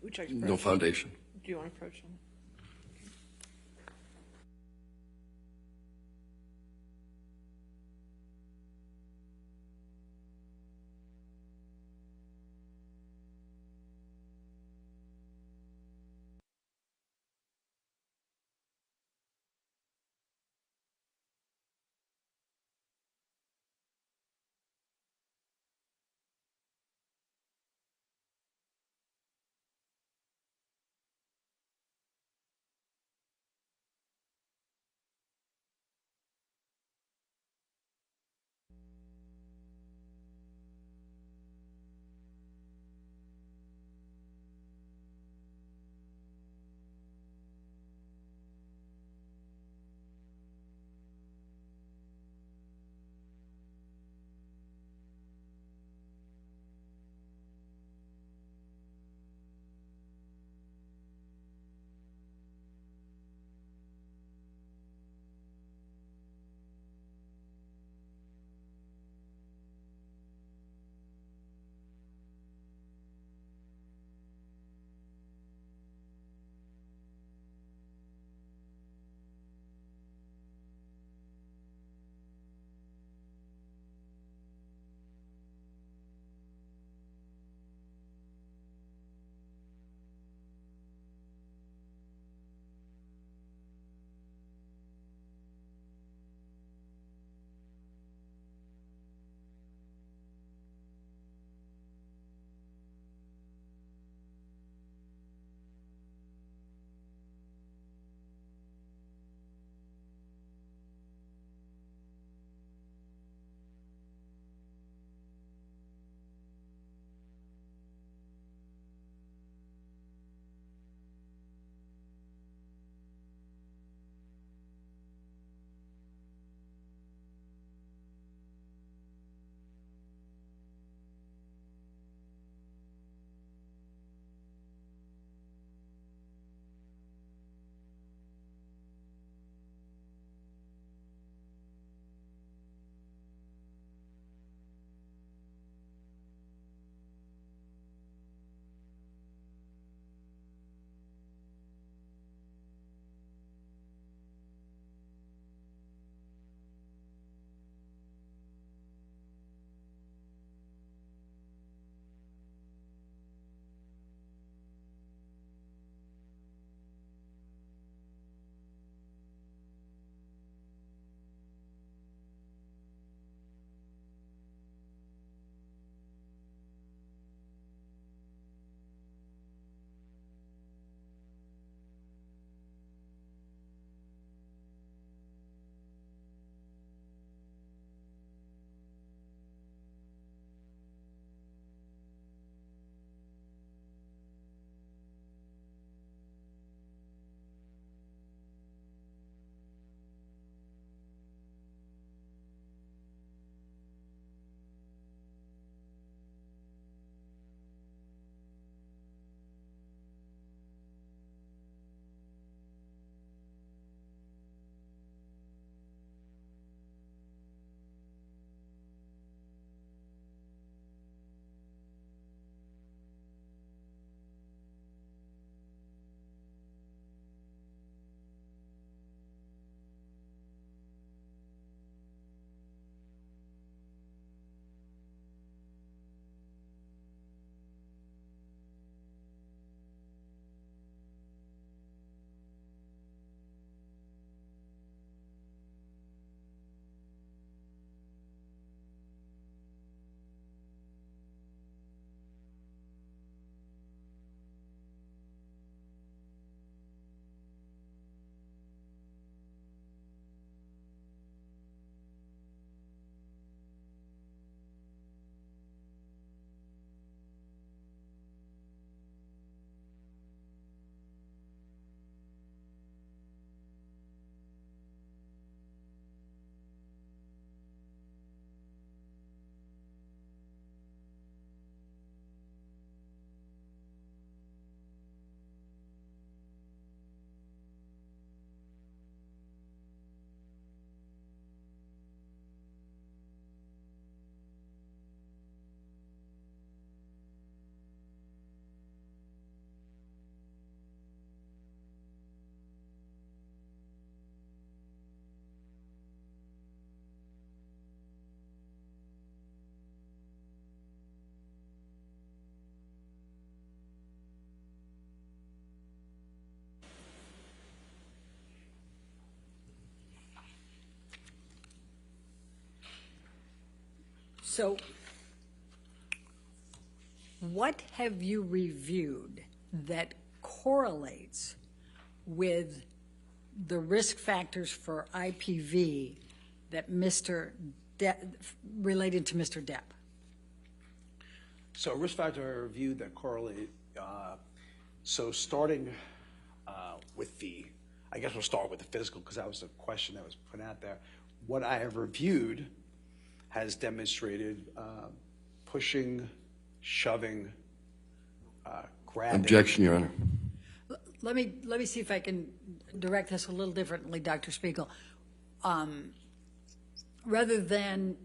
Would you like to No approach? foundation. Do you want to approach on it? So what have you reviewed that correlates with the risk factors for IPV that related to Mr. Depp? So risk factor I reviewed that correlate, so starting with I guess we'll start with the physical because that was the question that was put out there. What I have reviewed has demonstrated pushing, shoving, grabbing. Objection, Your Honor. Let me see if I can direct this a little differently, Dr. Spiegel. Rather than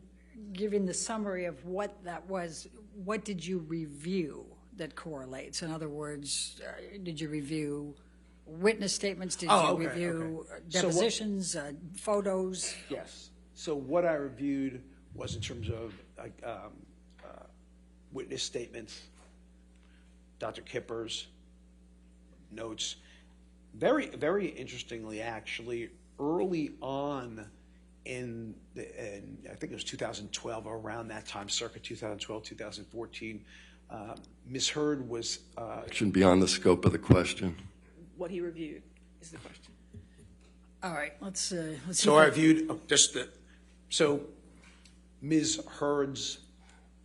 giving the summary of what that was, what did you review that correlates? In other words, did you review witness statements? Did you review depositions, photos? Yes. So what I reviewed was in terms of witness statements, Dr. Kipper's notes. Very, very interestingly, actually, early on in I think it was 2012 or around that time, circa 2012, 2014, Ms. Heard was... Action beyond the scope of the question. What he reviewed is the question. All right, let's see. So I reviewed so Ms. Heard's...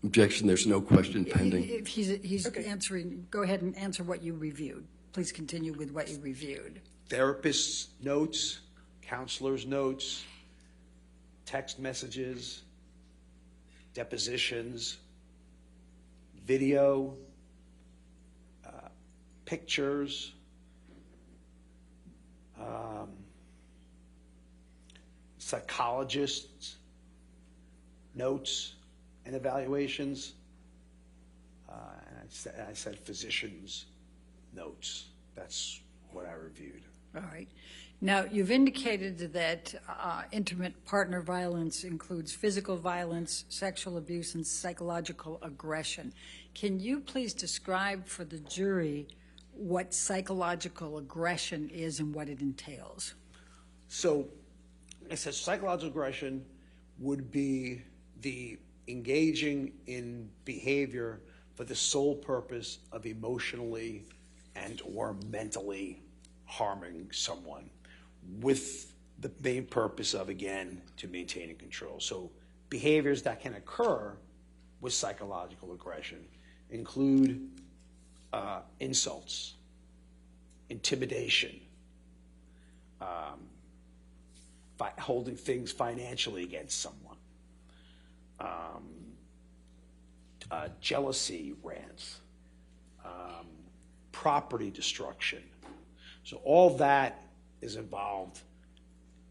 Objection, there's no question pending. If he's answering, go ahead and answer what you reviewed. Please continue with what you reviewed. Therapist's notes, counselor's notes, text messages, depositions, video, pictures, psychologists' notes and evaluations, and I said physicians' notes. That's what I reviewed. All right. Now, you've indicated that intimate partner violence includes physical violence, sexual abuse, and psychological aggression. Can you please describe for the jury what psychological aggression is and what it entails? So, I said psychological aggression would be the engaging in behavior for the sole purpose of emotionally and or mentally harming someone, with the main purpose of, again, to maintaining control. So behaviors that can occur with psychological aggression include insults, intimidation, holding things financially against someone, jealousy rants, property destruction. So all that is involved,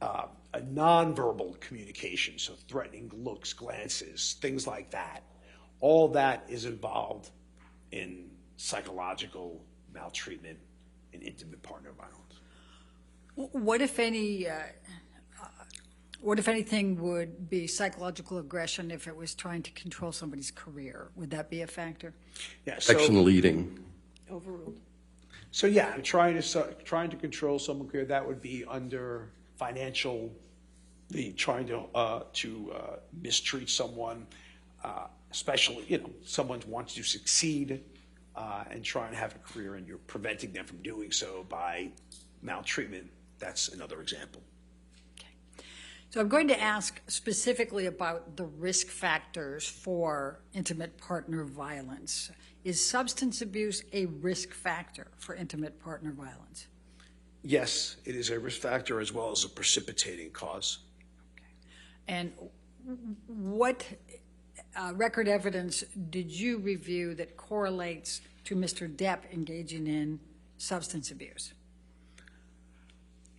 a nonverbal communication, so threatening looks, glances, things like that. All that is involved in psychological maltreatment and intimate partner violence. What if anything would be psychological aggression if it was trying to control somebody's career? Would that be a factor? Yeah. Section leading. Overruled. So yeah, I'm trying to control someone's career. That would be under financial, trying to mistreat someone, especially someone wants to succeed and trying to have a career, and you're preventing them from doing so by maltreatment. That's another example. Okay. So I'm going to ask specifically about the risk factors for intimate partner violence. Is substance abuse a risk factor for intimate partner violence? Yes, it is a risk factor as well as a precipitating cause. Okay. And what record evidence did you review that correlates to Mr. Depp engaging in substance abuse?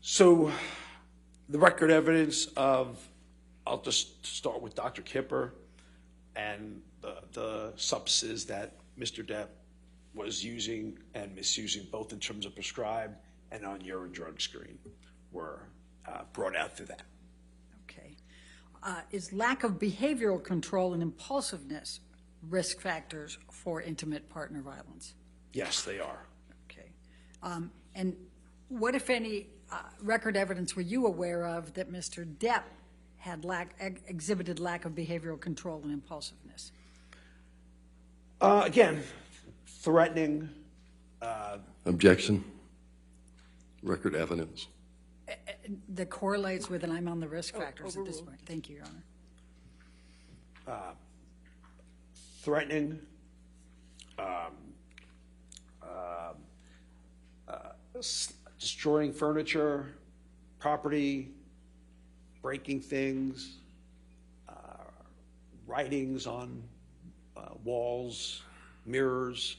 So the record evidence I'll just start with Dr. Kipper and the substances that Mr. Depp was using and misusing, both in terms of prescribed and on urine drug screen, were brought out through that. Okay. Is lack of behavioral control and impulsiveness risk factors for intimate partner violence? Yes, they are. Okay. And what, if any, record evidence were you aware of that Mr. Depp had exhibited lack of behavioral control and impulsiveness? Again, threatening. Objection. Record evidence. That correlates with, and I'm on the risk factors at this point. Thank you, Your Honor. Threatening, destroying furniture, property, breaking things, writings on walls, mirrors,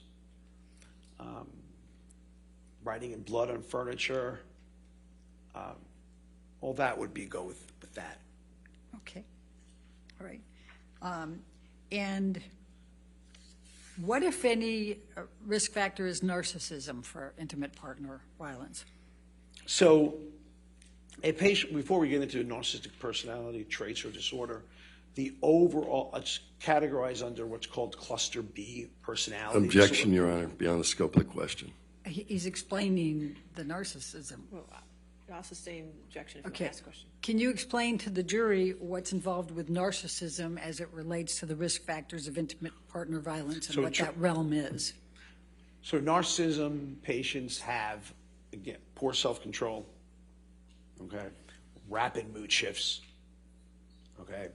writing in blood on furniture. All that would go with that. Okay. All right. And what, if any, risk factor is narcissism for intimate partner violence? So a patient, before we get into narcissistic personality traits or disorder, the overall, it's categorized under what's called cluster B personality Objection, disorder. Your Honor, beyond the scope of the question. He's explaining the narcissism. Well, I'll sustain objection if you Okay. ask a question. Can you explain to the jury what's involved with narcissism as it relates to the risk factors of intimate partner violence and So what that realm is? So narcissism patients have, again, poor self-control, okay, rapid mood shifts, okay.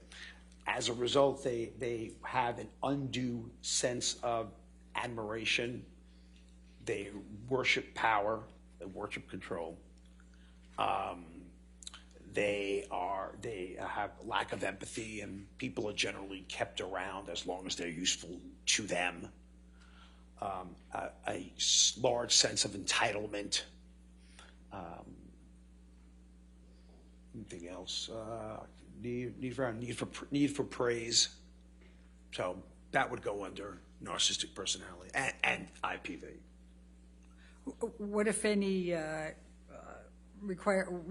As a result, they have an undue sense of admiration. They worship power, they worship control. They have lack of empathy, and people are generally kept around as long as they're useful to them. A large sense of entitlement. Anything else? Need for praise. So that would go under narcissistic personality and IPV. What if any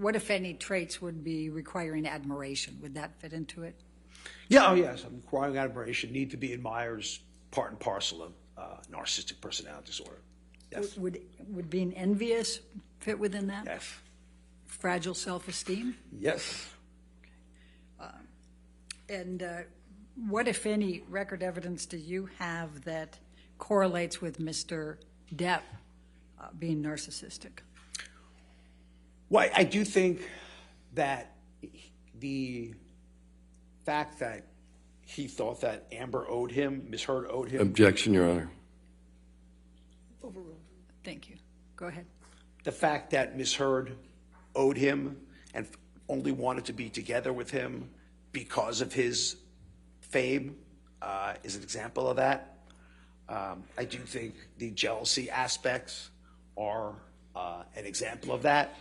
what if any traits would be requiring admiration? Would that fit into it? Yeah, oh yes, requiring admiration, need to be admired is part and parcel of narcissistic personality disorder. Yes. Would being envious fit within that? Yes. Fragile self-esteem? Yes. And what, if any, record evidence do you have that correlates with Mr. Depp being narcissistic? Well, I do think that the fact that he thought that Amber owed him, Ms. Heard owed him. Objection, Your Honor. Overruled. Thank you. Go ahead. The fact that Ms. Heard owed him and only wanted to be together with him because of his fame is an example of that. I do think the jealousy aspects are an example of that.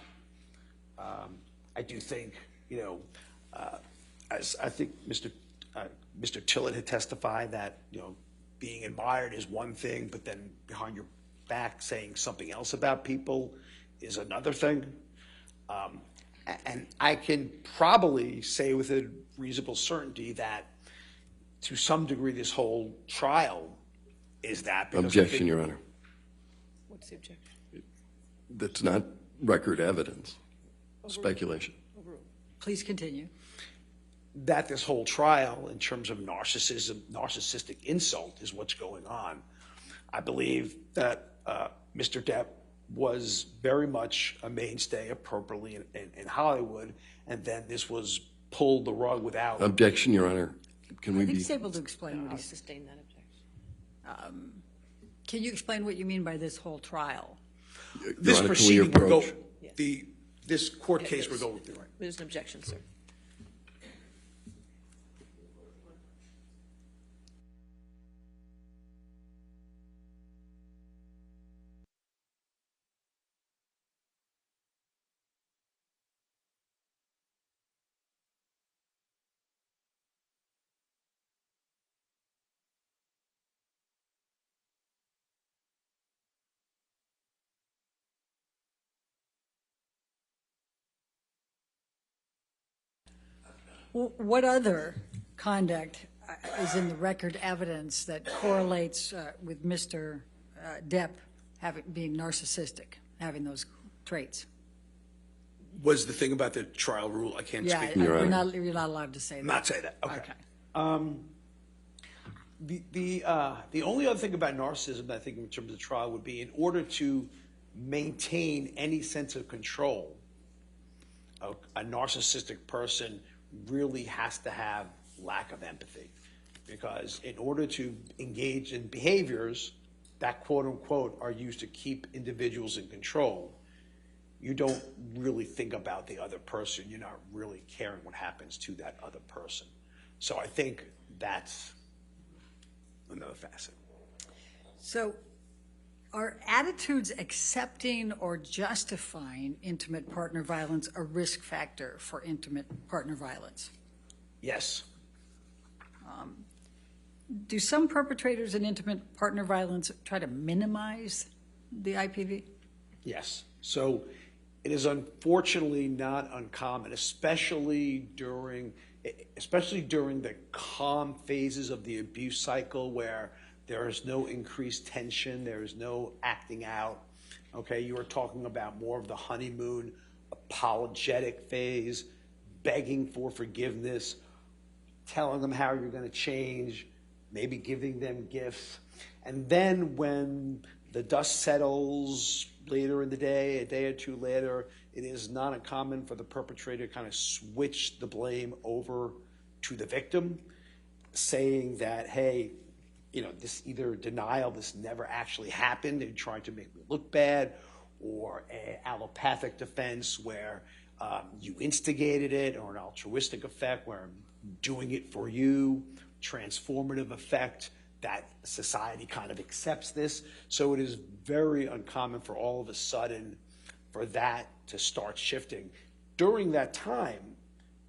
I do think, as I think Mr. Tillett had testified that, being admired is one thing, but then behind your back saying something else about people is another thing. And I can probably say with a reasonable certainty that to some degree this whole trial is that. Because Objection, Your Honor. What's the objection? That's not record evidence. Speculation. Please continue. That this whole trial, in terms of narcissistic insult, is what's going on. I believe that Mr. Depp was very much a mainstay appropriately in Hollywood, and then this was pulled the rug without. Objection, Your Honor. Can I we think be? he's able to explain what I'll he's. sustain that objection. Can you explain what you mean by this whole trial? This Your Honor, can we proceeding would go. approach? This court case Yes. would go with the right. There's an objection, sir. What other conduct is in the record evidence that correlates with Mr. Depp being narcissistic, having those traits? was the thing about the trial rule. I can't Yeah, speak. you're not allowed to say that. Not say that. Okay. Okay. The only other thing about narcissism that I think in terms of the trial would be in order to maintain any sense of control, a narcissistic person really has to have lack of empathy, because in order to engage in behaviors that quote unquote are used to keep individuals in control, you don't really think about the other person. You're not really caring what happens to that other person. So I think that's another facet. So are attitudes accepting or justifying intimate partner violence a risk factor for intimate partner violence? Yes. Do some perpetrators in intimate partner violence try to minimize the IPV? Yes. So it is unfortunately not uncommon, especially during the calm phases of the abuse cycle where there is no increased tension, there is no acting out. Okay, you are talking about more of the honeymoon, apologetic phase, begging for forgiveness, telling them how you're going to change, maybe giving them gifts. And then when the dust settles later in the day, a day or two later, it is not uncommon for the perpetrator to kind of switch the blame over to the victim, saying that, hey, this either denial, this never actually happened, and trying to make me look bad, or an allopathic defense where you instigated it, or an altruistic effect where I'm doing it for you, transformative effect, that society kind of accepts this. So it is very uncommon for all of a sudden for that to start shifting during that time,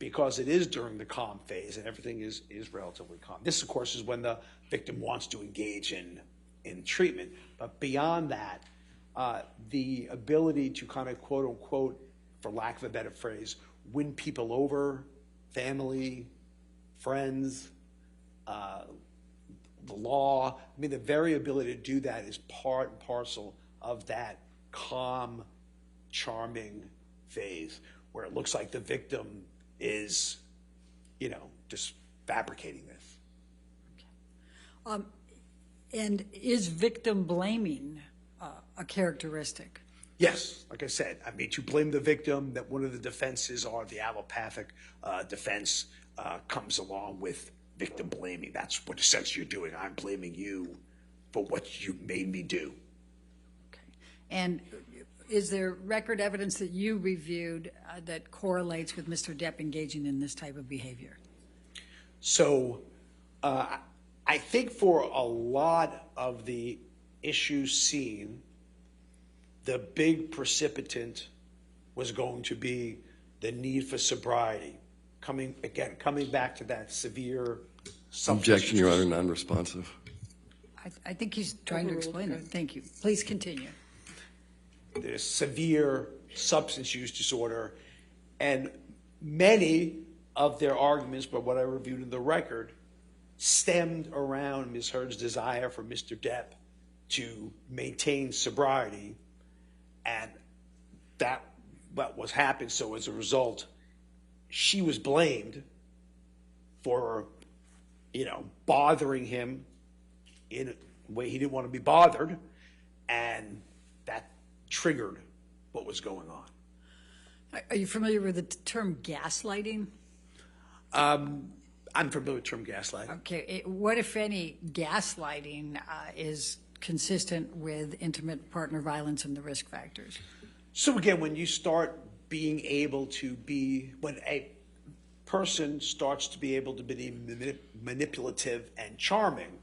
because it is during the calm phase and everything is relatively calm. This, of course, is when the victim wants to engage in treatment. But beyond that, the ability to kind of quote unquote, for lack of a better phrase, win people over, family, friends, the law. I mean, the very ability to do that is part and parcel of that calm, charming phase where it looks like the victim is, just fabricating this. And is victim blaming a characteristic? Yes, like I said, I mean, to blame the victim, that one of the defenses are the allopathic defense comes along with victim blaming. That's what essentially you're doing. I'm blaming you for what you made me do. Okay. And is there record evidence that you reviewed that correlates with Mr. Depp engaging in this type of behavior? So I think for a lot of the issues seen, the big precipitant was going to be the need for sobriety. Coming back to that severe substance Objection, Your use. Honor, non-responsive. I think he's trying to explain it. Thank you. Please continue. There's severe substance use disorder, and many of their arguments, but what I reviewed in the record, stemmed around Ms. Heard's desire for Mr. Depp to maintain sobriety, and that what was happened. So as a result, she was blamed for, bothering him in a way he didn't want to be bothered, and that triggered what was going on. Are you familiar with the term gaslighting? I'm familiar with the term gaslighting. Okay. What, if any, gaslighting is consistent with intimate partner violence and the risk factors? So again, when you start being able to when a person starts to be able to be manipulative and charming,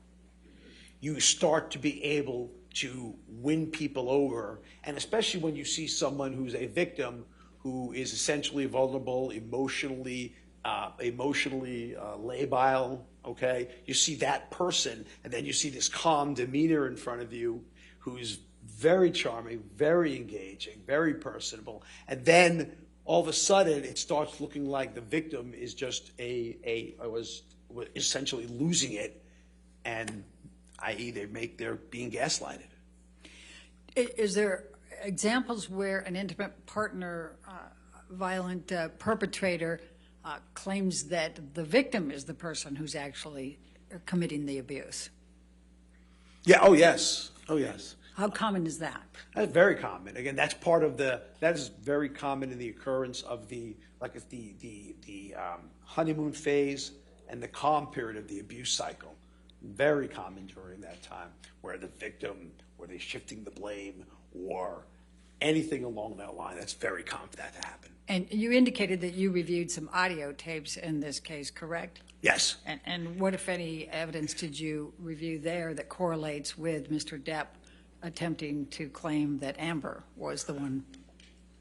you start to be able to win people over, and especially when you see someone who's a victim who is essentially vulnerable, emotionally labile, okay? You see that person, and then you see this calm demeanor in front of you who's very charming, very engaging, very personable, and then all of a sudden it starts looking like the victim is just was essentially losing it, and i.e. they're being gaslighted. Is there examples where an intimate partner violent perpetrator claims that the victim is the person who's actually committing the abuse. Yeah, oh, yes. Oh, yes. How common is that? That's very common. Again, that's part of that is very common in the occurrence of the honeymoon phase and the calm period of the abuse cycle. Very common during that time, where the victim, or they're shifting the blame, or anything along that line. That's very common for that to happen. And you indicated that you reviewed some audio tapes in this case, correct? Yes. And what, if any, evidence did you review there that correlates with Mr. Depp attempting to claim that Amber was the one?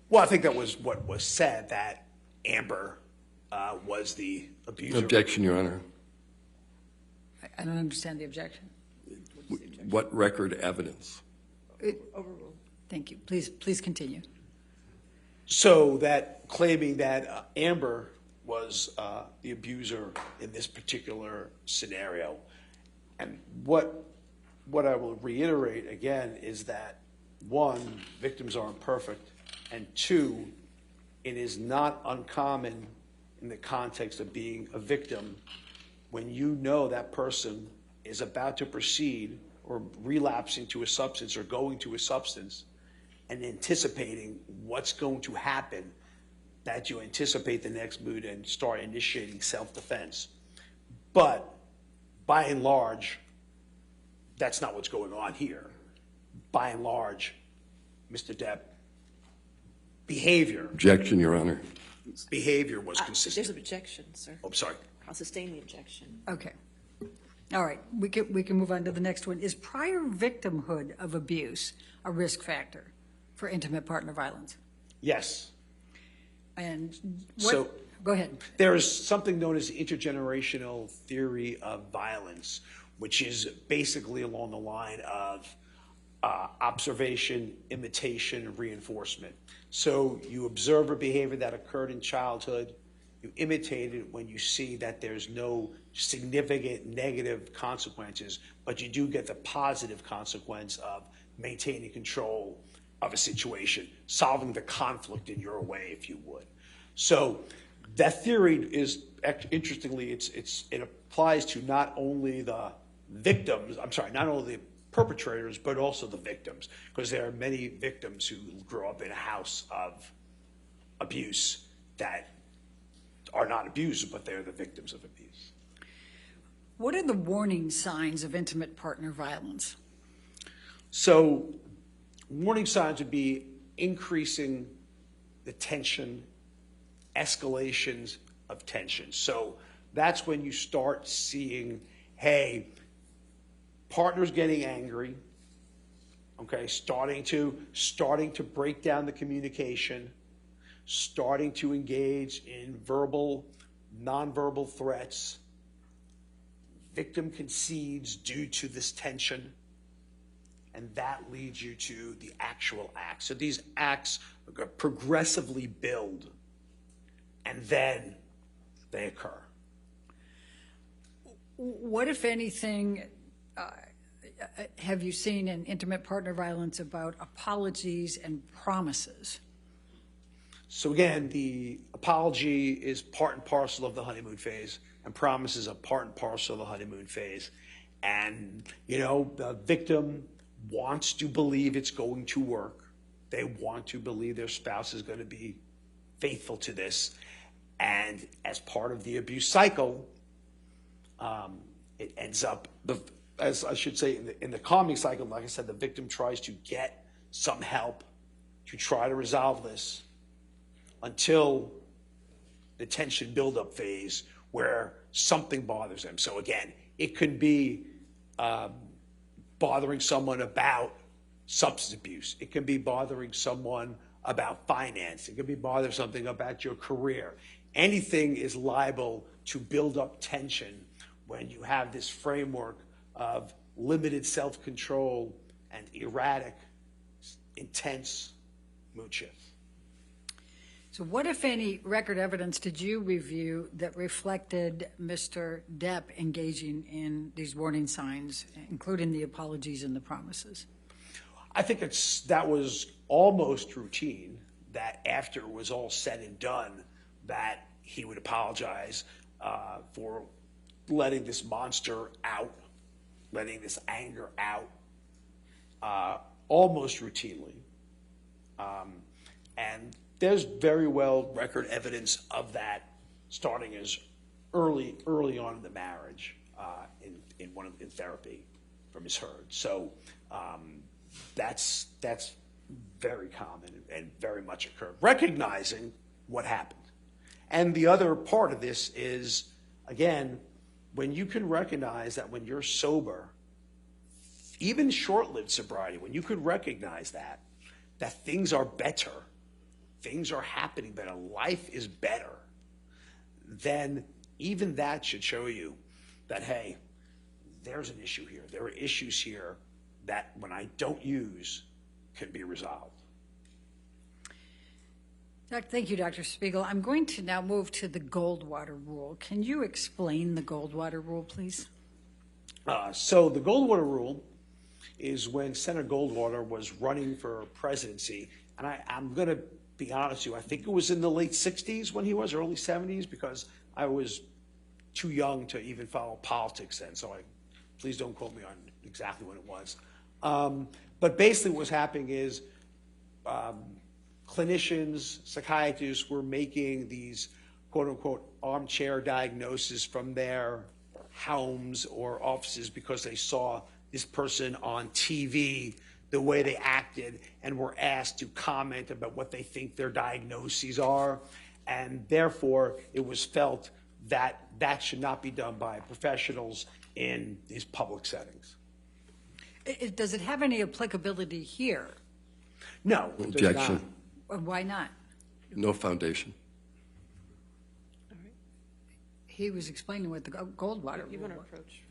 Well, I think that was what was said, that Amber was the abuser. Objection, Your Honor. I don't understand the objection. What record evidence? Thank you. Please continue. So that claiming that Amber was the abuser in this particular scenario. And what I will reiterate again is that, one, victims are imperfect, and two, it is not uncommon in the context of being a victim when you know that person is about to proceed or relapsing to a substance or going to a substance, and anticipating what's going to happen, that you anticipate the next move and start initiating self-defense. But by and large, that's not what's going on here. By and large, Mr. Depp, Objection, Your Honor. behavior was consistent. There's an objection, sir. Oh, sorry. I'll sustain the objection. Okay. All right. We can move on to the next one. Is prior victimhood of abuse a risk factor for intimate partner violence? Yes. And what? So- Go ahead. There is something known as the intergenerational theory of violence, which is basically along the line of observation, imitation, and reinforcement. So you observe a behavior that occurred in childhood, you imitate it when you see that there's no significant negative consequences, but you do get the positive consequence of maintaining control of a situation, solving the conflict in your way, if you would. So that theory is, interestingly, it applies to not only the victims, not only the perpetrators, but also the victims, because there are many victims who grow up in a house of abuse that are not abusers, but they're the victims of abuse. What are the warning signs of intimate partner violence? So warning signs would be increasing the tension, escalations of tension. So that's when you start seeing, hey, partners getting angry, okay, starting to break down the communication, starting to engage in verbal, nonverbal threats. Victim concedes due to this tension, and that leads you to the actual acts. So these acts progressively build, and then they occur. What, if anything, have you seen in intimate partner violence about apologies and promises? So again, the apology is part and parcel of the honeymoon phase, and promises are part and parcel of the honeymoon phase. And, the victim wants to believe it's going to work. They want to believe their spouse is going to be faithful to this. And as part of the abuse cycle, it ends up, as I should say, in the calming cycle, like I said, the victim tries to get some help to try to resolve this until the tension buildup phase where something bothers them. So again, it could be bothering someone about substance abuse. It can be bothering someone about finance. It can be bothering something about your career. Anything is liable to build up tension when you have this framework of limited self-control and erratic, intense mood shifts. So what, if any, record evidence did you review that reflected Mr. Depp engaging in these warning signs, including the apologies and the promises? I think that was almost routine. that after it was all said and done, that he would apologize for letting this monster out, letting this anger out, almost routinely. And there's very well record evidence of that starting as early on in the marriage in therapy from his herd. So that's very common and very much occurred. Recognizing what happened. And the other part of this is, again, when you can recognize that when you're sober, even short-lived sobriety, when you could recognize that things are better, things are happening better, life is better, then even that should show you that, hey, there's an issue here. There are issues here that when I don't use can be resolved. Thank you, Dr. Spiegel. I'm going to now move to the Goldwater rule. Can you explain the Goldwater rule, please? So the Goldwater rule is when Senator Goldwater was running for presidency, and I'm going to be honest with you, I think it was in the late 60s when he was, early 70s, because I was too young to even follow politics then, so please don't quote me on exactly when it was. But basically what's happening is clinicians, psychiatrists were making these quote-unquote armchair diagnoses from their homes or offices because they saw this person on TV, the way they acted, and were asked to comment about what they think their diagnoses are. And therefore, it was felt that that should not be done by professionals in these public settings. Does it have any applicability here? No, it does Objection. not. Why not? No foundation. He was explaining what the Goldwater You rule want to was. approach?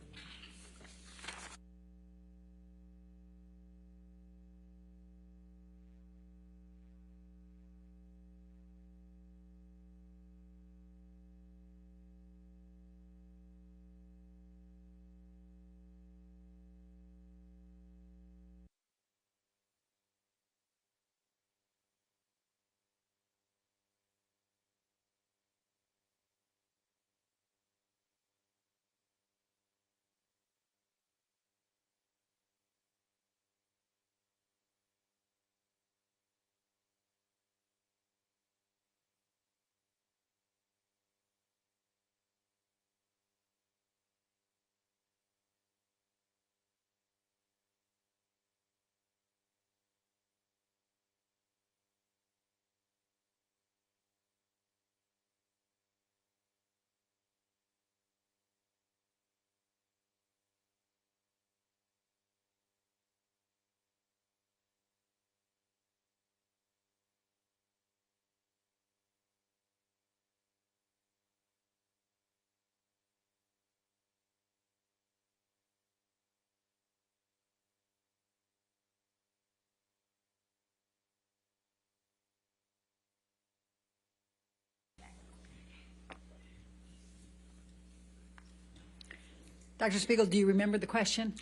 Dr. Spiegel, do you remember the question?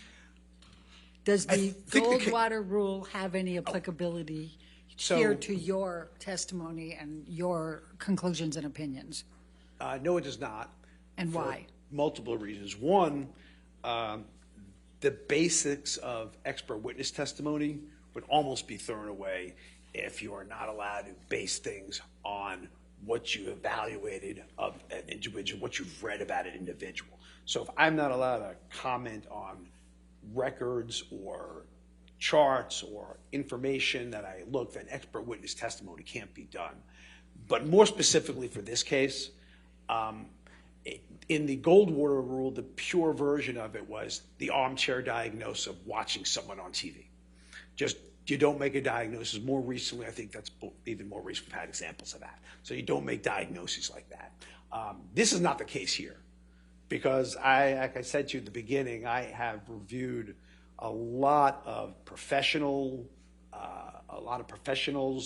Does the think the Goldwater rule have any applicability here to your testimony and your conclusions and opinions? No, it does not. And for why? Multiple reasons. One, the basics of expert witness testimony would almost be thrown away if you are not allowed to base things on what you evaluated of an individual, what you've read about an individual. So if I'm not allowed to comment on records or charts or information that I look, then expert witness testimony can't be done. But more specifically for this case, in the Goldwater rule, the pure version of it was the armchair diagnosis of watching someone on TV. Just, you don't make a diagnosis. More recently, I think that's even more recent, we've had examples of that. So you don't make diagnoses like that. This is not the case here, because like I said to you at the beginning, I have reviewed a lot of professionals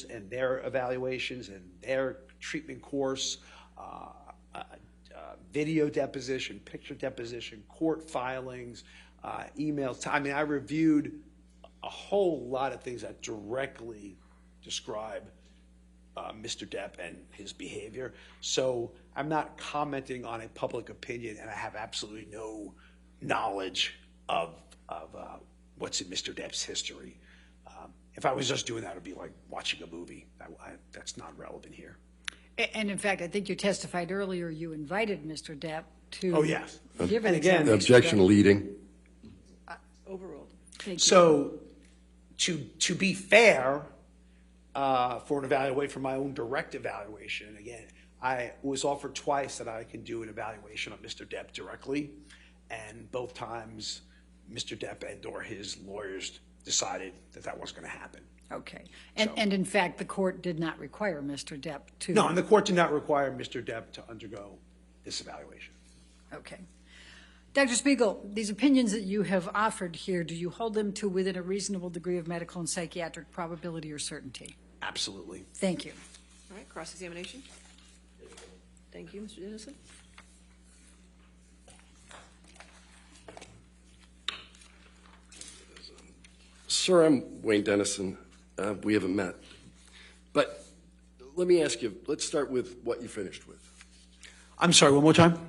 and their evaluations and their treatment course, video deposition, picture deposition, court filings, emails. I mean, I reviewed a whole lot of things that directly describe Mr. Depp and his behavior. So I'm not commenting on a public opinion, and I have absolutely no knowledge of what's in Mr. Depp's history. If I was just doing that, it would be like watching a movie. That's not relevant here. And in fact, I think you testified earlier you invited Mr. Depp to Oh, yes. give an And again, exam. Objection leading. Overruled. Thank you. So to be fair, for an evaluation, for my own direct evaluation, again, I was offered twice that I can do an evaluation of Mr. Depp directly, and both times Mr. Depp and or his lawyers decided that that wasn't going to happen. Okay. And in fact, the court did not require Mr. Depp to. No, and the court did not require Mr. Depp to undergo this evaluation. Okay. Dr. Spiegel, these opinions that you have offered here, do you hold them to within a reasonable degree of medical and psychiatric probability or certainty? Absolutely. Thank you. All right, cross-examination. Thank you, Mr. Dennison. Sir, I'm Wayne Dennison. We haven't met. But let me ask you, let's start with what you finished with. I'm sorry, one more time?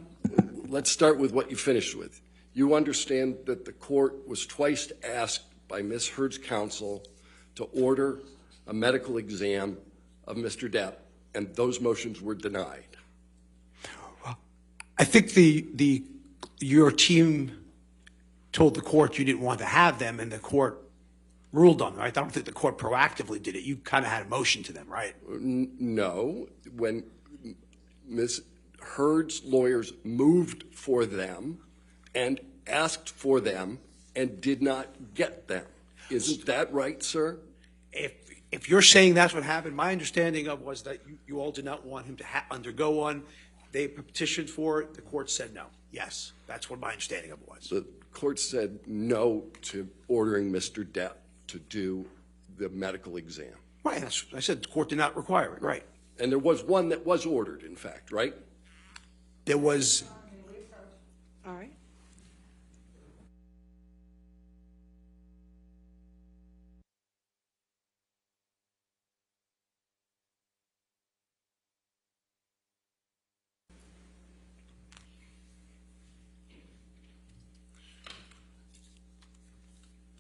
Let's start with what you finished with. You understand that the court was twice asked by Ms. Heard's counsel to order a medical exam of Mr. Depp, and those motions were denied. I think your team told the court you didn't want to have them, and the court ruled on them, right? I don't think the court proactively did it. You kind of had a motion to them, right? No. When Ms. Heard's lawyers moved for them and asked for them and did not get them. Isn't that right, sir? If you're saying that's what happened, my understanding of was that you all did not want him to undergo one. They petitioned for it. The court said no. Yes, that's what my understanding of it was. The court said no to ordering Mr. Depp to do the medical exam. Right, I said the court did not require it, right. And there was one that was ordered, in fact, right? There was, All right.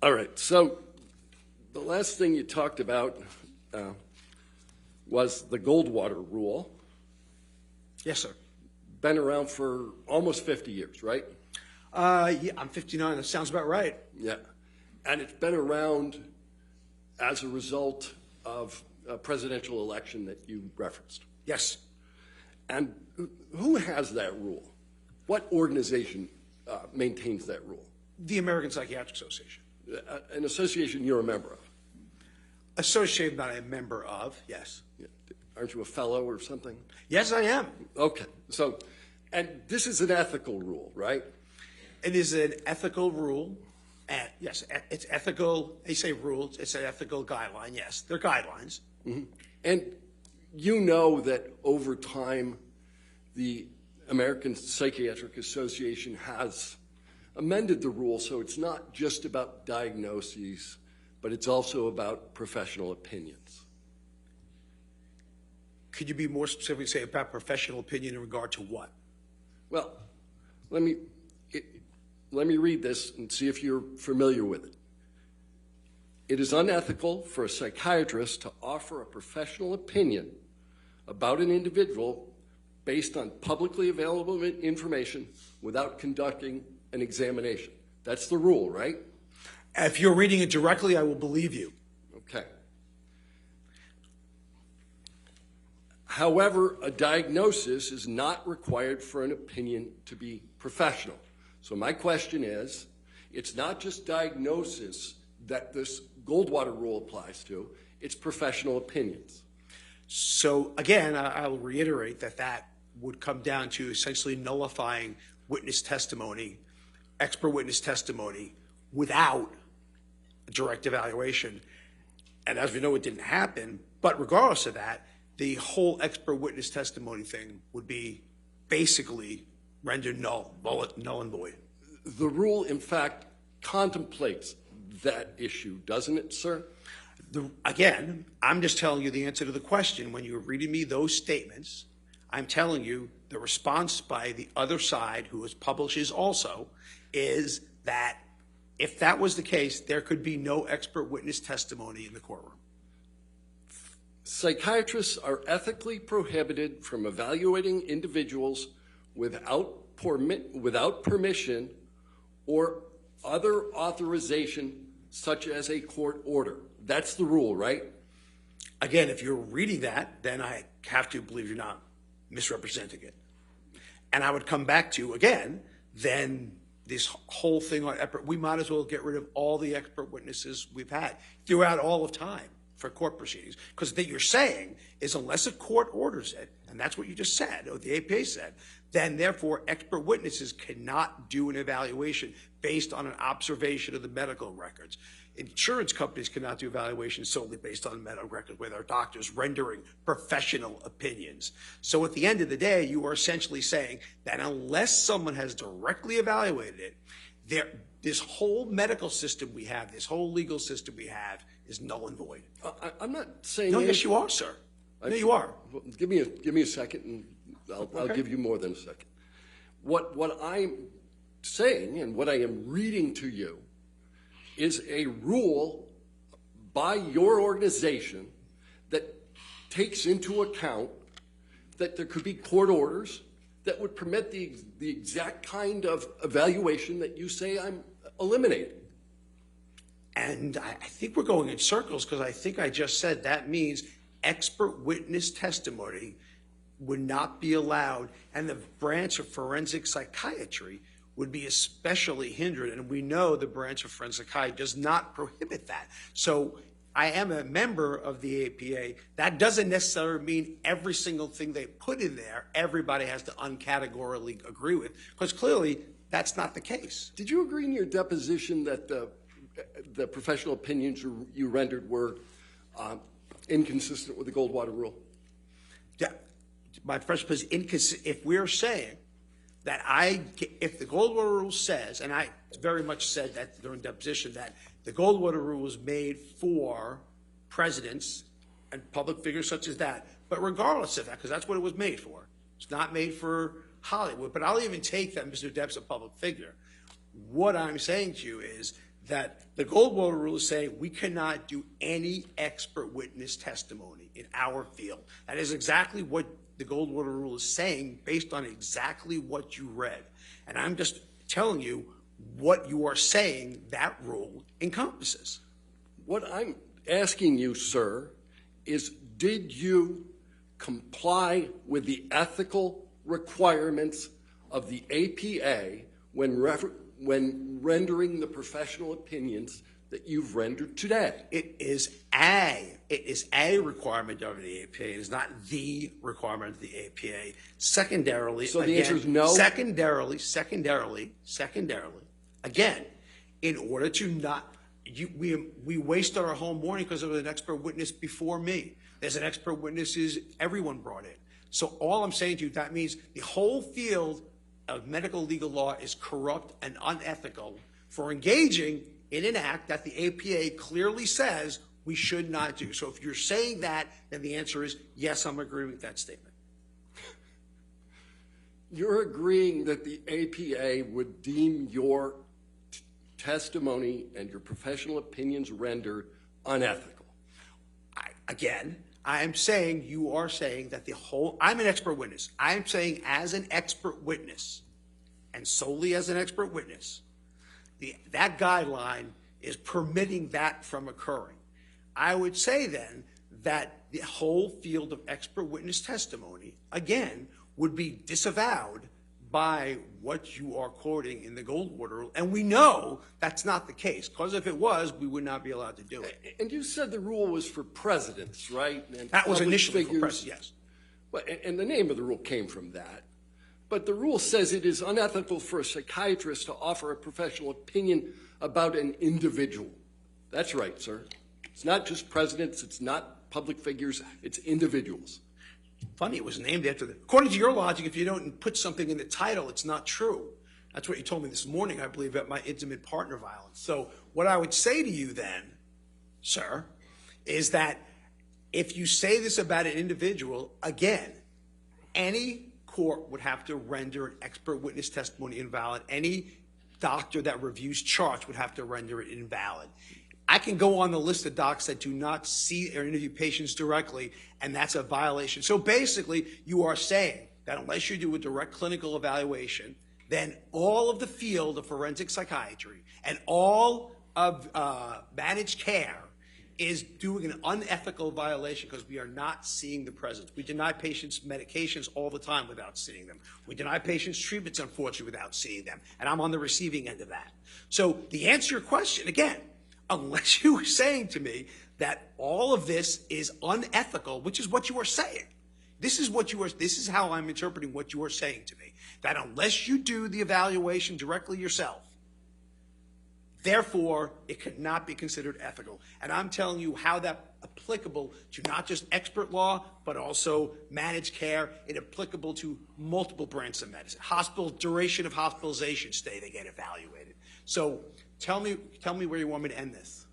All right, so the last thing you talked about was the Goldwater rule. yes, sir. Been around for almost 50 years, right? Yeah, I'm 59. That sounds about right. Yeah. And it's been around as a result of a presidential election that you referenced. Yes. And who has that rule? What organization maintains that rule? The American Psychiatric Association. An association you're a member of. Associated, not a member of, yes. Yeah. Aren't you a fellow or something? Yes, I am. Okay. So, and this is an ethical rule, right? It is an ethical rule. And yes, it's ethical. They say rules. It's an ethical guideline. Yes, they're guidelines. Mm-hmm. And you know that over time, the American Psychiatric Association has amended the rule so it's not just about diagnoses, but it's also about professional opinions. Could you be more specific, say, about professional opinion in regard to what? Well, let me read this and see if you're familiar with it. It is unethical for a psychiatrist to offer a professional opinion about an individual based on publicly available information without conducting an examination. That's the rule, right? If you're reading it directly, I will believe you. Okay. However, a diagnosis is not required for an opinion to be professional. So my question is, it's not just diagnosis that this Goldwater rule applies to, it's professional opinions. So again, I'll reiterate that would come down to essentially nullifying witness testimony, expert witness testimony, without a direct evaluation. And as we know, it didn't happen. But regardless of that, the whole expert witness testimony thing would be basically rendered null and void. The rule, in fact, contemplates that issue, doesn't it, sir? Again, I'm just telling you the answer to the question. When you're reading me those statements, I'm telling you the response by the other side, who publishes also, is that if that was the case, there could be no expert witness testimony in the courtroom. Psychiatrists are ethically prohibited from evaluating individuals without permission or other authorization, such as a court order. That's the rule, right? Again, if you're reading that, then I have to believe you're not misrepresenting it. And I would come back to, again, then this whole thing on we might as well get rid of all the expert witnesses we've had throughout all of time for court proceedings. Because what you're saying is unless a court orders it, and that's what you just said, or the APA said, then therefore expert witnesses cannot do an evaluation based on an observation of the medical records. Insurance companies cannot do evaluations solely based on medical records where their doctors rendering professional opinions. So at the end of the day, you are essentially saying that unless someone has directly evaluated it, this whole medical system we have, this whole legal system we have, is null and void. I'm not saying. No, yes, you are, sir. No, you are. Well, give me a second, and I'll give you more than a second. What I'm saying and what I am reading to you is a rule by your organization that takes into account that there could be court orders that would permit the exact kind of evaluation that you say I'm eliminating. And I think we're going in circles because I think I just said that means expert witness testimony would not be allowed, and the branch of forensic psychiatry would be especially hindered. And we know the branch of forensic psychiatry does not prohibit that. So I am a member of the APA. That doesn't necessarily mean every single thing they put in there, everybody has to uncategorically agree with, because clearly that's not the case. Did you agree in your deposition that the professional opinions you rendered were inconsistent with the Goldwater rule? Yeah. My first was inconsistent. If we're saying that if the Goldwater rule says, and I very much said that during deposition, that the Goldwater rule was made for presidents and public figures such as that, but regardless of that, because that's what it was made for. It's not made for Hollywood, but I'll even take that Mr. Depp's a public figure. What I'm saying to you is that the Goldwater rule is saying we cannot do any expert witness testimony in our field. That is exactly what the Goldwater rule is saying based on exactly what you read. And I'm just telling you what you are saying that rule encompasses. What I'm asking you, sir, is did you comply with the ethical requirements of the APA when rendering the professional opinions that you've rendered today? It is a requirement of the APA. It is not the requirement of the APA. Secondarily, so the answer is no? Secondarily, again, in order to not, we wasted our whole morning because there was an expert witness before me. There's an expert witness everyone brought in. So all I'm saying to you, that means the whole field of medical legal law is corrupt and unethical for engaging in an act that the APA clearly says we should not do. So if you're saying that, then the answer is yes, I'm agreeing with that statement. You're agreeing that the APA would deem your testimony and your professional opinions rendered unethical? I'm saying you are saying that I'm an expert witness. I'm saying as an expert witness, and solely as an expert witness, that guideline is permitting that from occurring. I would say then that the whole field of expert witness testimony, again, would be disavowed by what you are quoting in the Goldwater rule. And we know that's not the case, because if it was, we would not be allowed to do it. And you said the rule was for presidents, right? And that was initially figures. For presidents, yes. Well, and the name of the rule came from that. But the rule says it is unethical for a psychiatrist to offer a professional opinion about an individual. That's right, sir. It's not just presidents, it's not public figures, it's individuals. Funny, it was named after according to your logic, if you don't put something in the title, it's not true. That's what you told me this morning, I believe, at my intimate partner violence. So what I would say to you then, sir, is that if you say this about an individual, again, any court would have to render an expert witness testimony invalid. Any doctor that reviews charts would have to render it invalid. I can go on the list of docs that do not see or interview patients directly, and that's a violation. So basically, you are saying that unless you do a direct clinical evaluation, then all of the field of forensic psychiatry and all of managed care is doing an unethical violation because we are not seeing the presence. We deny patients medications all the time without seeing them. We deny patients treatments, unfortunately, without seeing them. And I'm on the receiving end of that. So the answer to your question, again, unless you are saying to me that all of this is unethical, which is what you are saying. This is how I'm interpreting what you are saying to me. That unless you do the evaluation directly yourself, therefore, it could not be considered ethical. And I'm telling you how that's applicable to not just expert law, but also managed care. It's applicable to multiple branches of medicine. Hospital duration of hospitalization stay, they get evaluated. So tell me where you want me to end this.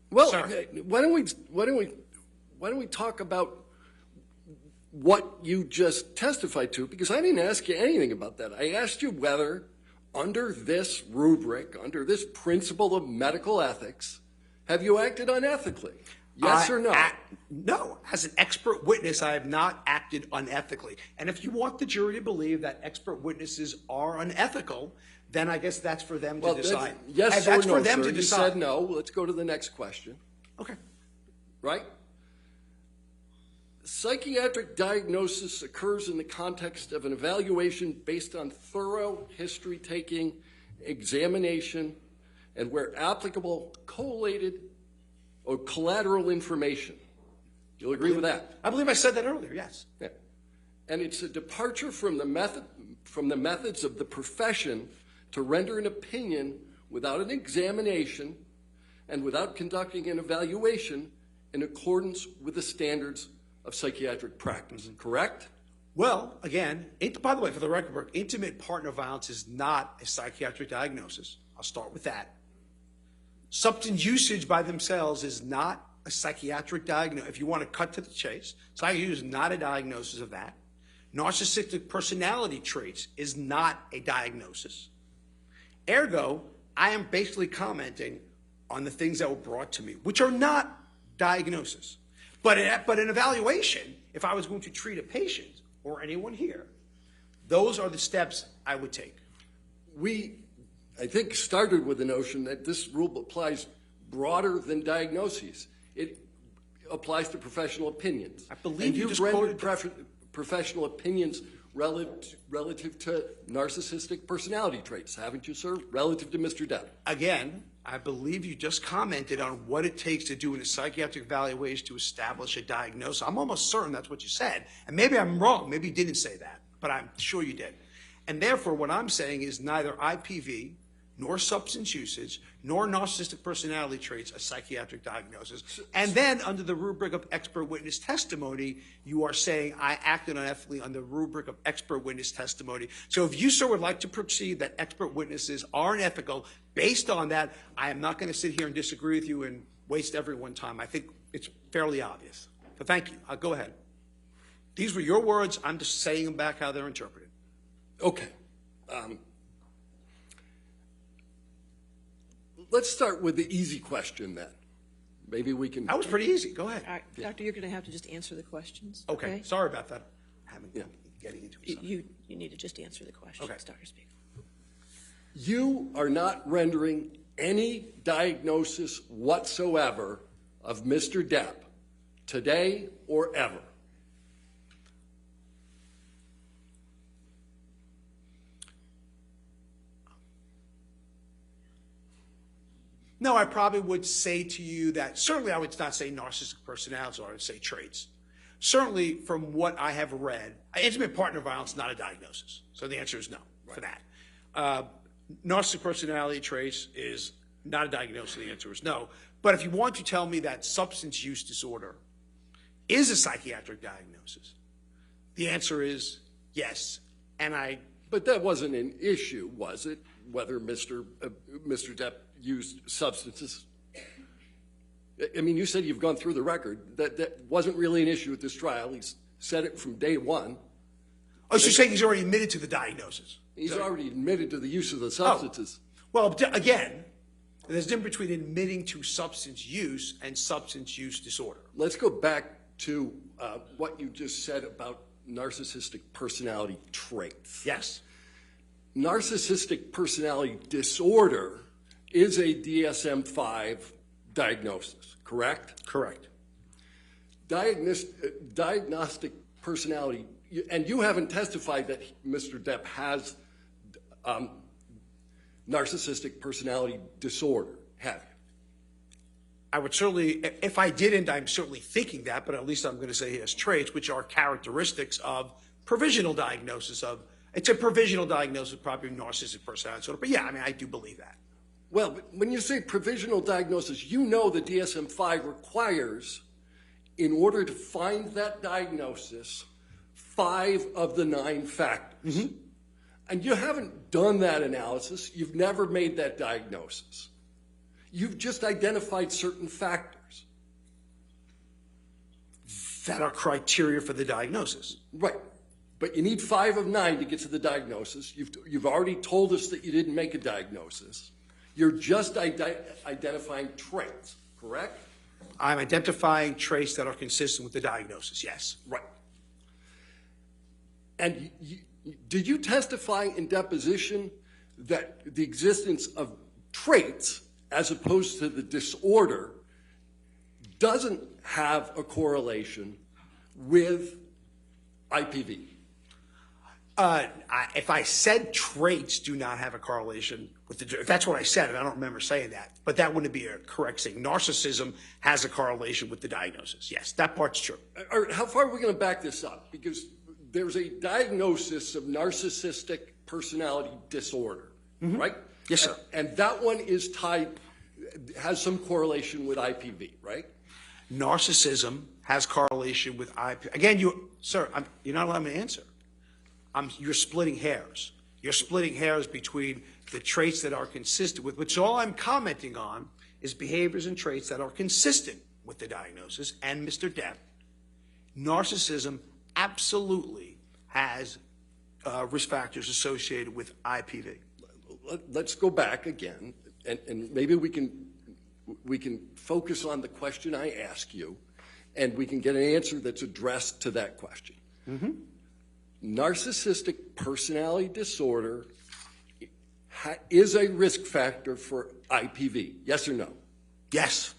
Well, Sir. why don't we talk about what you just testified to? Because I didn't ask you anything about that. I asked you whether, under this rubric, under this principle of medical ethics, have you acted unethically? Yes or no? No. As an expert witness, I have not acted unethically. And if you want the jury to believe that expert witnesses are unethical, then I guess that's for them to decide. Yes That's or no, for them sir. to You decide. said no. Let's go to the next question. Okay. Right? Psychiatric diagnosis occurs in the context of an evaluation based on thorough history-taking examination and where applicable collated or collateral information. You'll agree with that? I believe I said that earlier, yes. Yeah. And it's a departure from the methods of the profession to render an opinion without an examination and without conducting an evaluation in accordance with the standards of psychiatric practice, correct? Well, again, by the way, for the record, intimate partner violence is not a psychiatric diagnosis. I'll start with that. Substance usage by themselves is not a psychiatric diagnosis. If you want to cut to the chase, psychiatry is not a diagnosis of that. Narcissistic personality traits is not a diagnosis. Ergo, I am basically commenting on the things that were brought to me, which are not diagnosis. But an evaluation, if I was going to treat a patient or anyone here, those are the steps I would take. We, I think, started with the notion that this rule applies broader than diagnoses. It applies to professional opinions. I believe and you you've just rendered quoted professional opinions relative to narcissistic personality traits, haven't you, sir? Relative to Mr. Depp. Again, I believe you just commented on what it takes to do in a psychiatric evaluation to establish a diagnosis. I'm almost certain that's what you said. And maybe I'm wrong. Maybe you didn't say that, but I'm sure you did. And therefore, what I'm saying is neither IPV nor substance usage nor narcissistic personality traits a psychiatric diagnosis. And then under the rubric of expert witness testimony, you are saying I acted unethically under the rubric of expert witness testimony. So if you, sir, would like to proceed that expert witnesses are unethical, based on that, I am not going to sit here and disagree with you and waste everyone's time. I think it's fairly obvious. So thank you. Go ahead. These were your words. I'm just saying them back how they're interpreted. Okay. Let's start with the easy question then. Maybe we can. That was pretty easy. Go ahead. All right, Doctor, you're going to have to just answer the questions. Okay. Sorry about that. Getting into it. You need to just answer the questions, Okay. Dr. Spiegel. You are not rendering any diagnosis whatsoever of Mr. Depp today or ever. No, I probably would say to you that certainly I would not say narcissistic personality, or I would say traits. Certainly from what I have read, intimate partner violence is not a diagnosis. So the answer is no for that. Narcissistic personality traits is not a diagnosis. The answer is no. But if you want to tell me that substance use disorder is a psychiatric diagnosis, the answer is yes. But that wasn't an issue, was it? Whether Mr. Depp used substances? I mean, you said you've gone through the record. That wasn't really an issue at this trial. He's said it from day one. Oh, so you're saying he's already admitted to the diagnosis? He's already admitted to the use of the substances. Well, again, there's a difference between admitting to substance use and substance use disorder. Let's go back to what you just said about narcissistic personality traits. Yes. Narcissistic personality disorder is a DSM-5 diagnosis, correct? Correct. Diagnostic personality, and you haven't testified that Mr. Depp has narcissistic personality disorder, have you? I would certainly, if I didn't, I'm certainly thinking that, but at least I'm going to say he has traits which are characteristics of provisional diagnosis of, it's a provisional diagnosis of probably narcissistic personality disorder. But yeah, I mean, I do believe that. Well, but when you say provisional diagnosis, you know the DSM-5 requires, in order to find that diagnosis, 5 of the 9 factors. Mm-hmm. And you haven't done that analysis. You've never made that diagnosis. You've just identified certain factors. That are criteria for the diagnosis. Right. But you need 5 of 9 to get to the diagnosis. You've already told us that you didn't make a diagnosis. You're just identifying traits, correct? I'm identifying traits that are consistent with the diagnosis, yes. Right. And did you testify in deposition that the existence of traits, as opposed to the disorder, doesn't have a correlation with IPV? If I said traits do not have a correlation with the, if that's what I said, and I don't remember saying that, but that wouldn't be a correct saying. Narcissism has a correlation with the diagnosis. Yes, that part's true. All right, how far are we going to back this up? Because there's a diagnosis of narcissistic personality disorder, right? Yes, sir. And that one is tied, has some correlation with IPV, right? Narcissism has correlation with IPV. Again, sir, you're not allowing me to answer. You're splitting hairs. You're splitting hairs between the traits that are consistent with, which all I'm commenting on is behaviors and traits that are consistent with the diagnosis. And Mr. Depp, narcissism absolutely has risk factors associated with IPV. Let's go back again, and maybe we can focus on the question I ask you, and we can get an answer that's addressed to that question. Mm-hmm. Narcissistic personality disorder is a risk factor for IPV, yes or no? Yes.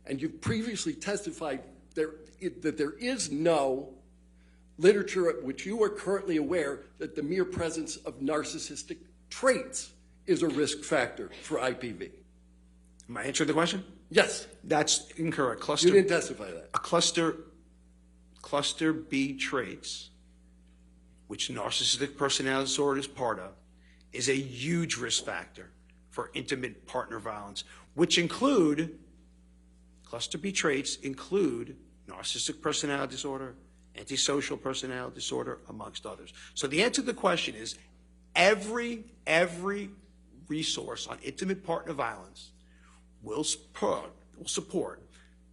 And you've previously testified that there is no literature at which you are currently aware that the mere presence of narcissistic traits is a risk factor for IPV. Am I answering the question? Yes. That's incorrect. You didn't testify that. A cluster B traits, which narcissistic personality disorder is part of, is a huge risk factor for intimate partner violence, which include, cluster B traits include narcissistic personality disorder, antisocial personality disorder, amongst others. So the answer to the question is every resource on intimate partner violence will support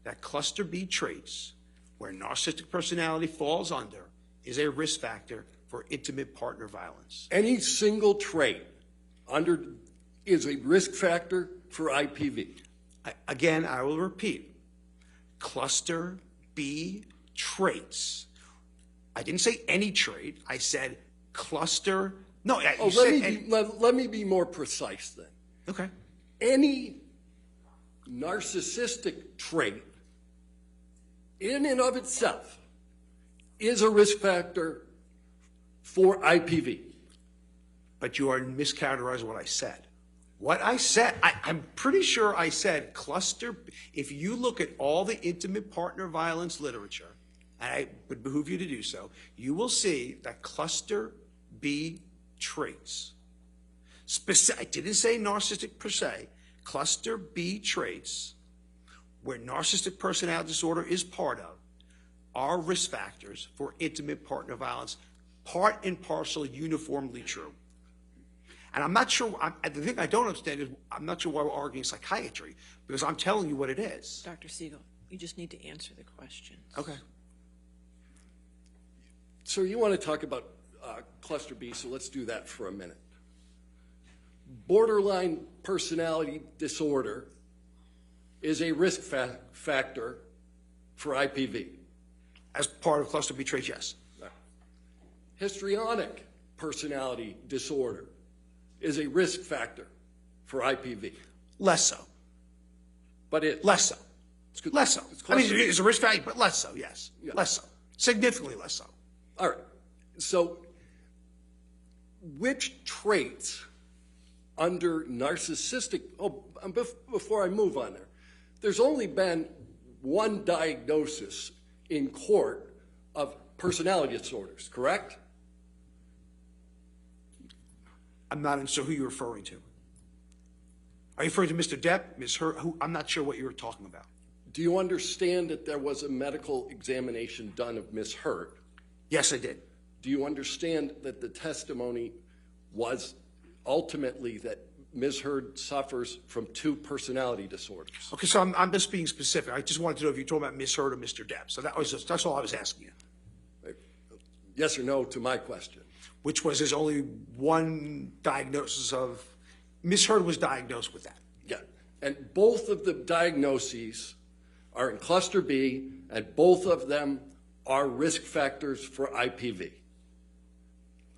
that cluster B traits, where narcissistic personality falls under, is a risk factor for intimate partner violence. Any single trait is a risk factor for IPV. Again, I will repeat, cluster B traits. I didn't say any trait. I said cluster. No, let me be more precise then. Okay. Any narcissistic trait in and of itself is a risk factor for IPV. But you are mischaracterizing what I said. What I said, I'm pretty sure I said cluster. If you look at all the intimate partner violence literature, and I would behoove you to do so, you will see that cluster B traits, I didn't say narcissistic per se, cluster B traits, where narcissistic personality disorder is part of, are risk factors for intimate partner violence, part and parcel uniformly true. And I'm not sure, the thing I don't understand is, I'm not sure why we're arguing psychiatry, because I'm telling you what it is. Dr. Siegel, you just need to answer the questions. Okay. So you want to talk about cluster B, so let's do that for a minute. Borderline personality disorder is a risk factor for IPV. As part of cluster B traits, yes. Histrionic personality disorder is a risk factor for IPV. Less so. But it Less so. Less so. It's I mean, cluster B. it's a risk factor, but less so, yes. Yeah. Less so. Significantly less so. All right. So which traits under narcissistic, before I move on there, there's only been one diagnosis in court of personality disorders, correct? I'm not sure who you're referring to. Are you referring to Mr. Depp, Ms. Hurt? I'm not sure what you were talking about. Do you understand that there was a medical examination done of Ms. Hurt? Yes, I did. Do you understand that the testimony was ultimately that Ms. Hurd suffers from 2 personality disorders? Okay, so I'm just being specific. I just wanted to know if you're talking about Ms. Hurt or Mr. Depp. So that's all I was asking you. Yes or no to my question? Which was there's only one diagnosis of, Ms. Hurd was diagnosed with that. Yeah, and both of the diagnoses are in cluster B, and both of them are risk factors for IPV.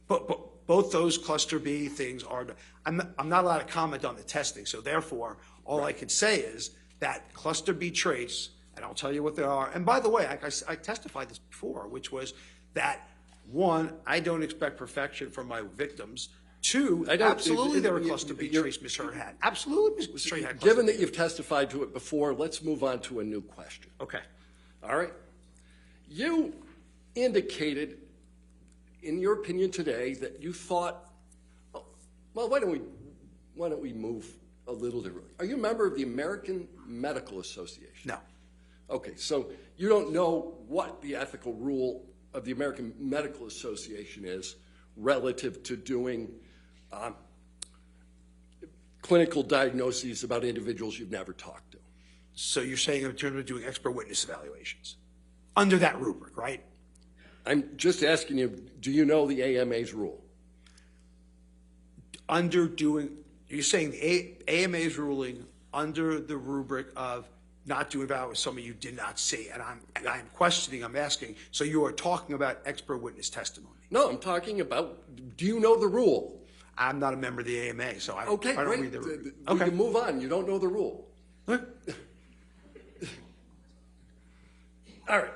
But both those cluster B things are, I'm not allowed to comment on the testing, so therefore, all I can say is that cluster B traits, and I'll tell you what they are, and by the way, I testified this before, which was that, 1, I don't expect perfection from my victims. 2, absolutely there were cluster B traits Ms. Hurd had. Absolutely Ms. Hurd had. Given that you've testified to it before, let's move on to a new question. Okay. All right? You indicated, in your opinion today, that you thought, well, why don't we move a little differently? Are you a member of the American Medical Association? No. Okay, so you don't know what the ethical rule of the American Medical Association is relative to doing clinical diagnoses about individuals you've never talked to. So you're saying in terms of doing expert witness evaluations, under that rubric, right? I'm just asking you, do you know the AMA's rule? You're saying the AMA's ruling under the rubric of not doing evaluation, some of you did not see, and I'm questioning, I'm asking, so you are talking about expert witness testimony? No, I'm talking about, do you know the rule? I'm not a member of the AMA, so I don't read the rubric. We can move on, you don't know the rule. Huh? All right.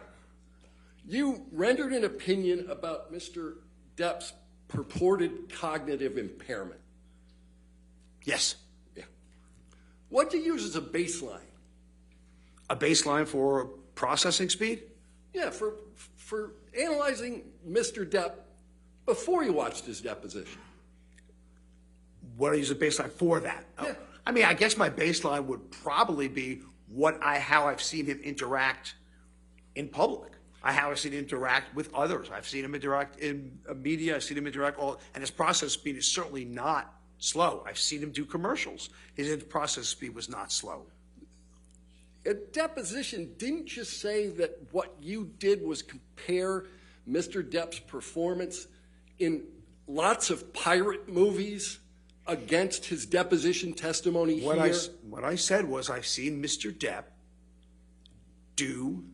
You rendered an opinion about Mr. Depp's purported cognitive impairment. Yes. Yeah. What do you use as a baseline? A baseline for processing speed? Yeah, for analyzing Mr. Depp before you watched his deposition. What do I use a baseline for that? Yeah. Oh. I mean, I guess my baseline would probably be how I've seen him interact in public. How I've seen him interact with others. I've seen him interact in media. I've seen him interact and his process speed is certainly not slow. I've seen him do commercials. His process speed was not slow. At deposition, didn't you say that what you did was compare Mr. Depp's performance in lots of pirate movies against his deposition testimony here? What I said was I've seen Mr. Depp do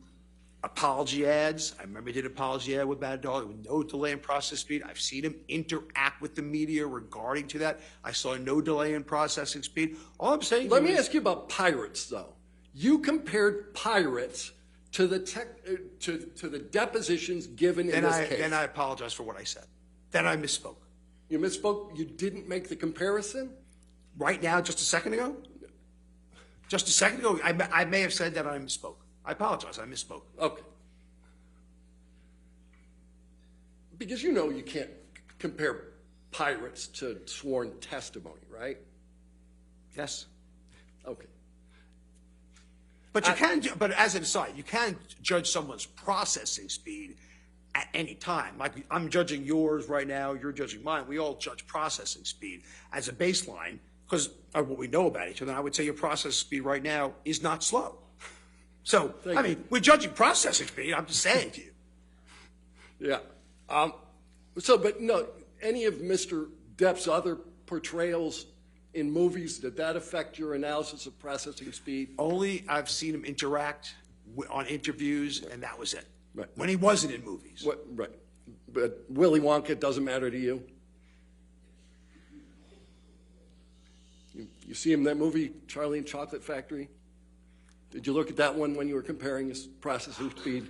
apology ads. I remember he did an apology ad with Bad Dog with no delay in process speed. I've seen him interact with the media regarding to that. I saw no delay in processing speed. All I'm saying Let me ask you about pirates, though. You compared pirates to the to the depositions given in this case. Then I apologize for what I said. Then I misspoke. You misspoke? You didn't make the comparison? Right now, just a second ago? Just a second ago, I may have said that I misspoke. I apologize, I misspoke. Okay. Because you know you can't compare pirates to sworn testimony, right? Yes. Okay. But you can, but as an aside, you can judge someone's processing speed at any time. Like I'm judging yours right now, you're judging mine. We all judge processing speed as a baseline because of what we know about each other. I would say your processing speed right now is not slow. So, I mean, we're judging processing speed. I'm just saying to you. Yeah. But no, any of Mr. Depp's other portrayals in movies, did that affect your analysis of processing speed? Only I've seen him interact on interviews, and that was it. Right. When he wasn't in movies. Right. But Willy Wonka doesn't matter to you? You see him in that movie, Charlie and Chocolate Factory? Did you look at that one when you were comparing his processing speed?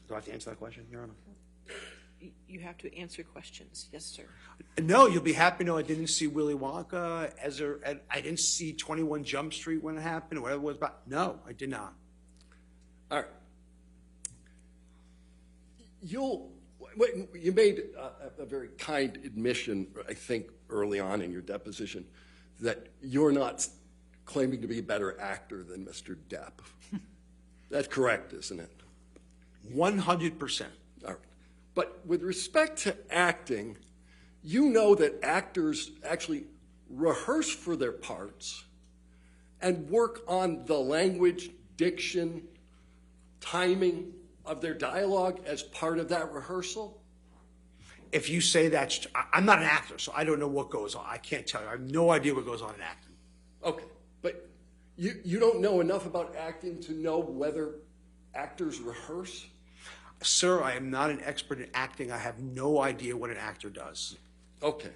Do I have to answer that question, Your Honor? You have to answer questions. Yes, sir. No, you'll be happy to know I didn't see Willy Wonka. I didn't see 21 Jump Street when it happened, or whatever it was about. No, I did not. All right. You made a very kind admission, I think, early on in your deposition, that you're not claiming to be a better actor than Mr. Depp. That's correct, isn't it? 100%. All right. But with respect to acting, you know that actors actually rehearse for their parts and work on the language, diction, timing of their dialogue as part of that rehearsal? If you say that, I'm not an actor, so I don't know what goes on. I can't tell you. I have no idea what goes on in acting. Okay. But you don't know enough about acting to know whether actors rehearse? Sir, I am not an expert in acting. I have no idea what an actor does. Okay.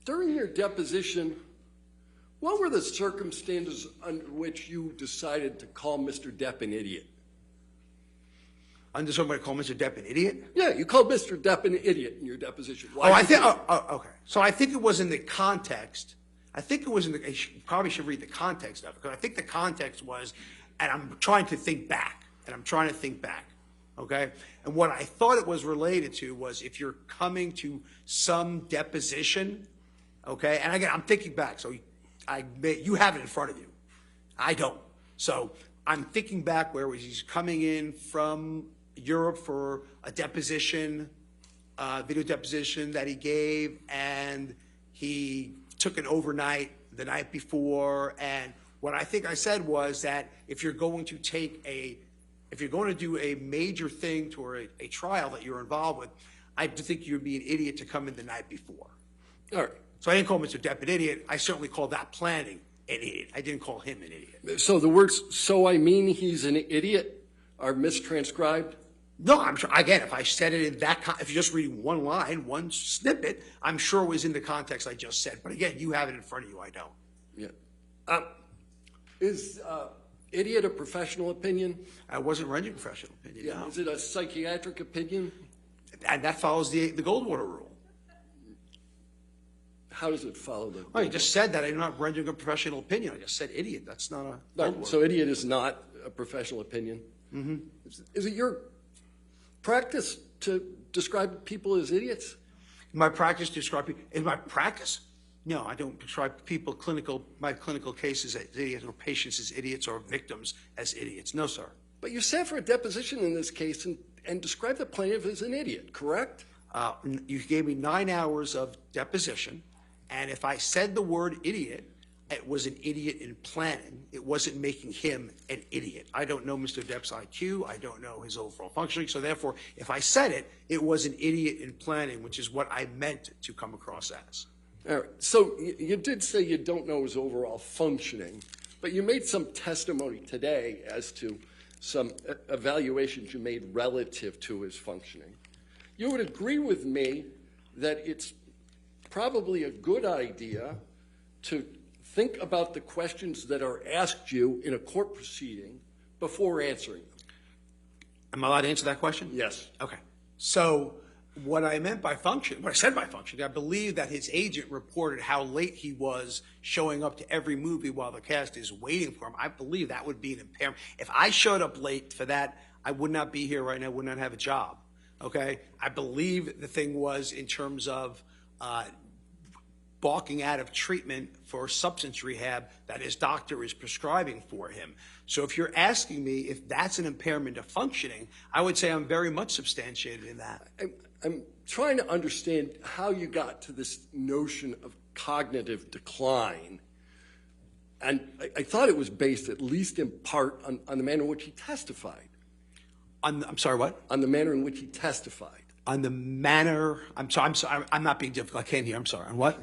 During your deposition, what were the circumstances under which you decided to call Mr. Depp an idiot? Under somebody call Mr. Depp an idiot? Yeah, you called Mr. Depp an idiot in your deposition. Why Okay. So I think it was in the context. I think it was in the, you probably should read the context of it, because I think the context was, and I'm trying to think back, okay? And what I thought it was related to was if you're coming to some deposition, okay? And again, I'm thinking back, so you have it in front of you. I don't. So I'm thinking back where he's coming in from Europe for a deposition, video deposition that he gave, and he took an overnight the night before. And what I think I said was that if you're going to do a major thing to a trial that you're involved with, I think you'd be an idiot to come in the night before. All right. So I didn't call Mr. Depp an idiot. I certainly called that planning an idiot. I didn't call him an idiot. So the words, so I mean he's an idiot, are mistranscribed? No, I'm sure, again, if I said it in that, if you're just reading one line, one snippet, I'm sure it was in the context I just said. But again, you have it in front of you, I don't. Yeah. Is idiot a professional opinion? I wasn't rendering professional opinion, Yeah. no. Is it a psychiatric opinion? And that follows the Goldwater rule. How does it follow the? Oh, you just said that I'm not rendering a professional opinion. I just said idiot. That's not a Goldwater. So idiot is not a professional opinion? Mm-hmm. Is it your practice to describe people as idiots? My practice describe people. In my practice? No, I don't describe people my clinical cases as idiots or patients as idiots or victims as idiots. No, sir. But you sat for a deposition in this case and described the plaintiff as an idiot, correct? You gave me 9 hours of deposition, and if I said the word idiot, it was an idiot in planning. It wasn't making him an idiot. I don't know Mr. Depp's IQ. I don't know his overall functioning. So therefore, if I said it, it was an idiot in planning, which is what I meant to come across as. All right. So you did say you don't know his overall functioning, but you made some testimony today as to some evaluations you made relative to his functioning. You would agree with me that it's probably a good idea to think about the questions that are asked you in a court proceeding before answering them. Am I allowed to answer that question? Yes. Okay. So What I meant by function, what I said by function, I believe that his agent reported how late he was showing up to every movie while the cast is waiting for him. I believe that would be an impairment. If I showed up late for that, I would not be here right now, would not have a job, okay? I believe the thing was in terms of balking out of treatment for substance rehab that his doctor is prescribing for him. So if you're asking me if that's an impairment of functioning, I would say I'm very much substantiated in that. I'm trying to understand how you got to this notion of cognitive decline. And I thought it was based, at least in part, on the manner in which he testified. I'm sorry, what? On the manner in which he testified. On the manner, I'm sorry, I'm not being difficult. I can't hear. I'm sorry. On what?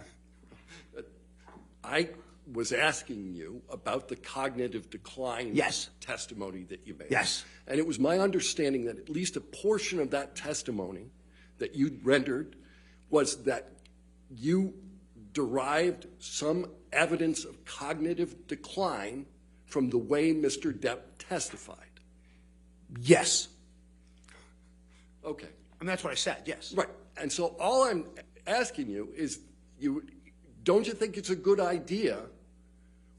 I was asking you about the cognitive decline Yes. testimony that you made. Yes. And it was my understanding that at least a portion of that testimony that you rendered was that you derived some evidence of cognitive decline from the way Mr. Depp testified. Yes. Okay. And that's what I said, yes. Right. And so all I'm asking you is, don't you think it's a good idea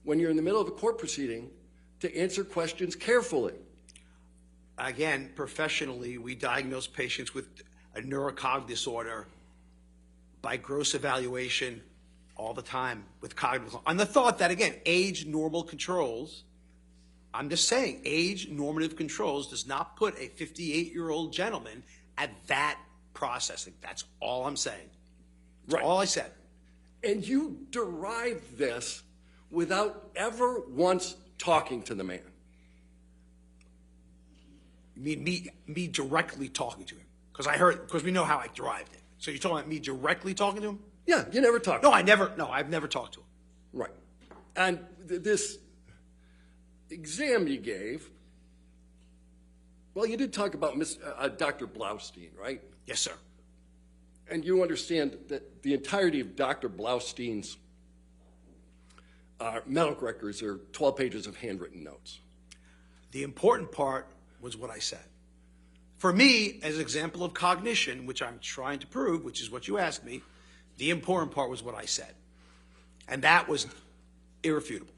when you're in the middle of a court proceeding to answer questions carefully? Again, professionally, we diagnose patients with a neurocognitive disorder by gross evaluation all the time with cognitive. On the thought that, again, age normal controls, I'm just saying, age normative controls does not put a 58-year-old gentleman at that processing. That's all I'm saying. That's all I said. And you derived this without ever once talking to the man. You mean me directly talking to him? Because we know how I derived it. So you're talking about me directly talking to him? Yeah, you never talked. No, I've never talked to him. Right. And this exam you gave, well, you did talk about Dr. Blaustein, right? Yes, sir. And you understand that the entirety of Dr. Blaustein's medical records are 12 pages of handwritten notes. The important part was what I said. For me, as an example of cognition, which I'm trying to prove, which is what you asked me, the important part was what I said. And that was irrefutable.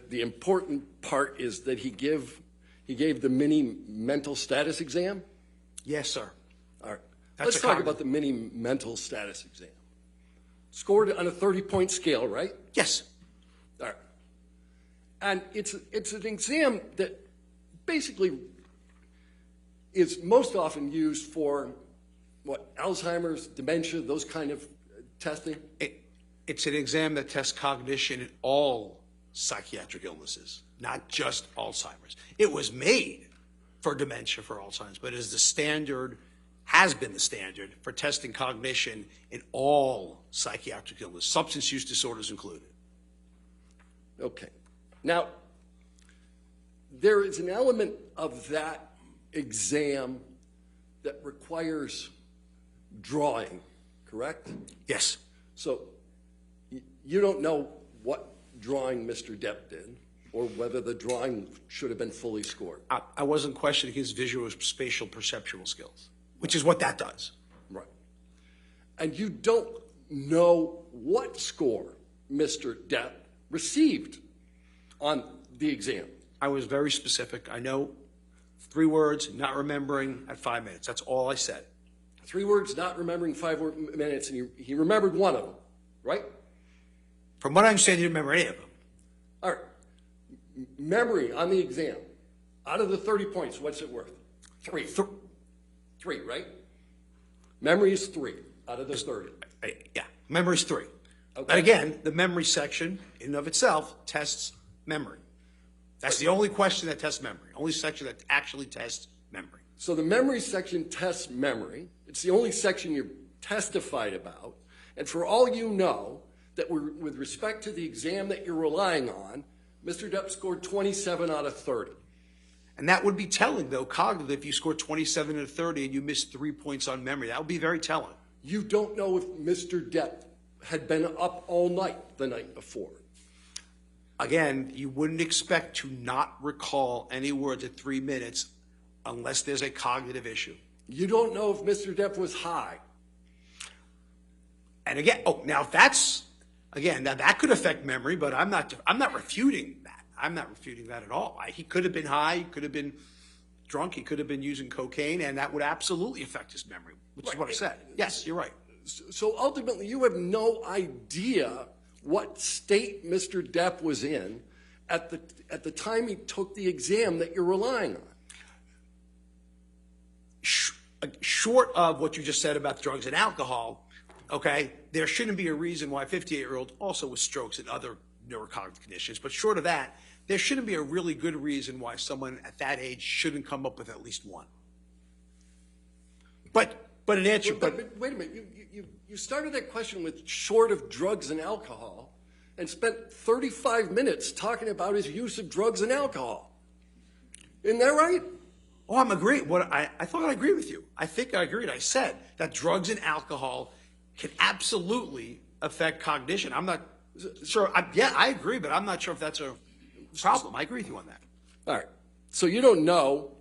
The important part is that he gave the mini mental status exam? Yes, sir. All right. That's Let's talk about the mini mental status exam. Scored on a 30-point scale, right? Yes. All right. And it's an exam that basically is most often used for, Alzheimer's, dementia, those kind of testing? It's an exam that tests cognition in all psychiatric illnesses, not just Alzheimer's. It was made for dementia for Alzheimer's, but is the standard, has been the standard for testing cognition in all psychiatric illness, substance use disorders included. Okay. Now, there is an element of that exam that requires drawing, correct? Yes. So you don't know what drawing Mr. Depp did or whether the drawing should have been fully scored. I wasn't questioning his visual spatial perceptual skills, which is what that does. Right. And you don't know what score Mr. Depp received on the exam. I was very specific. I know 3 words, not remembering at 5 minutes. That's all I said. 3 words, not remembering 5 minutes, and he remembered one of them, right? From what I understand, you didn't remember any of them. All right. Memory on the exam, out of the 30 points, what's it worth? 3. 3, right? Memory is 3 out of the 30. Yeah, memory's 3. Okay. But again, the memory section in and of itself tests memory. That's the only question that tests memory, only section that actually tests memory. So the memory section tests memory. It's the only section you testified about. And for all you know, that with respect to the exam that you're relying on, Mr. Depp scored 27 out of 30. And that would be telling, though, cognitively, if you scored 27 out of 30 and you missed 3 points on memory. That would be very telling. You don't know if Mr. Depp had been up all night the night before. Again, you wouldn't expect to not recall any words at 3 minutes unless there's a cognitive issue. You don't know if Mr. Depp was high. And again, now that could affect memory, but I'm not refuting that. I'm not refuting that at all. He could have been high, he could have been drunk, he could have been using cocaine, and that would absolutely affect his memory, which is what I said. Yes, you're right. So ultimately, you have no idea what state Mr. Depp was in at the time he took the exam that you're relying on. Short of what you just said about drugs and alcohol, okay, there shouldn't be a reason why a 58-year-old also with strokes and other neurocognitive conditions, but short of that, there shouldn't be a really good reason why someone at that age shouldn't come up with at least one. But an answer. But wait a minute, you started that question with short of drugs and alcohol, and spent 35 minutes talking about his use of drugs and alcohol. Isn't that right? Oh, I'm agreeing. I thought I agreed with you. I think I agreed. I said that drugs and alcohol can absolutely affect cognition. I'm not sure. I agree, but I'm not sure if that's a problem. I agree with you on that. All right. So you don't know,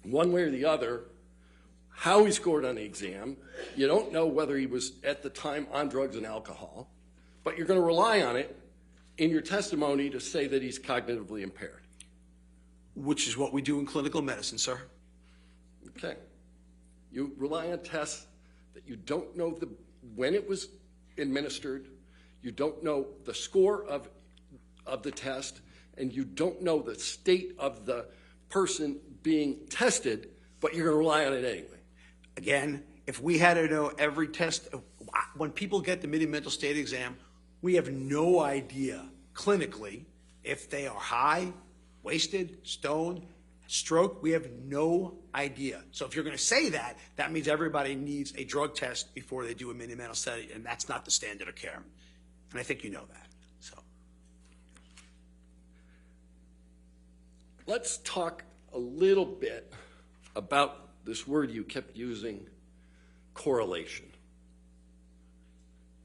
one way or the other, how he scored on the exam. You don't know whether he was at the time on drugs and alcohol, but you're going to rely on it in your testimony to say that he's cognitively impaired. Which is what we do in clinical medicine, sir. Okay. You rely on tests that you don't know when it was administered, you don't know the score of the test, and you don't know the state of the person being tested, but you're going to rely on it anyway. Again, if we had to know every test, when people get the mini-mental state exam, we have no idea clinically if they are high, wasted, stoned, stroke. We have no idea. So if you're going to say that, that means everybody needs a drug test before they do a mini-mental study, and that's not the standard of care. And I think you know that. So let's talk a little bit about this word you kept using, correlation.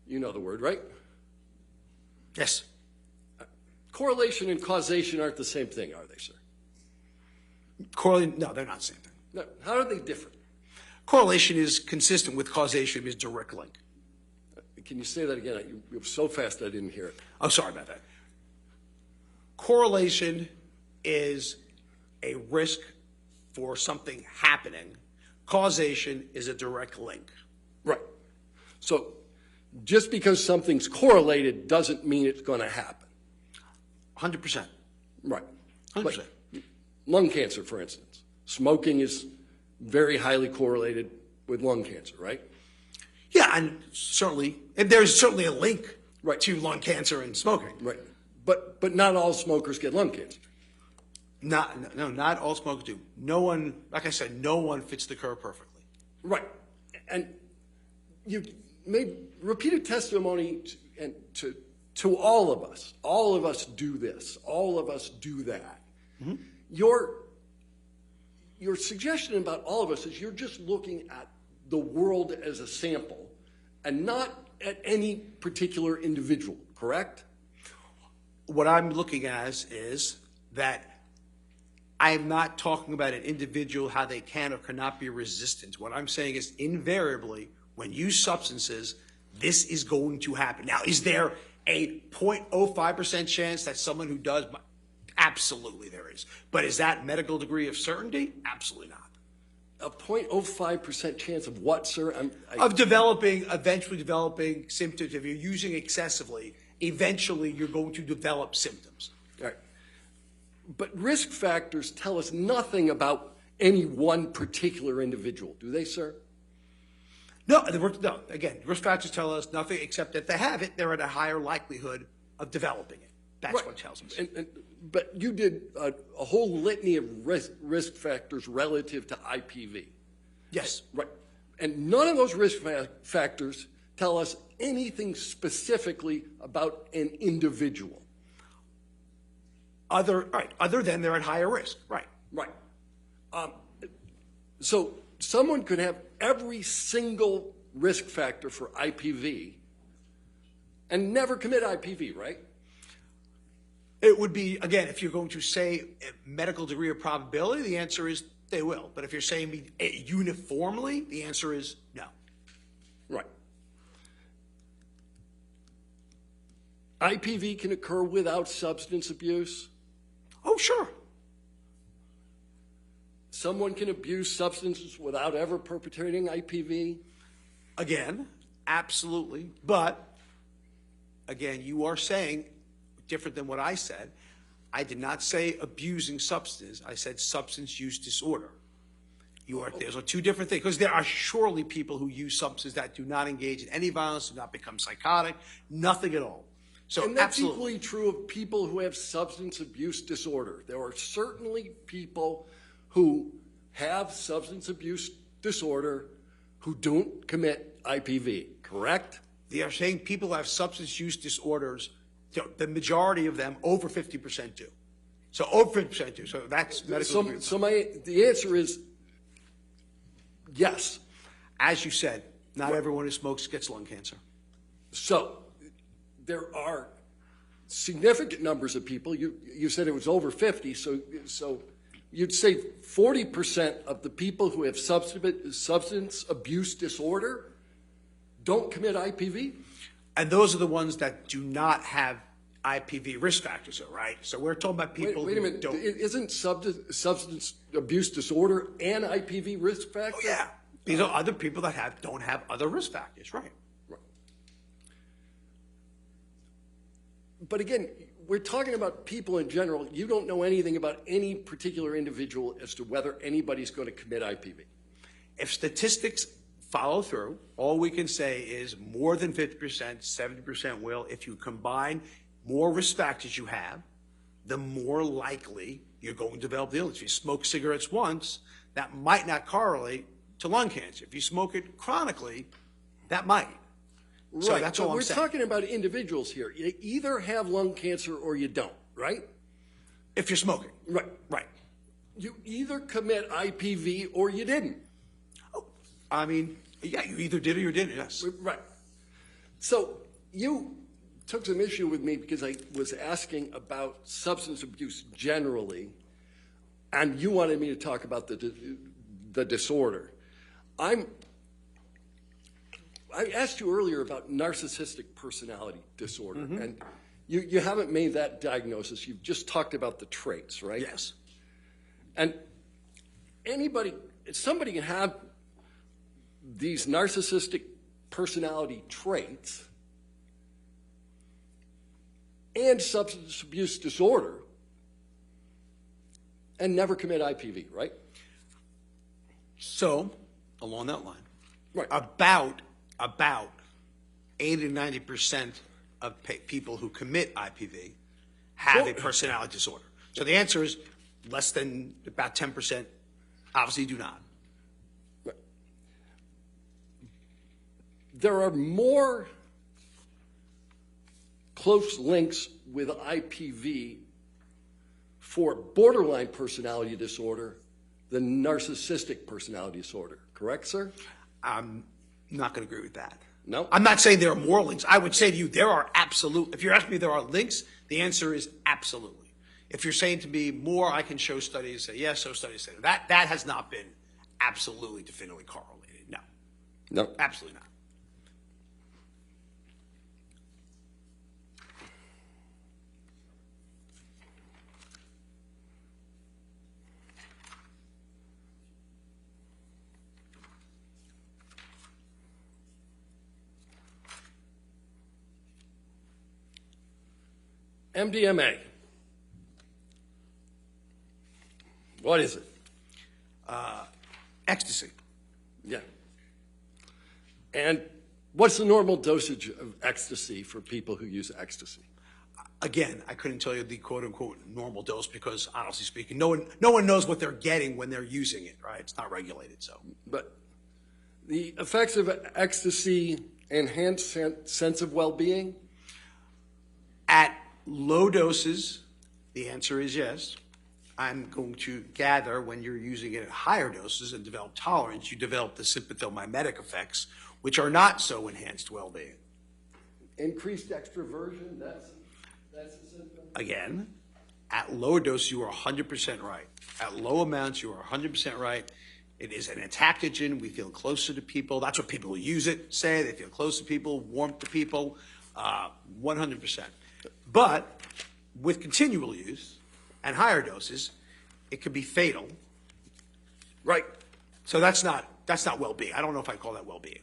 You know the word, right? yes. Correlation and causation aren't the same thing, are they, sir? No, they're not the same thing. No. How are they different? Correlation is consistent with causation, is direct link. Can you say that again? You were so fast I didn't hear it. I'm sorry about that. Correlation is a risk for something happening. Causation is a direct link. Right. So just because something's correlated doesn't mean it's going to happen. 100%. Right. 100%. Like lung cancer, for instance. Smoking is very highly correlated with lung cancer, right? Yeah, and there's certainly a link Right. to lung cancer and smoking. Right. But not all smokers get lung cancer. Not all smokers do. No one, like I said, no one fits the curve perfectly. Right. And you made repeated testimony to all of us. All of us do this. All of us do that. Mm-hmm. Your suggestion about all of us is you're just looking at the world as a sample and not at any particular individual, correct? What I'm looking at is that I'm not talking about an individual, how they can or cannot be resistant. What I'm saying is invariably, when you use substances, this is going to happen. Now, is there a 0.05% chance that someone who does? Absolutely there is. But is that medical degree of certainty? Absolutely not. A 0.05% chance of what, sir? Of eventually developing symptoms. If you're using excessively, eventually you're going to develop symptoms. All right. But risk factors tell us nothing about any one particular individual, do they, sir? No. Again, risk factors tell us nothing except that if they have it, they're at a higher likelihood of developing it. That's right. what tells us. But you did a whole litany of risk factors relative to IPV. Yes. Right. And none of those risk factors tell us anything specifically about an individual. Other than they're at higher risk. Right. Right. So someone could have every single risk factor for IPV and never commit IPV, right? It would be, again, if you're going to say a medical degree of probability, the answer is they will. But if you're saying uniformly, the answer is no. Right. IPV can occur without substance abuse. Oh, sure. Someone can abuse substances without ever perpetrating IPV. Again, absolutely. But, again, you are saying, different than what I said, I did not say abusing substance. I said substance use disorder. Those are two different things, because there are surely people who use substances that do not engage in any violence, do not become psychotic, nothing at all. So And that's absolutely. equally true of people who have substance abuse disorder. There are certainly people who have substance abuse disorder who don't commit IPV, correct? They are saying people who have substance use disorders, the majority of them, over 50% do. So over 50% do. So that's medical. The answer is yes. As you said, not everyone who smokes gets lung cancer. So there are significant numbers of people. You said it was over 50, so you'd say 40% of the people who have substance abuse disorder don't commit IPV? And those are the ones that do not have IPV risk factors, right? So we're talking about people Wait a who minute. don't. Isn't substance abuse disorder and IPV risk factors? Oh, yeah. These are other people that don't have other risk factors, right? Right. But again, we're talking about people in general. You don't know anything about any particular individual as to whether anybody's going to commit IPV. If statistics follow through, all we can say is more than 50%, 70% will. If you combine more risk factors you have, the more likely you're going to develop the illness. If you smoke cigarettes once, that might not correlate to lung cancer. If you smoke it chronically, that might. Right. So that's all I'm we're saying. talking about individuals here. You either have lung cancer or you don't, right? If you're smoking. Right. Right. You either commit IPV or you didn't. Oh, I mean, yeah, you either did or you didn't, yes. Right. So you took some issue with me because I was asking about substance abuse generally, and you wanted me to talk about the disorder. I asked you earlier about narcissistic personality disorder, and you haven't made that diagnosis. You've just talked about the traits, right? Yes. And somebody can have these narcissistic personality traits and substance abuse disorder and never commit IPV, right? So, along that line, Right. about 80 to 90% of people who commit IPV have a personality disorder. So the answer is less than about 10% obviously do not. Right. There are more close links with IPV for borderline personality disorder than narcissistic personality disorder. Correct, sir? I'm not going to agree with that. No? I'm not saying there are more links. I would say to you there are if you're asking me if there are links, the answer is absolutely. If you're saying to me more, I can show studies, say yes, show studies, say that has not been absolutely definitively correlated. No. No. Absolutely not. MDMA. What is it? Ecstasy. Yeah. And what's the normal dosage of ecstasy for people who use ecstasy? Again, I couldn't tell you the quote-unquote normal dose because, honestly speaking, no one knows what they're getting when they're using it, right? It's not regulated, so. But the effects of ecstasy enhance sense of well-being? At low doses, the answer is yes. I'm going to gather when you're using it at higher doses and develop tolerance, you develop the sympathomimetic effects, which are not so enhanced well-being. Increased extroversion, that's a symptom? Again, At lower doses, you are 100% right. At low amounts, you are 100% right. It is an entactogen. We feel closer to people. That's what people who use it say. They feel close to people, warmth to people, 100%. But with continual use and higher doses, it could be fatal. Right. So that's not well-being. I don't know if I call that well-being.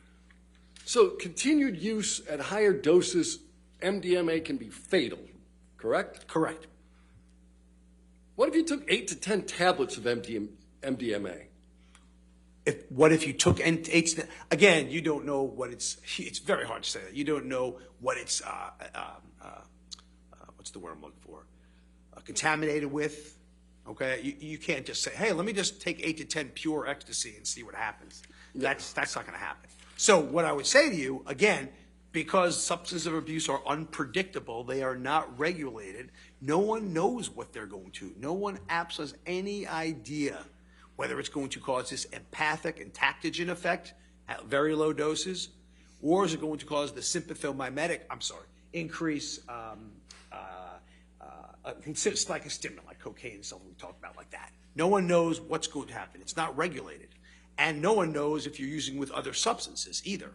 So continued use at higher doses, MDMA can be fatal, correct? Correct. What if you took 8 to 10 tablets of MDMA? What if you took again, you don't know what it's very hard to say that. You don't know what it's, what's the word I'm looking for? Contaminated with, okay? You can't just say, hey, let me just take 8 to 10 pure ecstasy and see what happens. That's not going to happen. So what I would say to you, again, because substance abuse are unpredictable, they are not regulated, no one knows what they're going to. No one has any idea whether it's going to cause this empathic entactogen effect at very low doses, or is it going to cause the sympathomimetic, increase, it's like a stimulant, like cocaine and something we talked about like that. No one knows what's going to happen. It's not regulated. And no one knows if you're using with other substances either,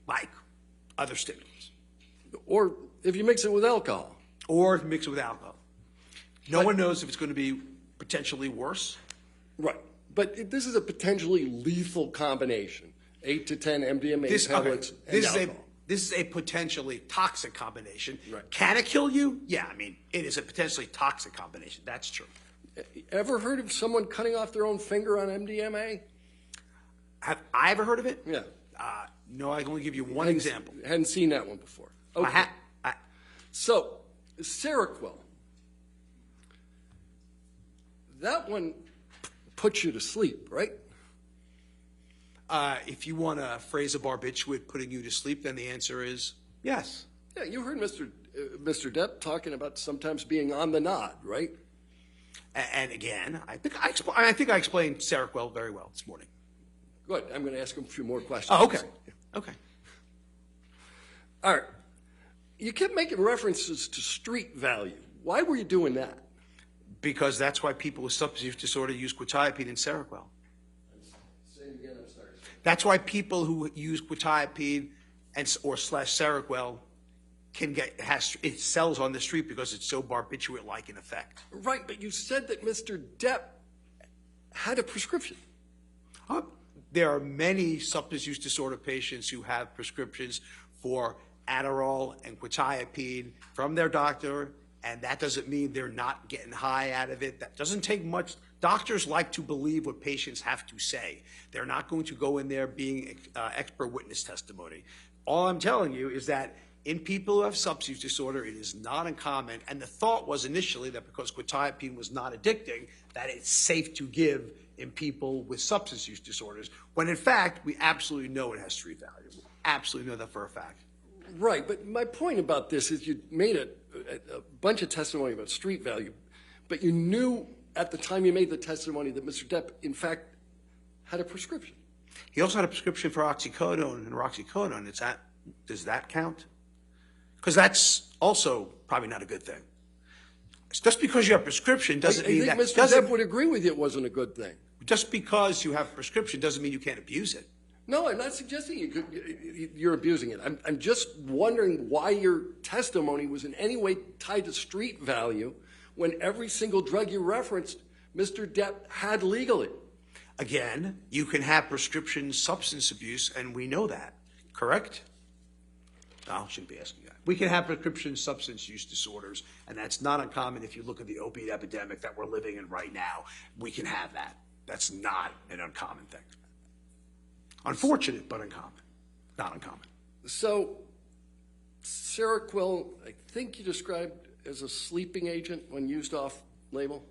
like other stimulants. Or if you mix it with alcohol. Or if you mix it with alcohol. No one knows if it's going to be potentially worse. Right. But this is a potentially lethal combination. 8 to 10 MDMA tablets and alcohol. This is a potentially toxic combination. Right. Can it kill you? Yeah, it is a potentially toxic combination. That's true. Ever heard of someone cutting off their own finger on MDMA? Have I ever heard of it? Yeah. No, I can only give you one example. Hadn't seen that one before. Okay. So, Seroquel. That one puts you to sleep, right? If you want to phrase a barbiturate putting you to sleep, then the answer is yes. Yeah, you heard Mr. Depp talking about sometimes being on the nod, right? And again, I think I explained Seroquel very well this morning. Good. I'm going to ask him a few more questions. Oh, okay. Okay. All right. You kept making references to street value. Why were you doing that? Because that's why people with substance use disorder use quetiapine and Seroquel. Say it again, I'm sorry. That's why people who use quetiapine or Seroquel it sells on the street because it's so barbiturate-like in effect. Right, but you said that Mr. Depp had a prescription. There are many substance use disorder patients who have prescriptions for Adderall and quetiapine from their doctor, and that doesn't mean they're not getting high out of it. That doesn't take much. Doctors like to believe what patients have to say. They're not going to go in there being expert witness testimony. All I'm telling you is that in people who have substance use disorder, it is not uncommon, and the thought was initially that because quetiapine was not addicting, that it's safe to give in people with substance use disorders, when in fact, we absolutely know it has street value. We absolutely know that for a fact. Right, but my point about this is you made a bunch of testimony about street value, but you knew at the time you made the testimony that Mr. Depp, in fact, had a prescription. He also had a prescription for oxycodone and roxicodone. Does that count? Because that's also probably not a good thing. Just because you have a prescription doesn't mean that... I think Mr. Depp would agree with you it wasn't a good thing. Just because you have a prescription doesn't mean you can't abuse it. No, I'm not suggesting you're abusing it. I'm just wondering why your testimony was in any way tied to street value when every single drug you referenced, Mr. Depp had legally. Again, you can have prescription substance abuse, and we know that, correct? No, I shouldn't be asking that. We can have prescription substance use disorders, and that's not uncommon if you look at the opiate epidemic that we're living in right now. We can have that. That's not an uncommon thing. Unfortunate, but uncommon. Not uncommon. So, Seroquel, I think you described as a sleeping agent when used off-label?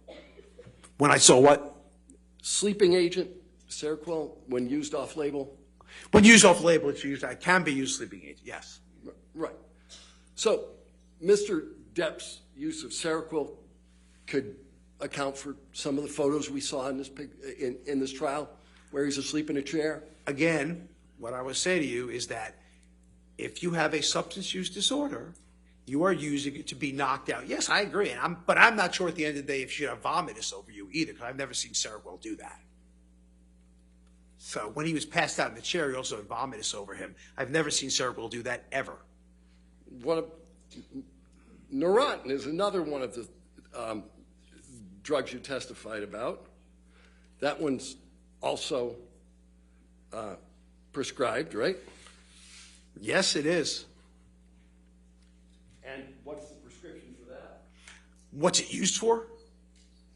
When I saw what? Sleeping agent, Seroquel, when used off-label? When used off-label, it's used. It can be used sleeping agent, yes. Right. So, Mr. Depp's use of Seroquel could account for some of the photos we saw in this trial where he's asleep in a chair? Again, what I would say to you is that if you have a substance use disorder, You are using it to be knocked out. Yes, I agree. But I'm not sure at the end of the day if she'd have vomitus over you either, because I've never seen Sarah Will do that. So when he was passed out in the chair, he also had vomitus over him. I've never seen Sarah Will do that ever. Neurontin is another one of the drugs you testified about. That one's also prescribed, right? Yes, it is. And what's the prescription for that? What's it used for?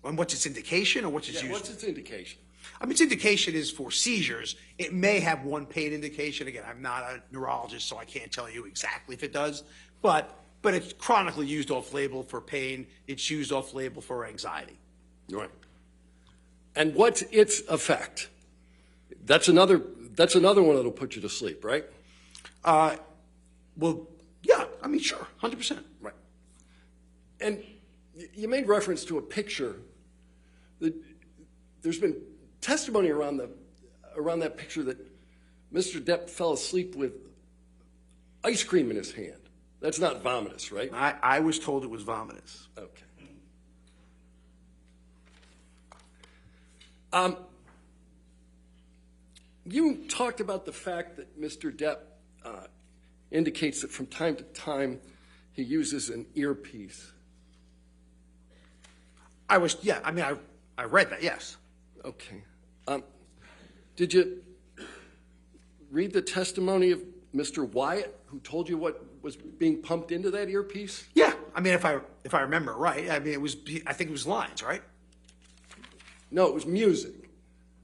And what's its indication, or what's its used What's for? its indication? I mean, its indication is for seizures. It may have one pain indication. Again, I'm not a neurologist, so I can't tell you exactly if it does. But it's chronically used off-label for pain. It's used off-label for anxiety. Right. And what's its effect? That's another one that'll put you to sleep, right? Well, yeah, I mean, sure, 100%. Right. And you made reference to a picture. There's been testimony around that picture that Mr. Depp fell asleep with ice cream in his hand. That's not vomitous, right? I was told it was vomitous. Okay. You talked about the fact that Mr. Depp indicates that from time to time he uses an earpiece. I read that, yes. Okay. Did you read the testimony of Mr. Wyatt, who told you what was being pumped into that earpiece? Yeah, I mean, if I remember right, I mean, I think it was lines, right? No, it was music.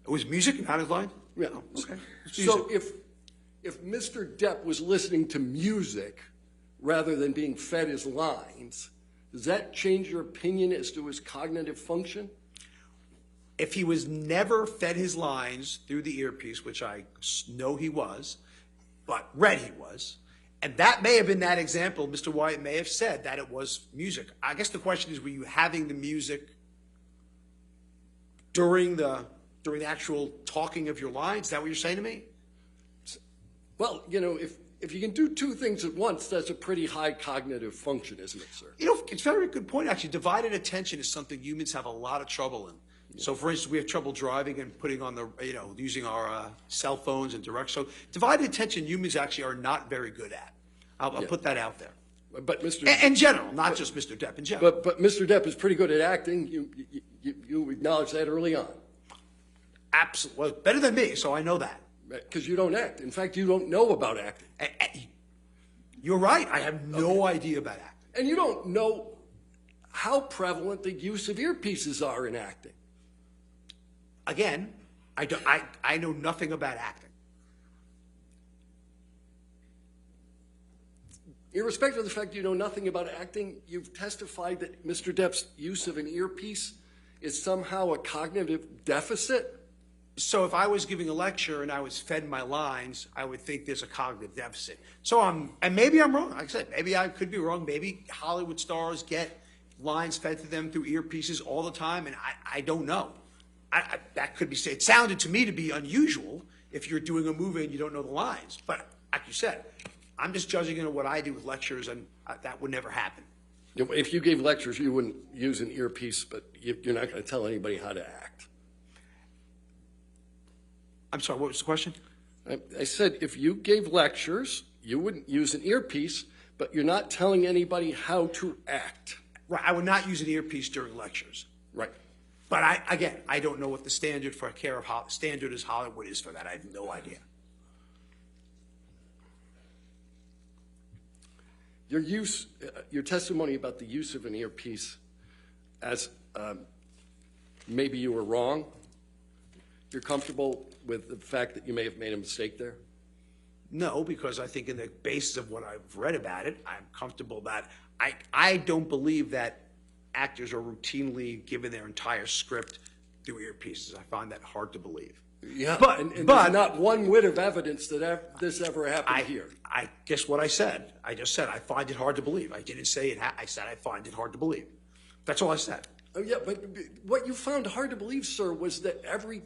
It was music, not his line? Yeah. Okay. So if Mr. Depp was listening to music rather than being fed his lines, does that change your opinion as to his cognitive function? If he was never fed his lines through the earpiece, which I know he was, but read he was, and that may have been that example, Mr. Wyatt may have said that it was music. I guess the question is, were you having the music during the actual talking of your lines? Is that what you're saying to me? Well, if you can do two things at once, that's a pretty high cognitive function, isn't it, sir? It's a very good point, actually. Divided attention is something humans have a lot of trouble in. So, for instance, we have trouble driving and putting on using our cell phones and direct. So, divided attention, humans actually are not very good at. I'll put that out there. But In general, not just Mr. Depp. In general. But Mr. Depp is pretty good at acting. You acknowledged that early on. Absolutely. Well, better than me, so I know that. Because you don't act. In fact, you don't know about acting. You're right. I have no idea about acting. And you don't know how prevalent the use of earpieces are in acting. Again, I know nothing about acting. Irrespective of the fact you know nothing about acting, you've testified that Mr. Depp's use of an earpiece is somehow a cognitive deficit? So if I was giving a lecture and I was fed my lines, I would think there's a cognitive deficit. So and maybe I'm wrong. Like I said, maybe I could be wrong. Maybe Hollywood stars get lines fed to them through earpieces all the time, and I don't know. That could be said. It sounded to me to be unusual if you're doing a movie and you don't know the lines. But like you said, I'm just judging on what I do with lectures, and that would never happen. If you gave lectures, you wouldn't use an earpiece, but you're not going to tell anybody how to act. I'm sorry, what was the question? I said if you gave lectures, you wouldn't use an earpiece, but you're not telling anybody how to act. Right, I would not use an earpiece during lectures. Right. But I don't know what the standard for standard as Hollywood is for that. I have no idea. Your testimony about the use of an earpiece, as maybe you were wrong. You're comfortable with the fact that you may have made a mistake there? No, because I think in the basis of what I've read about it, I'm comfortable that I don't believe that actors are routinely given their entire script through earpieces. I find that hard to believe. Yeah, but there's not one whit of evidence that this ever happened here. I guess what I said. I just said I find it hard to believe. I didn't say it. I said I find it hard to believe. That's all I said. Oh yeah, but what you found hard to believe, sir, was that every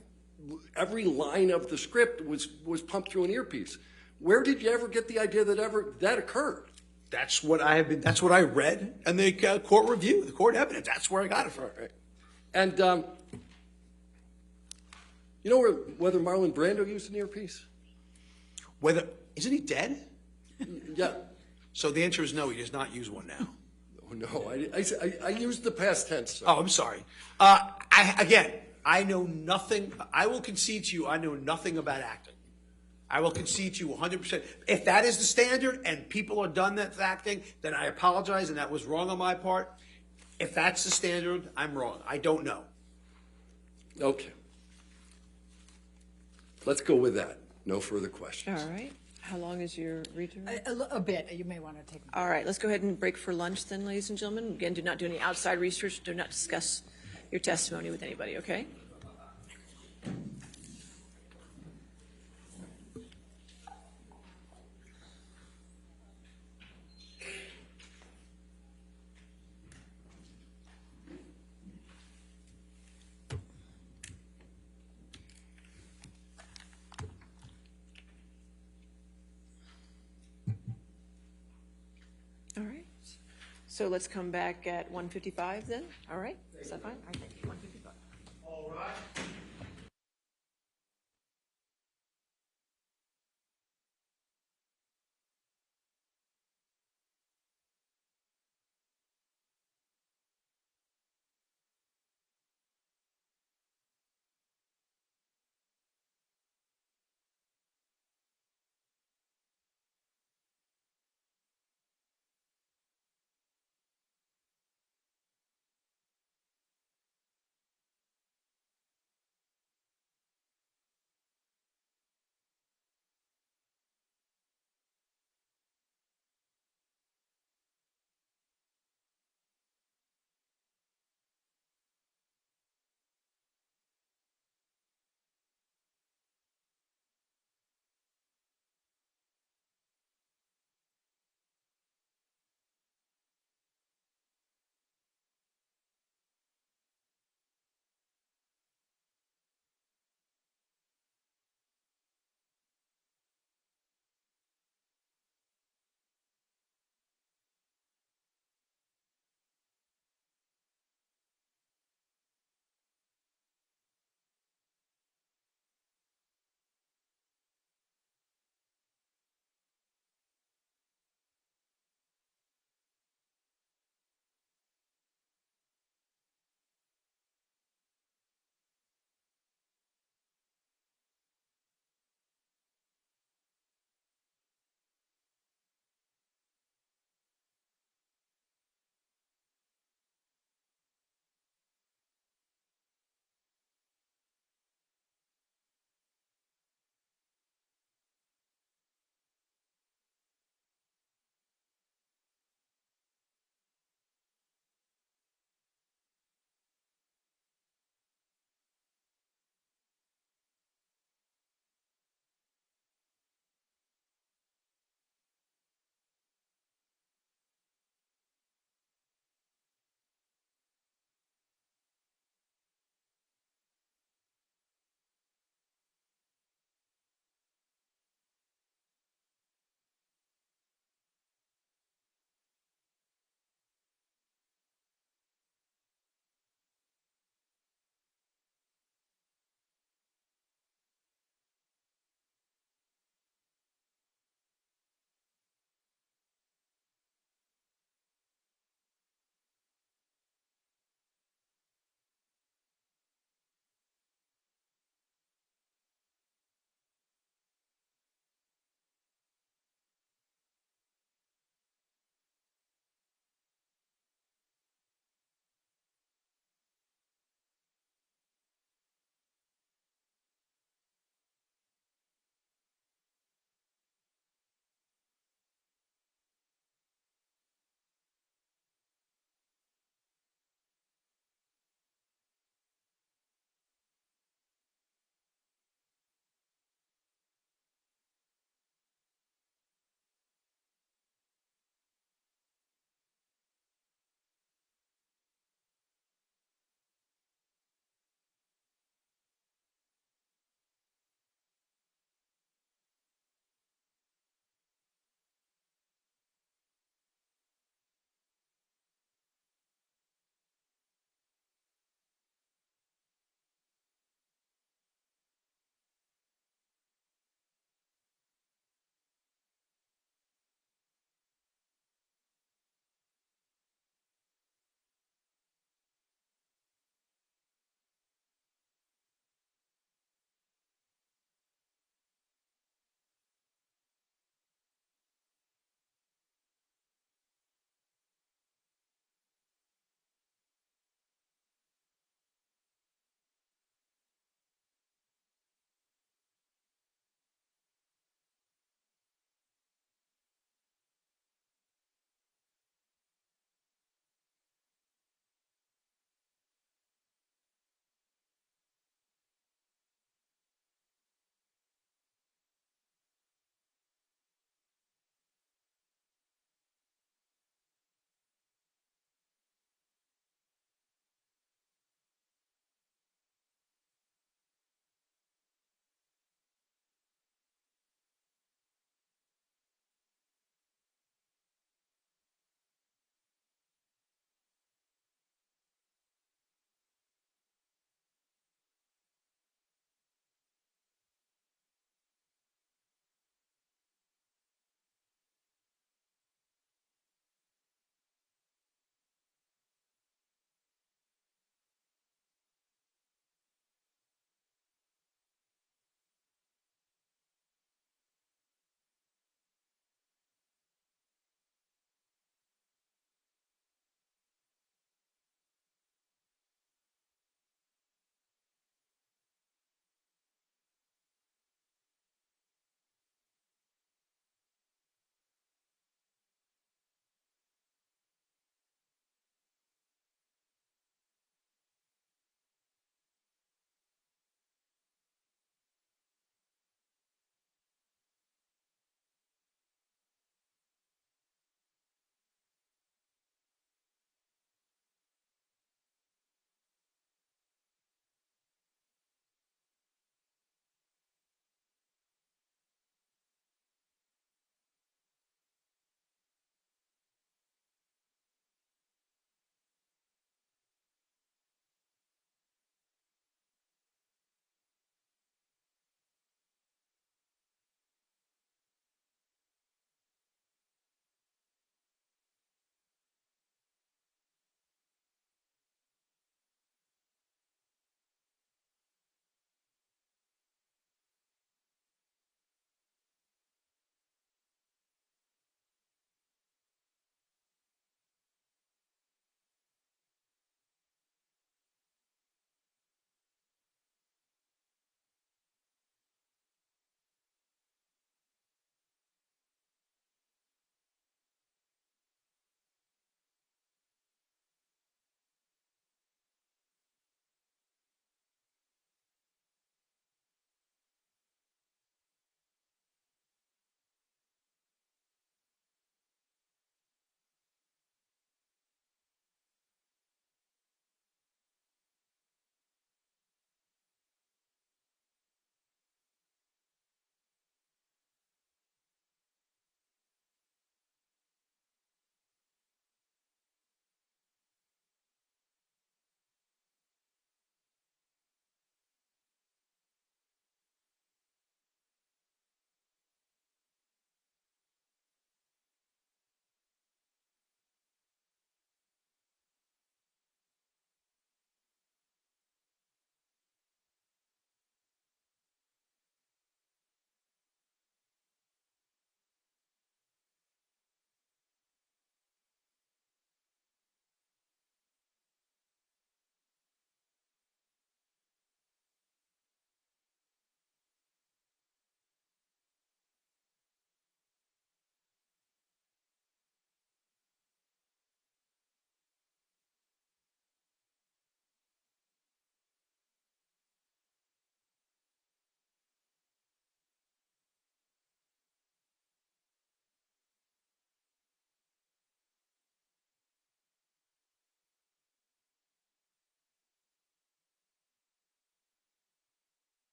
line of the script was pumped through an earpiece. Where did you ever get the idea that that occurred? That's what I have been. That's what I read in the court review, the court evidence. That's where I got it from. Right. And you know whether Marlon Brando used an earpiece? Whether isn't he dead? Yeah. So the answer is no. He does not use one now. Oh, no, I used the past tense. Sir. Oh, I'm sorry. I know nothing. I will concede to you, I know nothing about acting. I will concede to you 100%. If that is the standard and people are done that acting, then I apologize and that was wrong on my part. If that's the standard, I'm wrong. I don't know. Okay. Let's go with that. No further questions. All right. How long is your return? A bit. You may want to take. All right, let's go ahead and break for lunch then, ladies and gentlemen. Again, do not do any outside research. Do not discuss your testimony with anybody, okay? All right. So let's come back at 1:55 then. All right. Is that fine? All right. 1:55. All right.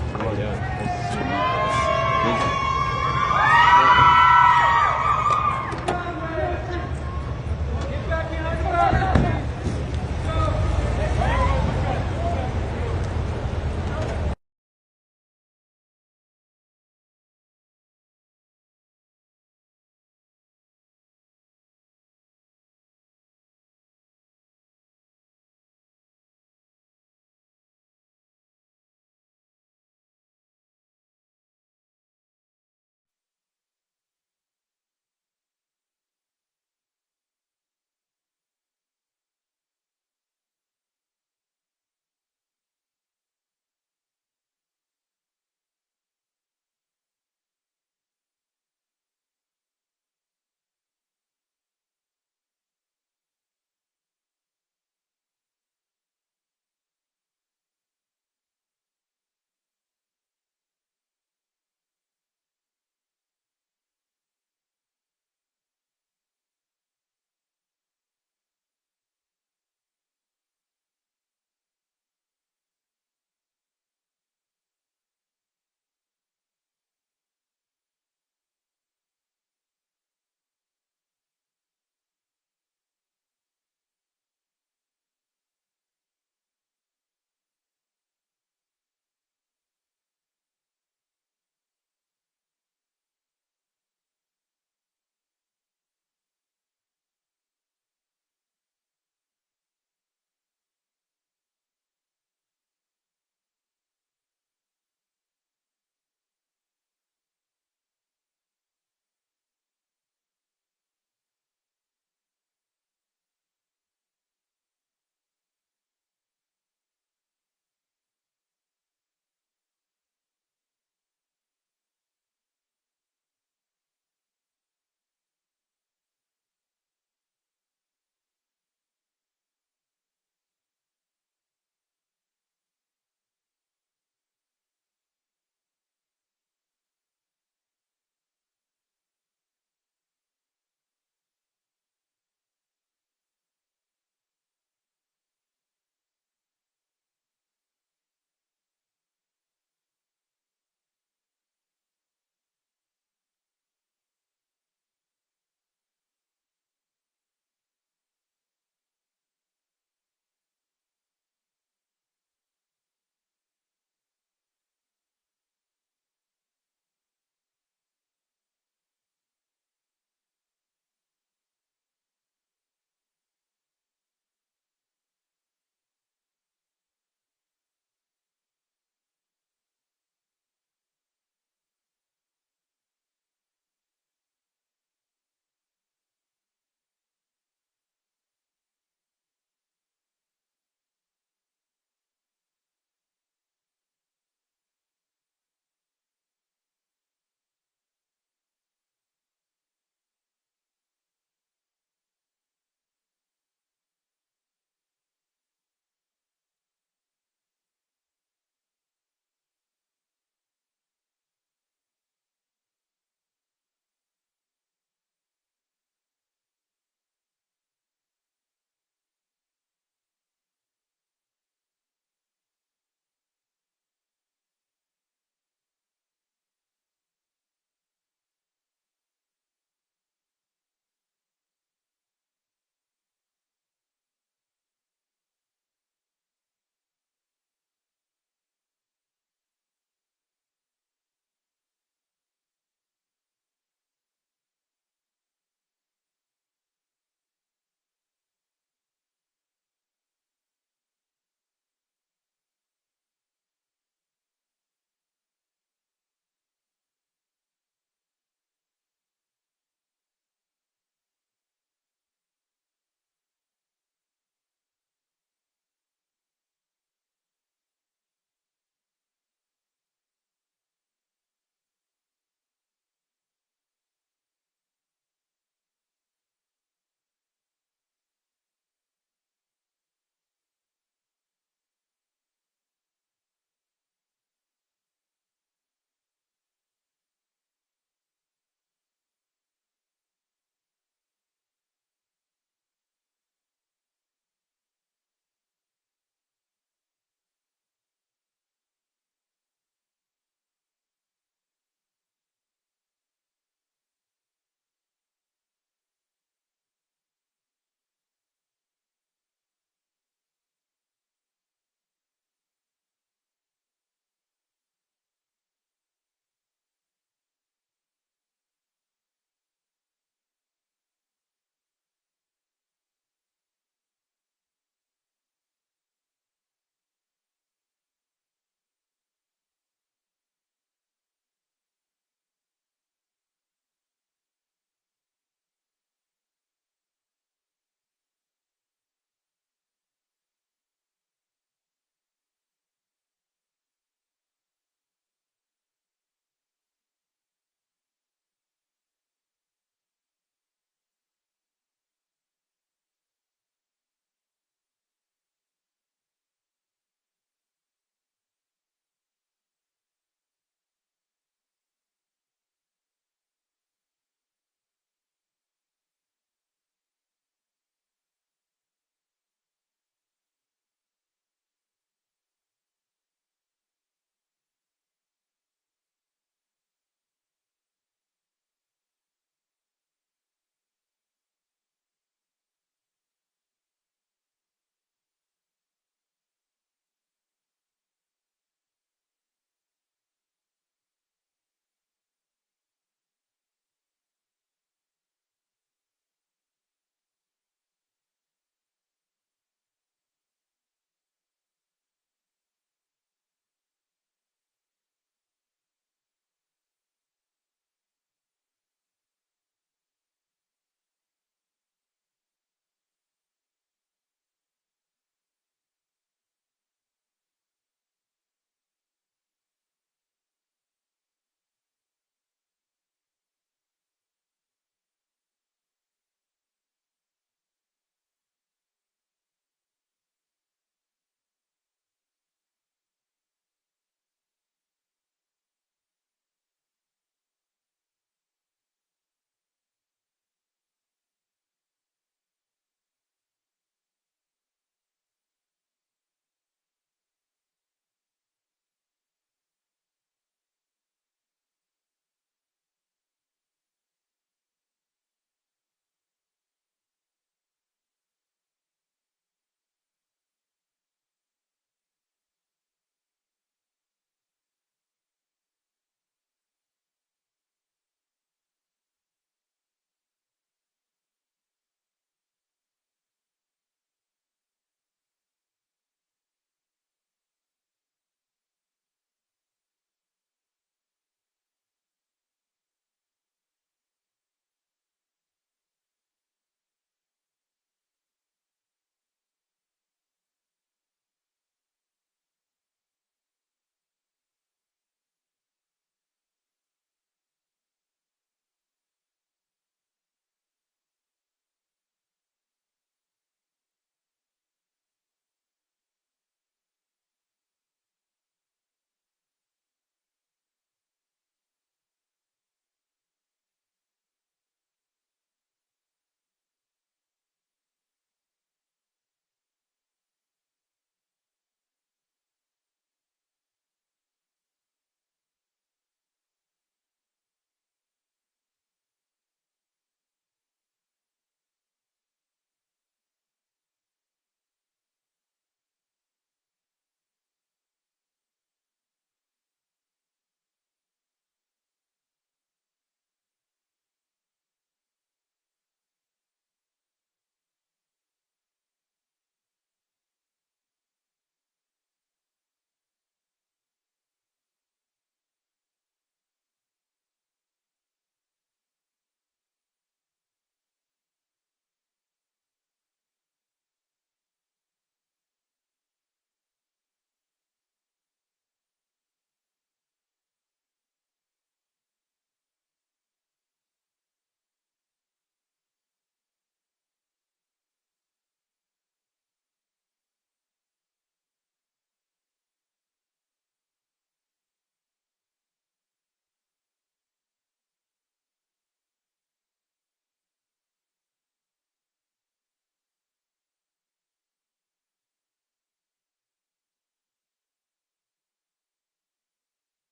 Oh, yeah.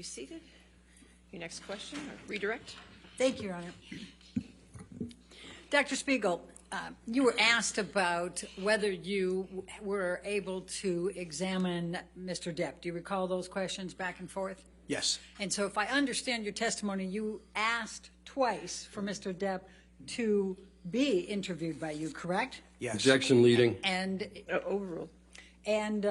seated. Your next question, or redirect? Thank you, Your Honor. Dr. Spiegel, you were asked about whether you were able to examine Mr. Depp. Do you recall those questions back and forth? Yes. And so if I understand your testimony, you asked twice for Mr. Depp to be interviewed by you, correct? Yes. Objection leading. And Overruled. and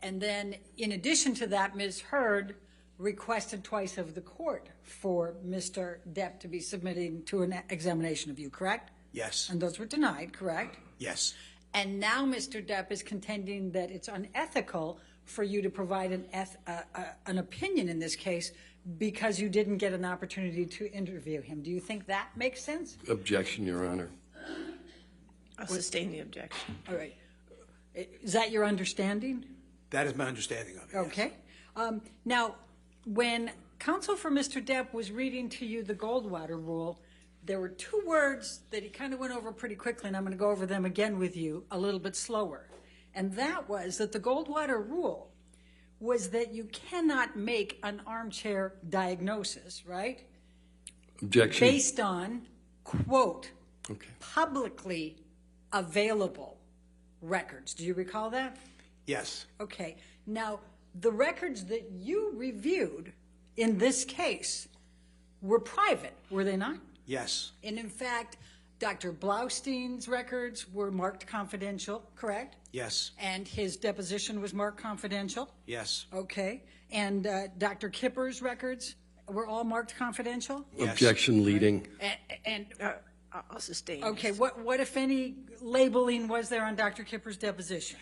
then in addition to that, Ms. Heard requested twice of the court for Mr. Depp to be submitting to an examination of you, correct? Yes. And those were denied, correct? Yes. And now Mr. Depp is contending that it's unethical for you to provide an opinion in this case because you didn't get an opportunity to interview him. Do you think that makes sense? Objection, Your Honor. I'll sustain the objection. All right. Is that your understanding? That is my understanding of it. yes. Okay. Now, when counsel for Mr. Depp was reading to you the Goldwater rule, there were two words that he kind of went over pretty quickly, and I'm going to go over them again with you a little bit slower. And that was that the Goldwater rule was that you cannot make an armchair diagnosis, right? Objection. Based on, quote, Okay. publicly available records. Do you recall that? Yes. Okay. Now, the records that you reviewed in this case were private, were they not? Yes. And in fact, Dr. Blaustein's records were marked confidential, correct? Yes. And his deposition was marked confidential? Yes. Okay. And Dr. Kipper's records were all marked confidential? Yes. Objection leading. And I'll sustain. okay, what if any labeling was there on Dr. Kipper's deposition?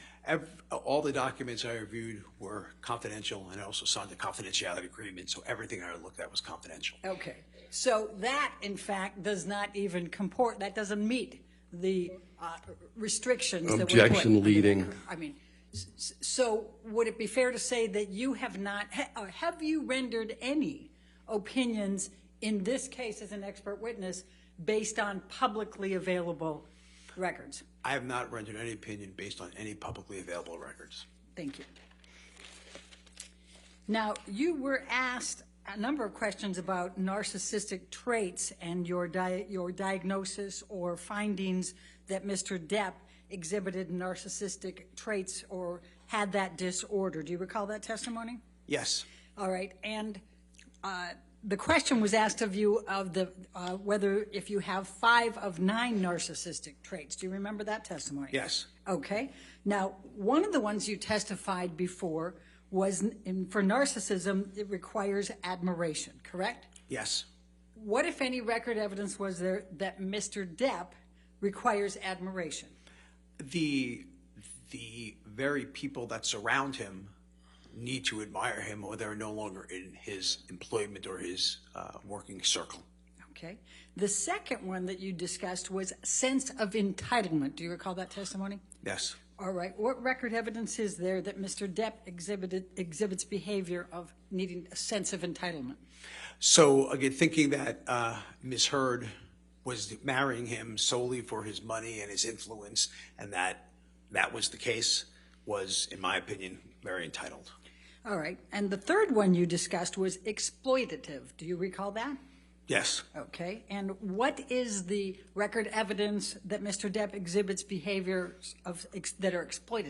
All the documents I reviewed were confidential, and I also signed the confidentiality agreement, so everything I looked at was confidential. Okay. So that, in fact, does not even comport, that doesn't meet the restrictions that were put. Objection leading. I mean, so would it be fair to say that you have not, have you rendered any opinions in this case as an expert witness based on publicly available records? I have not rendered any opinion based on any publicly available records. Thank you. Now, you were asked a number of questions about narcissistic traits and your diagnosis or findings that Mr. Depp exhibited narcissistic traits or had that disorder. Do you recall that testimony? Yes. All right. And the question was asked of you of the whether if you have 5 of 9 narcissistic traits. Do you remember that testimony? Yes. Okay. Now, one of the ones you testified before was for narcissism, it requires admiration, correct? Yes. What, if any, record evidence was there that Mr. Depp requires admiration? The very people that surround him need to admire him, or they're no longer in his employment or his working circle. Okay. The second one that you discussed was sense of entitlement. Do you recall that testimony? Yes. All right. What record evidence is there that Mr. Depp exhibits behavior of needing a sense of entitlement? So, again, thinking that Ms. Heard was marrying him solely for his money and his influence, and that was the case, was, in my opinion, very entitled. All right. And the third one you discussed was exploitative. Do you recall that? Yes. Okay. And what is the record evidence that Mr. Depp exhibits behaviors that are exploitative?